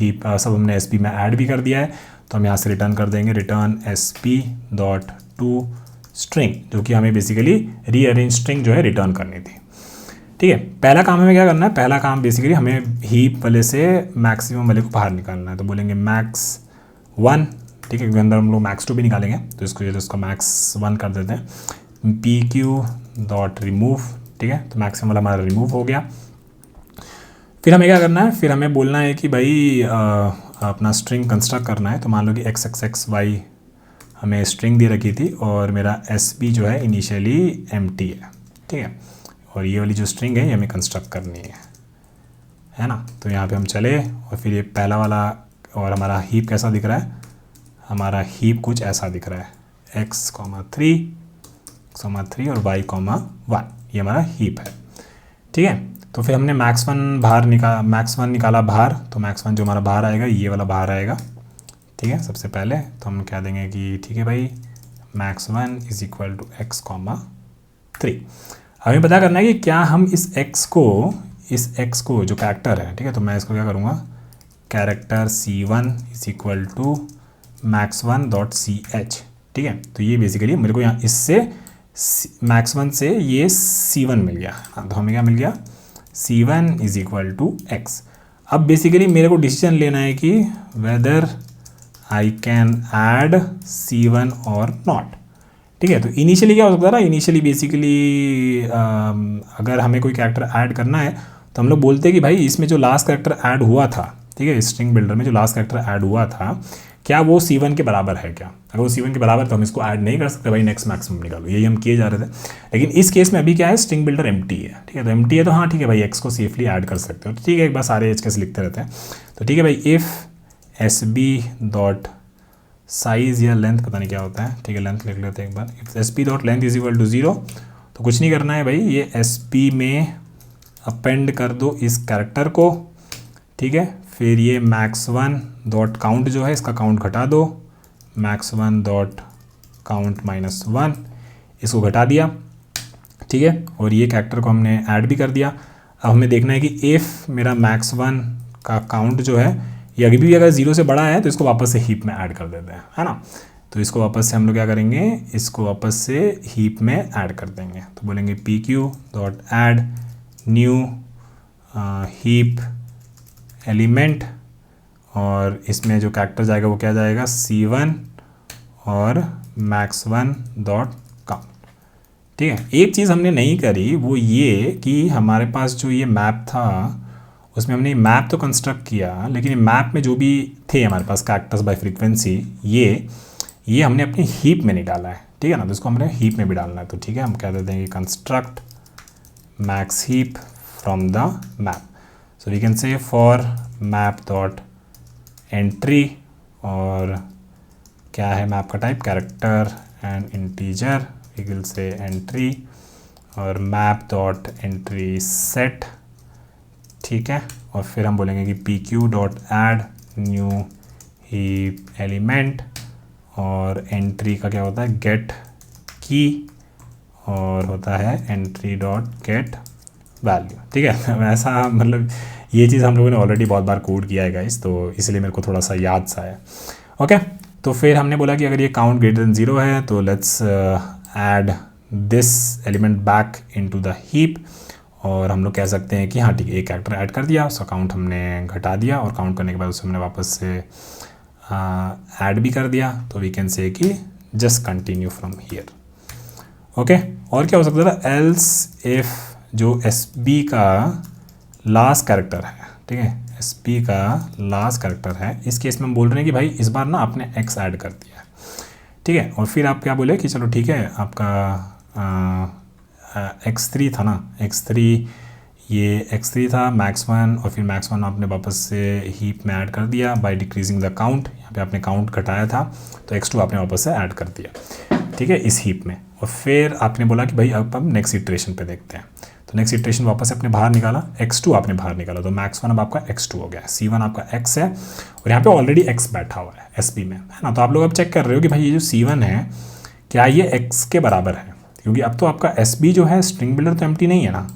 हमने एस पी में ऐड भी कर दिया है, तो हम यहाँ से रिटर्न कर देंगे return S p dot to string, जो कि हमें बेसिकली रीअरेंज स्ट्रिंग जो है रिटर्न करनी थी, ठीक है। पहला काम हमें क्या करना है, पहला काम बेसिकली हमें हीप वाले से मैक्सिमम वाले को बाहर निकालना है, तो बोलेंगे मैक्स 1, ठीक है, क्योंकि अंदर हम लोग मैक्स 2 भी निकालेंगे, तो इसको मैक्स 1 कर देते हैं, पी क्यू डॉट रिमूव, ठीक है। तो मैक्सिमम वाला हमारा रिमूव हो गया। फिर हमें क्या करना है, फिर हमें बोलना है कि भाई अपना स्ट्रिंग कंस्ट्रक्ट करना है, तो मान लो कि एक्स एक्स एक्स वाई हमें स्ट्रिंग दे रखी थी और मेरा एस बी जो है इनिशियली एम्प्टी है, ठीक है, और ये वाली जो स्ट्रिंग है ये हमें कंस्ट्रक्ट करनी है ना। तो यहाँ पे हम चले और फिर ये पहला वाला, और हमारा हीप कैसा दिख रहा है, हमारा हीप कुछ ऐसा दिख रहा है x,3 और y,1, ये हमारा हीप है, ठीक है। तो फिर हमने मैक्स वन निकाला बाहर, तो मैक्स 1 जो हमारा बाहर आएगा ये वाला बाहर आएगा, ठीक है। सबसे पहले तो हम कह देंगे कि ठीक है भाई max 1 is equal to x,3। हमें पता करना है कि क्या हम इस x को जो कैरेक्टर है, ठीक है, तो मैं इसको क्या करूँगा, character c1 is equal to max 1 dot C H, ठीक है। तो ये बेसिकली मेरे को यहाँ इससे मैक्स 1 से ये c1 मिल गया, हाँ, तो हमें क्या मिल गया, c1 is equal to x। अब बेसिकली मेरे को डिसीजन लेना है कि whether I can add c1 और नॉट, ठीक है। तो इनिशियली क्या हो सकता है ना, इनिशियली बेसिकली अगर हमें कोई कैरेक्टर ऐड करना है तो हम लोग बोलते हैं कि भाई इसमें जो लास्ट कैरेक्टर ऐड हुआ था, ठीक है, स्ट्रिंग बिल्डर में जो लास्ट कैरेक्टर ऐड हुआ था क्या वो c1 के बराबर है क्या, अगर वो c1 के बराबर तो हम इसको ऐड नहीं कर सकते, भाई नेक्स्ट मैक्सिमम निकालो, यही हम किए जा रहे थे। लेकिन इस केस में अभी क्या है, स्ट्रिंग बिल्डर एम्प्टी है, ठीक है, तो एम्प्टी है तो हाँ ठीक है भाई x को सेफली ऐड कर सकते हो, तो ठीक है, एक बार सारे एच कैसे लिखते रहते हैं, तो ठीक है भाई if S B dot size या लेंथ पता नहीं क्या होता है, ठीक है, लेंथ लिख लेते हैं एक बार, if s p dot length is equal to 0, तो कुछ नहीं करना है भाई, ये एस पी में अपेंड कर दो इस कैरेक्टर को, ठीक है। फिर ये मैक्स 1 डॉट काउंट जो है इसका काउंट घटा दो, मैक्स 1 डॉट काउंट -1, इसको घटा दिया, ठीक है, और ये कैरेक्टर को हमने ऐड भी कर दिया। अब हमें देखना है कि इफ़ मेरा मैक्स 1 का काउंट जो है ये अभी भी अगर 0 से बड़ा है तो इसको वापस से हीप में ऐड कर देते हैं, है ना। तो इसको वापस से हम लोग क्या करेंगे, इसको वापस से हीप में ऐड कर देंगे, तो बोलेंगे p Q dot add new heap element, और इसमें जो कैरेक्टर जाएगा वो क्या जाएगा, c1 और मैक्स 1 डॉट काउंट, ठीक है। एक चीज़ हमने नहीं करी वो ये कि हमारे पास जो ये मैप था उसमें हमने मैप तो कंस्ट्रक्ट किया, लेकिन मैप में जो भी थे हमारे पास कैरेक्टर्स बाय फ्रीक्वेंसी ये हमने अपनी हीप में नहीं डाला है, ठीक है ना, तो इसको हमने हीप में भी डालना है, तो ठीक है, हम कह देते हैं कि construct max heap from the map, so we can say for map dot entry, और क्या है मैप का type, character and integer, we will say entry, और मैप डॉट एंट्री सेट, ठीक है, और फिर हम बोलेंगे कि P Q dot add new heap element, और एंट्री का क्या होता है, गेट की, और होता है एंट्री डॉट गेट वैल्यू, ठीक है। ऐसा मतलब ये चीज़ हम लोगों ने ऑलरेडी बहुत बार कोड किया है गाइस, तो इसलिए मेरे को थोड़ा सा याद सा है, ओके। तो फिर हमने बोला कि अगर ये काउंट ग्रेटर देन 0 है तो let's add this element back into the heap, और हम लोग कह सकते हैं कि हाँ ठीक है, एक कैरेक्टर ऐड कर दिया, उसका काउंट हमने घटा दिया और काउंट करने के बाद उसे हमने वापस से ऐड भी कर दिया, तो वी कैन से कि just continue from here. Okay, और क्या हो सकता था, एल्स इफ जो एस बी का लास्ट कैरेक्टर है, ठीक है, एस बी का लास्ट कैरेक्टर है, इस केस में हम बोल रहे हैं कि भाई इस बार ना आपने एक्स ऐड कर दिया है, ठीक है, और फिर आप क्या बोले कि चलो ठीक है, आपका x3 था ना, x3, ये x3 था max1, और फिर max1 आपने वापस से हीप में ऐड कर दिया बाय डिक्रीजिंग द काउंट, यहाँ पे आपने काउंट घटाया था तो x2 आपने वापस से ऐड कर दिया, ठीक है, इस हीप में। और फिर आपने बोला कि भाई अब हम नेक्स्ट इटरेशन पे देखते हैं, तो नेक्स्ट इटरेशन वापस से आपने बाहर निकाला, x2 आपने बाहर निकाला, तो max1 अब आपका x2 हो गया, c1 आपका x है और यहाँ पे ऑलरेडी x बैठा हुआ है एसपी में, है ना। तो आप लोग अब चेक कर रहे हो कि भाई ये जो c1 है क्या ये x के बराबर है, क्योंकि अब तो आपका एस बी जो है स्ट्रिंग बिल्डर तो एम्प्टी नहीं है ना,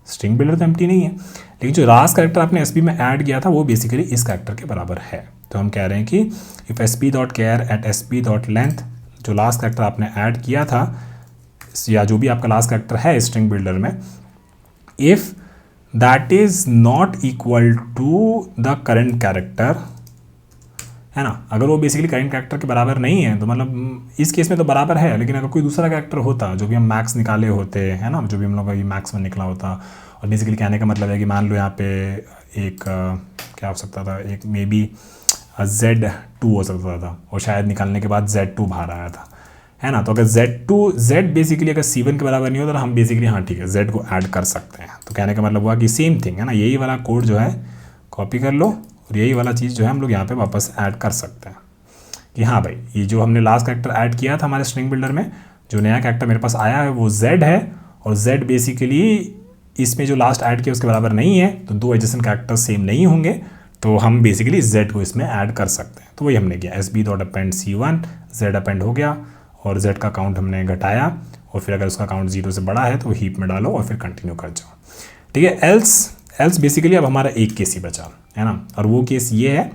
स्ट्रिंग बिल्डर तो एम्प्टी नहीं है, लेकिन जो लास्ट कैरेक्टर आपने एस बी में ऐड किया था वो बेसिकली इस कैरेक्टर के बराबर है। तो हम कह रहे हैं कि if S B dot char at S B dot length, जो लास्ट कैरेक्टर आपने ऐड किया था या जो भी आपका लास्ट कैरेक्टर है स्ट्रिंग बिल्डर में, if that is not equal to the current character, है ना, अगर वो बेसिकली करेंट कैरेक्टर के बराबर नहीं है तो मतलब इस केस में तो बराबर है, लेकिन अगर कोई दूसरा कैरेक्टर होता जो भी हम मैक्स निकाले होते, है ना, जो भी हम लोग का मैक्स में निकला होता, और बेसिकली कहने का मतलब है कि मान लो यहाँ पे एक क्या हो सकता था, एक मे बी Z2 हो सकता था, और शायद निकालने के बाद Z2 बाहर आया था, है ना। तो अगर Z बेसिकली अगर C1 के बराबर नहीं होता तो हम बेसिकली हाँ ठीक है Z को ऐड कर सकते हैं। तो कहने का मतलब हुआ कि सेम थिंग, है ना, यही वाला कोड जो है कॉपी कर लो और यही वाला चीज़ जो है हम लोग यहाँ पे वापस ऐड कर सकते हैं कि हाँ भाई ये जो हमने लास्ट कैरेक्टर ऐड किया था हमारे स्ट्रिंग बिल्डर में, जो नया कैरेक्टर मेरे पास आया है वो Z है, और Z बेसिकली इसमें जो लास्ट ऐड किया उसके बराबर नहीं है, तो दो एडजेसेंट कैरेक्टर सेम नहीं होंगे, तो हम बेसिकली Z को इसमें ऐड कर सकते हैं। तो वही हमने किया, S B dot append C1, Z append हो गया और Z का काउंट हमने घटाया, और फिर अगर उसका काउंट 0 से बड़ा है तो हीप में डालो और फिर कंटिन्यू कर जाओ, ठीक है। एल्स बेसिकली अब हमारा एक केस ही बचा, है ना, और वो केस ये है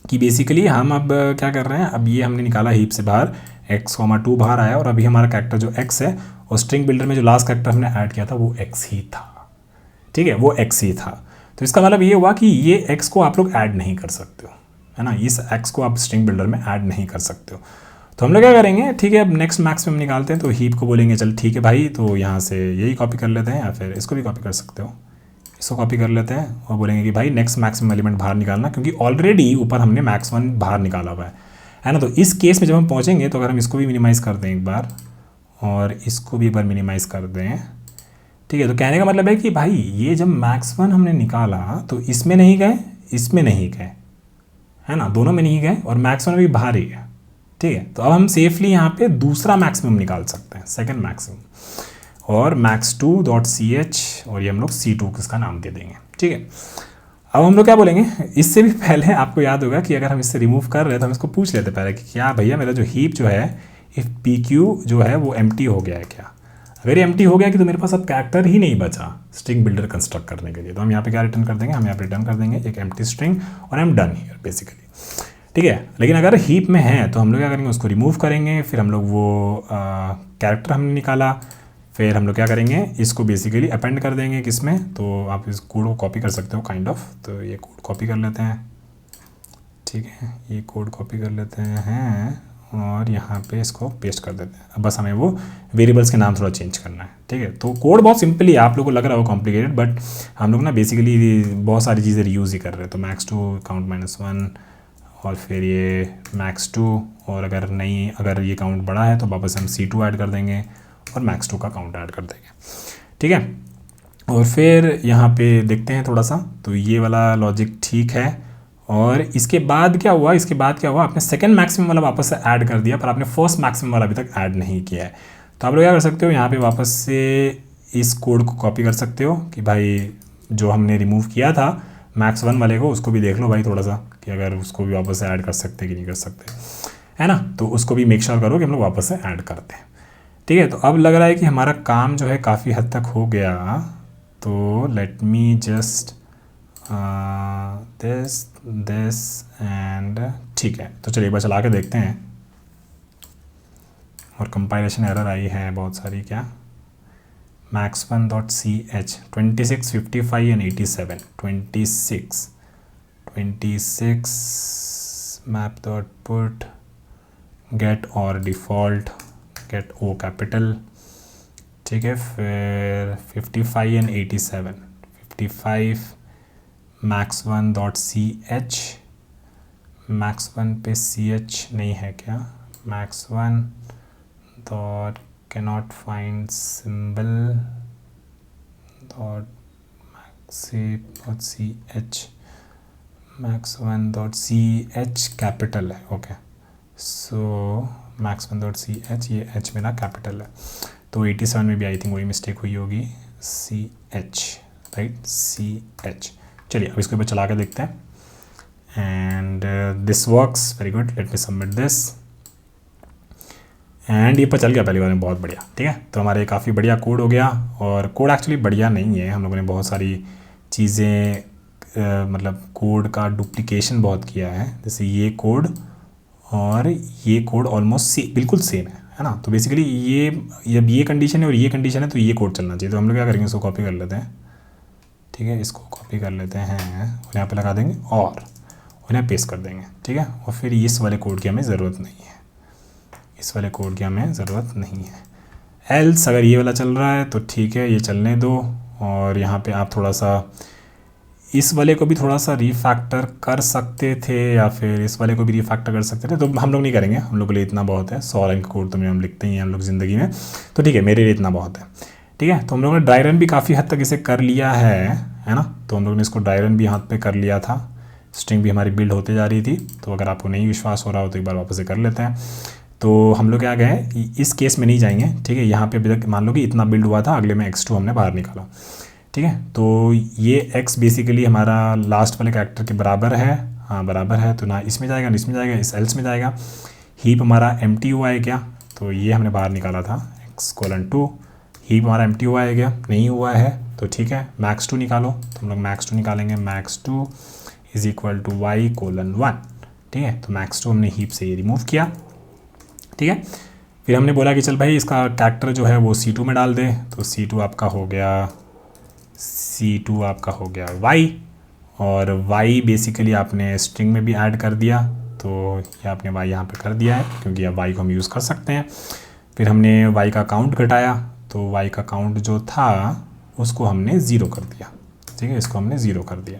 कि बेसिकली हम अब क्या कर रहे हैं, अब ये हमने निकाला हीप से बाहर, x,2 बाहर आया, और अभी हमारा कैरेक्टर जो x है और स्ट्रिंग बिल्डर में जो लास्ट कैरेक्टर हमने ऐड किया था वो x ही था, ठीक है, वो x ही था। तो इसका मतलब ये हुआ कि ये x को आप लोग ऐड नहीं कर सकते हो, है ना, इस x को आप स्ट्रिंग बिल्डर में ऐड नहीं कर सकते हो। तो हम लोग क्या करेंगे, ठीक है, अब नेक्स्ट मैक्स में हम निकालते हैं, तो हीप को बोलेंगे चल ठीक है भाई, तो यहाँ से यही कॉपी कर लेते हैं या फिर इसको भी कॉपी कर सकते हो, इसको कॉपी कर लेते हैं और बोलेंगे कि भाई नेक्स्ट मैक्सिमम एलिमेंट बाहर निकालना, क्योंकि ऑलरेडी ऊपर हमने मैक्स1 बाहर निकाला हुआ है ना। तो इस केस में जब हम पहुँचेंगे तो अगर हम इसको भी मिनिमाइज़ कर दें एक बार और इसको भी एक बार मिनिमाइज़ कर दें, ठीक है, तो कहने का मतलब है कि भाई ये जब मैक्स1 हमने निकाला तो इसमें नहीं गए, इसमें नहीं गए, है ना, दोनों में नहीं गए, और मैक्स1 भी बाहर ही है, ठीक है। तो अब हम सेफली यहाँ पे दूसरा मैक्सिमम निकाल सकते हैं, सेकंड मैक्सिमम, और max2.ch, और ये हम लोग C2 किसका नाम दे देंगे, ठीक है। अब हम लोग क्या बोलेंगे, इससे भी पहले आपको याद होगा कि अगर हम इससे रिमूव कर रहे हैं तो हम इसको पूछ लेते पहले कि क्या भैया मेरा जो हीप जो है इफ PQ जो है वो एम्प्टी हो गया है क्या। अगर ये एम्प्टी हो गया कि तो मेरे पास अब कैरेक्टर ही नहीं बचा स्ट्रिंग बिल्डर कंस्ट्रक्ट करने के लिए, तो हम यहाँ पे क्या रिटर्न कर देंगे, हम यहाँ पे रिटर्न कर देंगे एक एम्प्टी स्ट्रिंग और I am done here basically, ठीक है। लेकिन अगर हीप में है तो हम लोग क्या करेंगे, उसको रिमूव करेंगे, फिर हम लोग वो कैरेक्टर हमने निकाला, फिर हम लोग क्या करेंगे, इसको बेसिकली अपेंड कर देंगे किसमें, तो आप इस कोड को कॉपी कर सकते हो काइंड ऑफ, तो ये कोड कॉपी कर लेते हैं, ठीक है, ये कोड कॉपी कर लेते हैं और यहाँ पे इसको पेस्ट कर देते हैं। अब बस हमें वो वेरिएबल्स के नाम थोड़ा चेंज करना है, ठीक है। तो कोड बहुत सिंपल ही है, आप लोगों को लग रहा हो कॉम्प्लिकेटेड, बट हम लोग ना बेसिकली बहुत सारी चीज़ें रीयूज़ ही कर रहे हैं। तो max2 काउंट -1 और फिर ये max2, और अगर नहीं, अगर ये काउंट बड़ा है तो वापस हम C2 ऐड कर देंगे और max2 का काउंट ऐड कर देंगे, ठीक है। और फिर यहाँ पे देखते हैं थोड़ा सा, तो ये वाला लॉजिक ठीक है। और इसके बाद क्या हुआ, आपने सेकंड मैक्सिमम वाला वापस से ऐड कर दिया, पर आपने फर्स्ट मैक्सिमम वाला अभी तक ऐड नहीं किया है। तो आप लोग क्या कर सकते हो, यहाँ पे वापस से इस कोड को कॉपी कर सकते हो कि भाई जो हमने रिमूव किया था max1 वाले को, उसको भी देख लो भाई थोड़ा सा कि अगर उसको भी वापस से ऐड कर सकते कि नहीं कर सकते, है ना। तो उसको भी मेक श्योर करो कि हम लोग वापस से ऐड करते हैं, ठीक है। तो अब लग रहा है कि हमारा काम जो है काफ़ी हद तक हो गया। तो let me just this and, ठीक है, तो चलिए एक बार चला के देखते हैं। और कंपाइलेशन एरर आई है बहुत सारी, क्या max1 डॉट सी एच 26, 55 एंड 87, 26 मैप डॉट पुट गेट और डिफ़ॉल्ट गेट ओ कैपिटल, ठीक है। फिर 55 एंड 87, 55 max1 dot C H, max1 पे सी एच नहीं है क्या, max1 dot cannot find symbol dot max1.ch, max1.ch capital है, ओके। सो max1.ch, ये h मेरा कैपिटल है, तो 87 में भी आई थिंक वही मिस्टेक हुई होगी, ch, राइट, ch। चलिए अब इसको ऊपर चला के देखते हैं, and this works very good, let me submit this, and ये पर चल गया पहली बार में, बहुत बढ़िया, ठीक है। तो हमारे काफ़ी बढ़िया कोड हो गया, और कोड एक्चुअली बढ़िया नहीं है, हम लोगों ने बहुत सारी चीज़ें मतलब कोड का डुप्लीकेशन बहुत किया है, जैसे ये कोड और ये कोड ऑलमोस्ट बिल्कुल सेम है ना। तो बेसिकली ये कंडीशन है और ये कंडीशन है, तो ये कोड चलना चाहिए। तो हम लोग क्या करेंगे, इसको कॉपी कर लेते हैं, ठीक है, इसको कॉपी कर लेते हैं और यहाँ पे लगा देंगे और उन्हें पेस्ट कर देंगे, ठीक है। और फिर इस वाले कोड की हमें ज़रूरत नहीं है, इस वाले कोड की हमें ज़रूरत नहीं है। एल्स अगर ये वाला चल रहा है तो ठीक है, ये चलने दो, और यहाँ पे आप थोड़ा सा इस वाले को भी थोड़ा सा रीफैक्टर कर सकते थे, या फिर इस वाले को भी रीफैक्टर कर सकते थे, तो हम लोग नहीं करेंगे, हम लोग के लिए इतना बहुत है। 100 लाइन का कोड तो हम लिखते ही हैं हम लोग ज़िंदगी में, तो ठीक है, मेरे लिए इतना बहुत है, ठीक है। तो हम लोगों ने ड्राई रन भी काफ़ी हद तक इसे कर लिया है ना। तो हम लोग ने इसको ड्राई रन भी हाथ पे कर लिया था, स्ट्रिंग भी हमारी बिल्ड होते जा रही थी। तो अगर आपको नहीं विश्वास हो रहा हो तो एक बार वापस से कर लेते हैं। तो हम लोग क्या गए, इस केस में नहीं जाएंगे, ठीक है। यहाँ पे अभी तक मान लो कि इतना बिल्ड हुआ था, अगले में x2 हमने बाहर निकाला, ठीक है। तो ये x बेसिकली हमारा लास्ट वाले कैरेक्टर के बराबर है, हाँ बराबर है, तो ना इसमें जाएगा ना इसमें जाएगा, इस एल्स में जाएगा। हीप हमारा एम्प्टी हुआ है क्या, तो ये हमने बाहर निकाला था x:2, हीप हमारा एम्प्टी हुआ है क्या, नहीं हुआ है, तो ठीक है। max2 निकालो, तो हम लोग max2 निकालेंगे, max2 is equal to y:1, ठीक है। तो max2 हमने हीप से ये रिमूव किया, ठीक है। फिर हमने बोला कि चल भाई इसका कैरेक्टर जो है वो C2 में डाल दे, तो C2 आपका हो गया y, और y बेसिकली आपने स्ट्रिंग में भी ऐड कर दिया, तो ये आपने y यहाँ पे कर दिया है, क्योंकि अब y को हम यूज़ कर सकते हैं। फिर हमने y का काउंट घटाया, तो y का काउंट जो था उसको हमने 0 कर दिया, ठीक है, इसको हमने 0 कर दिया।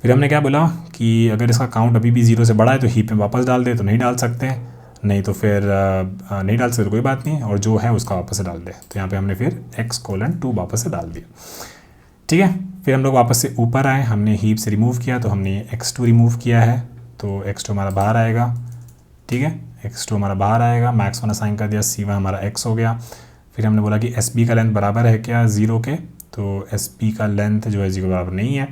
फिर हमने क्या बोला कि अगर इसका काउंट अभी भी 0 से बड़ा है तो हीप में वापस डाल दे, तो नहीं डाल सकते, नहीं तो फिर नहीं डाल सकते तो कोई बात नहीं, और जो है उसका वापस से डाल दे। तो यहाँ पे हमने फिर x:2 वापस से डाल दिया, ठीक है। फिर हम लोग वापस से ऊपर आए, हमने हीप से रिमूव किया, तो हमने x2 रिमूव किया है, तो x2 हमारा बाहर आएगा, ठीक है, x2 हमारा बाहर आएगा। max1 असाइन कर दिया, c1 हमारा x हो गया। फिर हमने बोला कि sb का लेंथ बराबर है क्या 0 के, तो sb का लेंथ जो है 0 के बराबर नहीं है,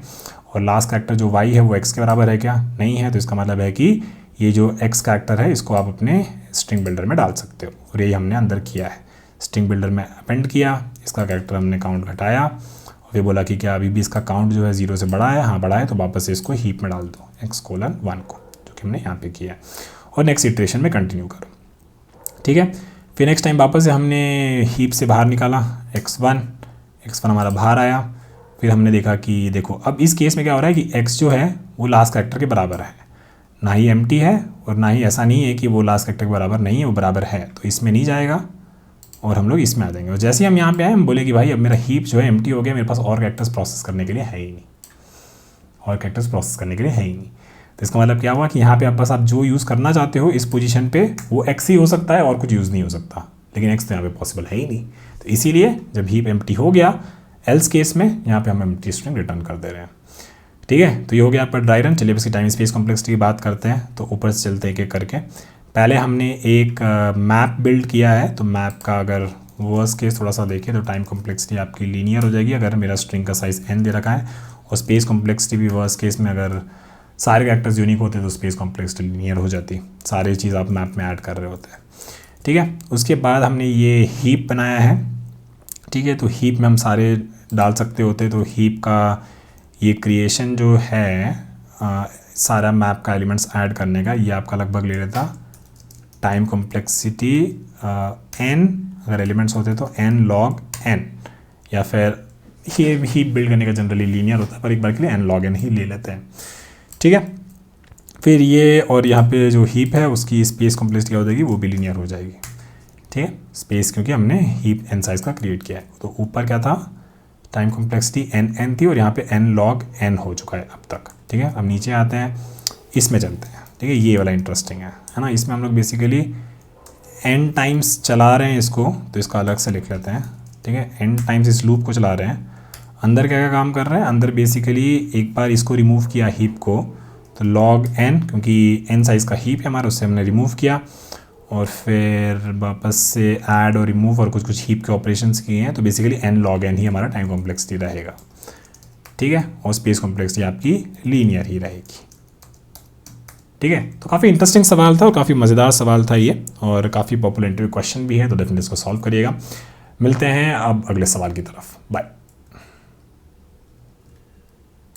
और लास्ट कैरेक्टर जो y है वो x के बराबर है क्या, नहीं है, तो इसका मतलब है कि ये जो x कैरेक्टर है इसको आप अपने स्ट्रिंग बिल्डर में डाल सकते हो, और यही हमने अंदर किया है। स्ट्रिंग बिल्डर में अपेंड किया, इसका कैरेक्टर हमने काउंट घटाया, और फिर बोला कि क्या अभी भी इसका काउंट जो है 0 से बड़ा है, हाँ बड़ा है, तो वापस से इसको हीप में डाल दो x:1 को, जो कि हमने यहाँ पे किया है, और नेक्स्ट इटरेशन में कंटिन्यू करो, ठीक है। फिर नेक्स्ट टाइम वापस से हमने हीप से बाहर निकाला x1 हमारा बाहर आया। फिर हमने देखा कि देखो अब इस केस में क्या हो रहा है कि x जो है वो लास्ट कैरेक्टर के बराबर है, ना ही एम्प्टी है और ना ही ऐसा नहीं है कि वो लास्ट कैरेक्टर के बराबर नहीं है, वो बराबर है, तो इसमें नहीं जाएगा और हम लोग इसमें आ जाएंगे। और जैसे ही हम यहाँ पे आए हम बोले कि भाई अब मेरा हीप जो है एम्प्टी हो गया, मेरे पास और कैरेक्टर्स प्रोसेस करने के लिए है ही नहीं, और कैरेक्टर्स प्रोसेस करने के लिए है ही नहीं। तो इसका मतलब क्या हुआ कि यहाँ पे आप बस आप जो यूज़ करना चाहते हो इस पोजीशन पे वो x ही हो सकता है और कुछ यूज़ नहीं हो सकता, लेकिन x तो यहाँ पे पॉसिबल है ही नहीं। तो इसीलिए जब हीप एम्प्टी हो गया एल्स केस में यहाँ पे हम एम्प्टी स्ट्रिंग रिटर्न कर दे रहे हैं, ठीक है। तो ये हो गया आपका ड्राई रन। चलिए इसकी टाइम स्पेस कॉम्प्लेक्सिटी की बात करते हैं, तो ऊपर से चलते हैं एक एक करके। पहले हमने एक मैप बिल्ड किया है, तो मैप का अगर वर्स्ट केस थोड़ा सा देखें तो टाइम कॉम्प्लेक्सिटी आपकी लीनियर हो जाएगी अगर मेरा स्ट्रिंग का साइज़ n दे रखा है, और स्पेस कॉम्प्लेक्सिटी भी वर्स्ट केस में अगर सारे कैरेक्टर्स यूनिक होते तो स्पेस कॉम्प्लेक्सिटी लीनियर हो जाती, सारी चीज़ आप मैप में ऐड कर रहे होते हैं, ठीक है। उसके बाद हमने ये हीप बनाया है, ठीक है। तो हीप में हम सारे डाल सकते होते, तो हीप का ये क्रिएशन जो है सारा मैप का एलिमेंट्स ऐड करने का, ये आपका लगभग ले लेता टाइम कॉम्प्लेक्सिटी n, अगर एलिमेंट्स होते तो n log n, या फिर ये हीप बिल्ड करने का जनरली लीनियर होता है, पर एक बार के लिए एन लॉग एन ही ले लेते हैं, ठीक है। फिर ये और यहाँ पे जो हीप है उसकी स्पेस कॉम्प्लेक्सिटी क्या हो जाएगी, वो भी लीनियर हो जाएगी, ठीक है। स्पेस क्योंकि हमने हीप एन साइज का क्रिएट किया है, तो ऊपर क्या था, टाइम कॉम्प्लेक्सिटी एन थी और यहाँ पे एन लॉग एन हो चुका है अब तक, ठीक है। अब नीचे आते हैं, इसमें चलते हैं, ठीक है। ये वाला इंटरेस्टिंग है ना। इसमें हम लोग बेसिकली एन टाइम्स चला रहे हैं इसको, तो इसका अलग से लिख लेते हैं, ठीक है। एन टाइम्स इस लूप को चला रहे हैं। अंदर क्या क्या काम कर रहे हैं, अंदर बेसिकली एक बार इसको रिमूव किया हीप को, तो लॉग एन, क्योंकि एन साइज़ का हीप है हमारा, उससे हमने रिमूव किया, और फिर वापस से ऐड और रिमूव और कुछ कुछ हीप के ऑपरेशंस किए हैं, तो बेसिकली एन लॉग एन ही हमारा टाइम कॉम्प्लेक्सिटी रहेगा, ठीक है। और स्पेस कॉम्प्लेक्सिटी आपकी लीनियर ही रहेगी, ठीक है। तो काफ़ी इंटरेस्टिंग सवाल था और काफ़ी मज़ेदार सवाल था ये, और काफ़ी पॉपुलर इंटरव्यू क्वेश्चन भी है, तो डेफिनेटली इसको सॉल्व करिएगा। मिलते हैं अब अगले सवाल की तरफ, बाय।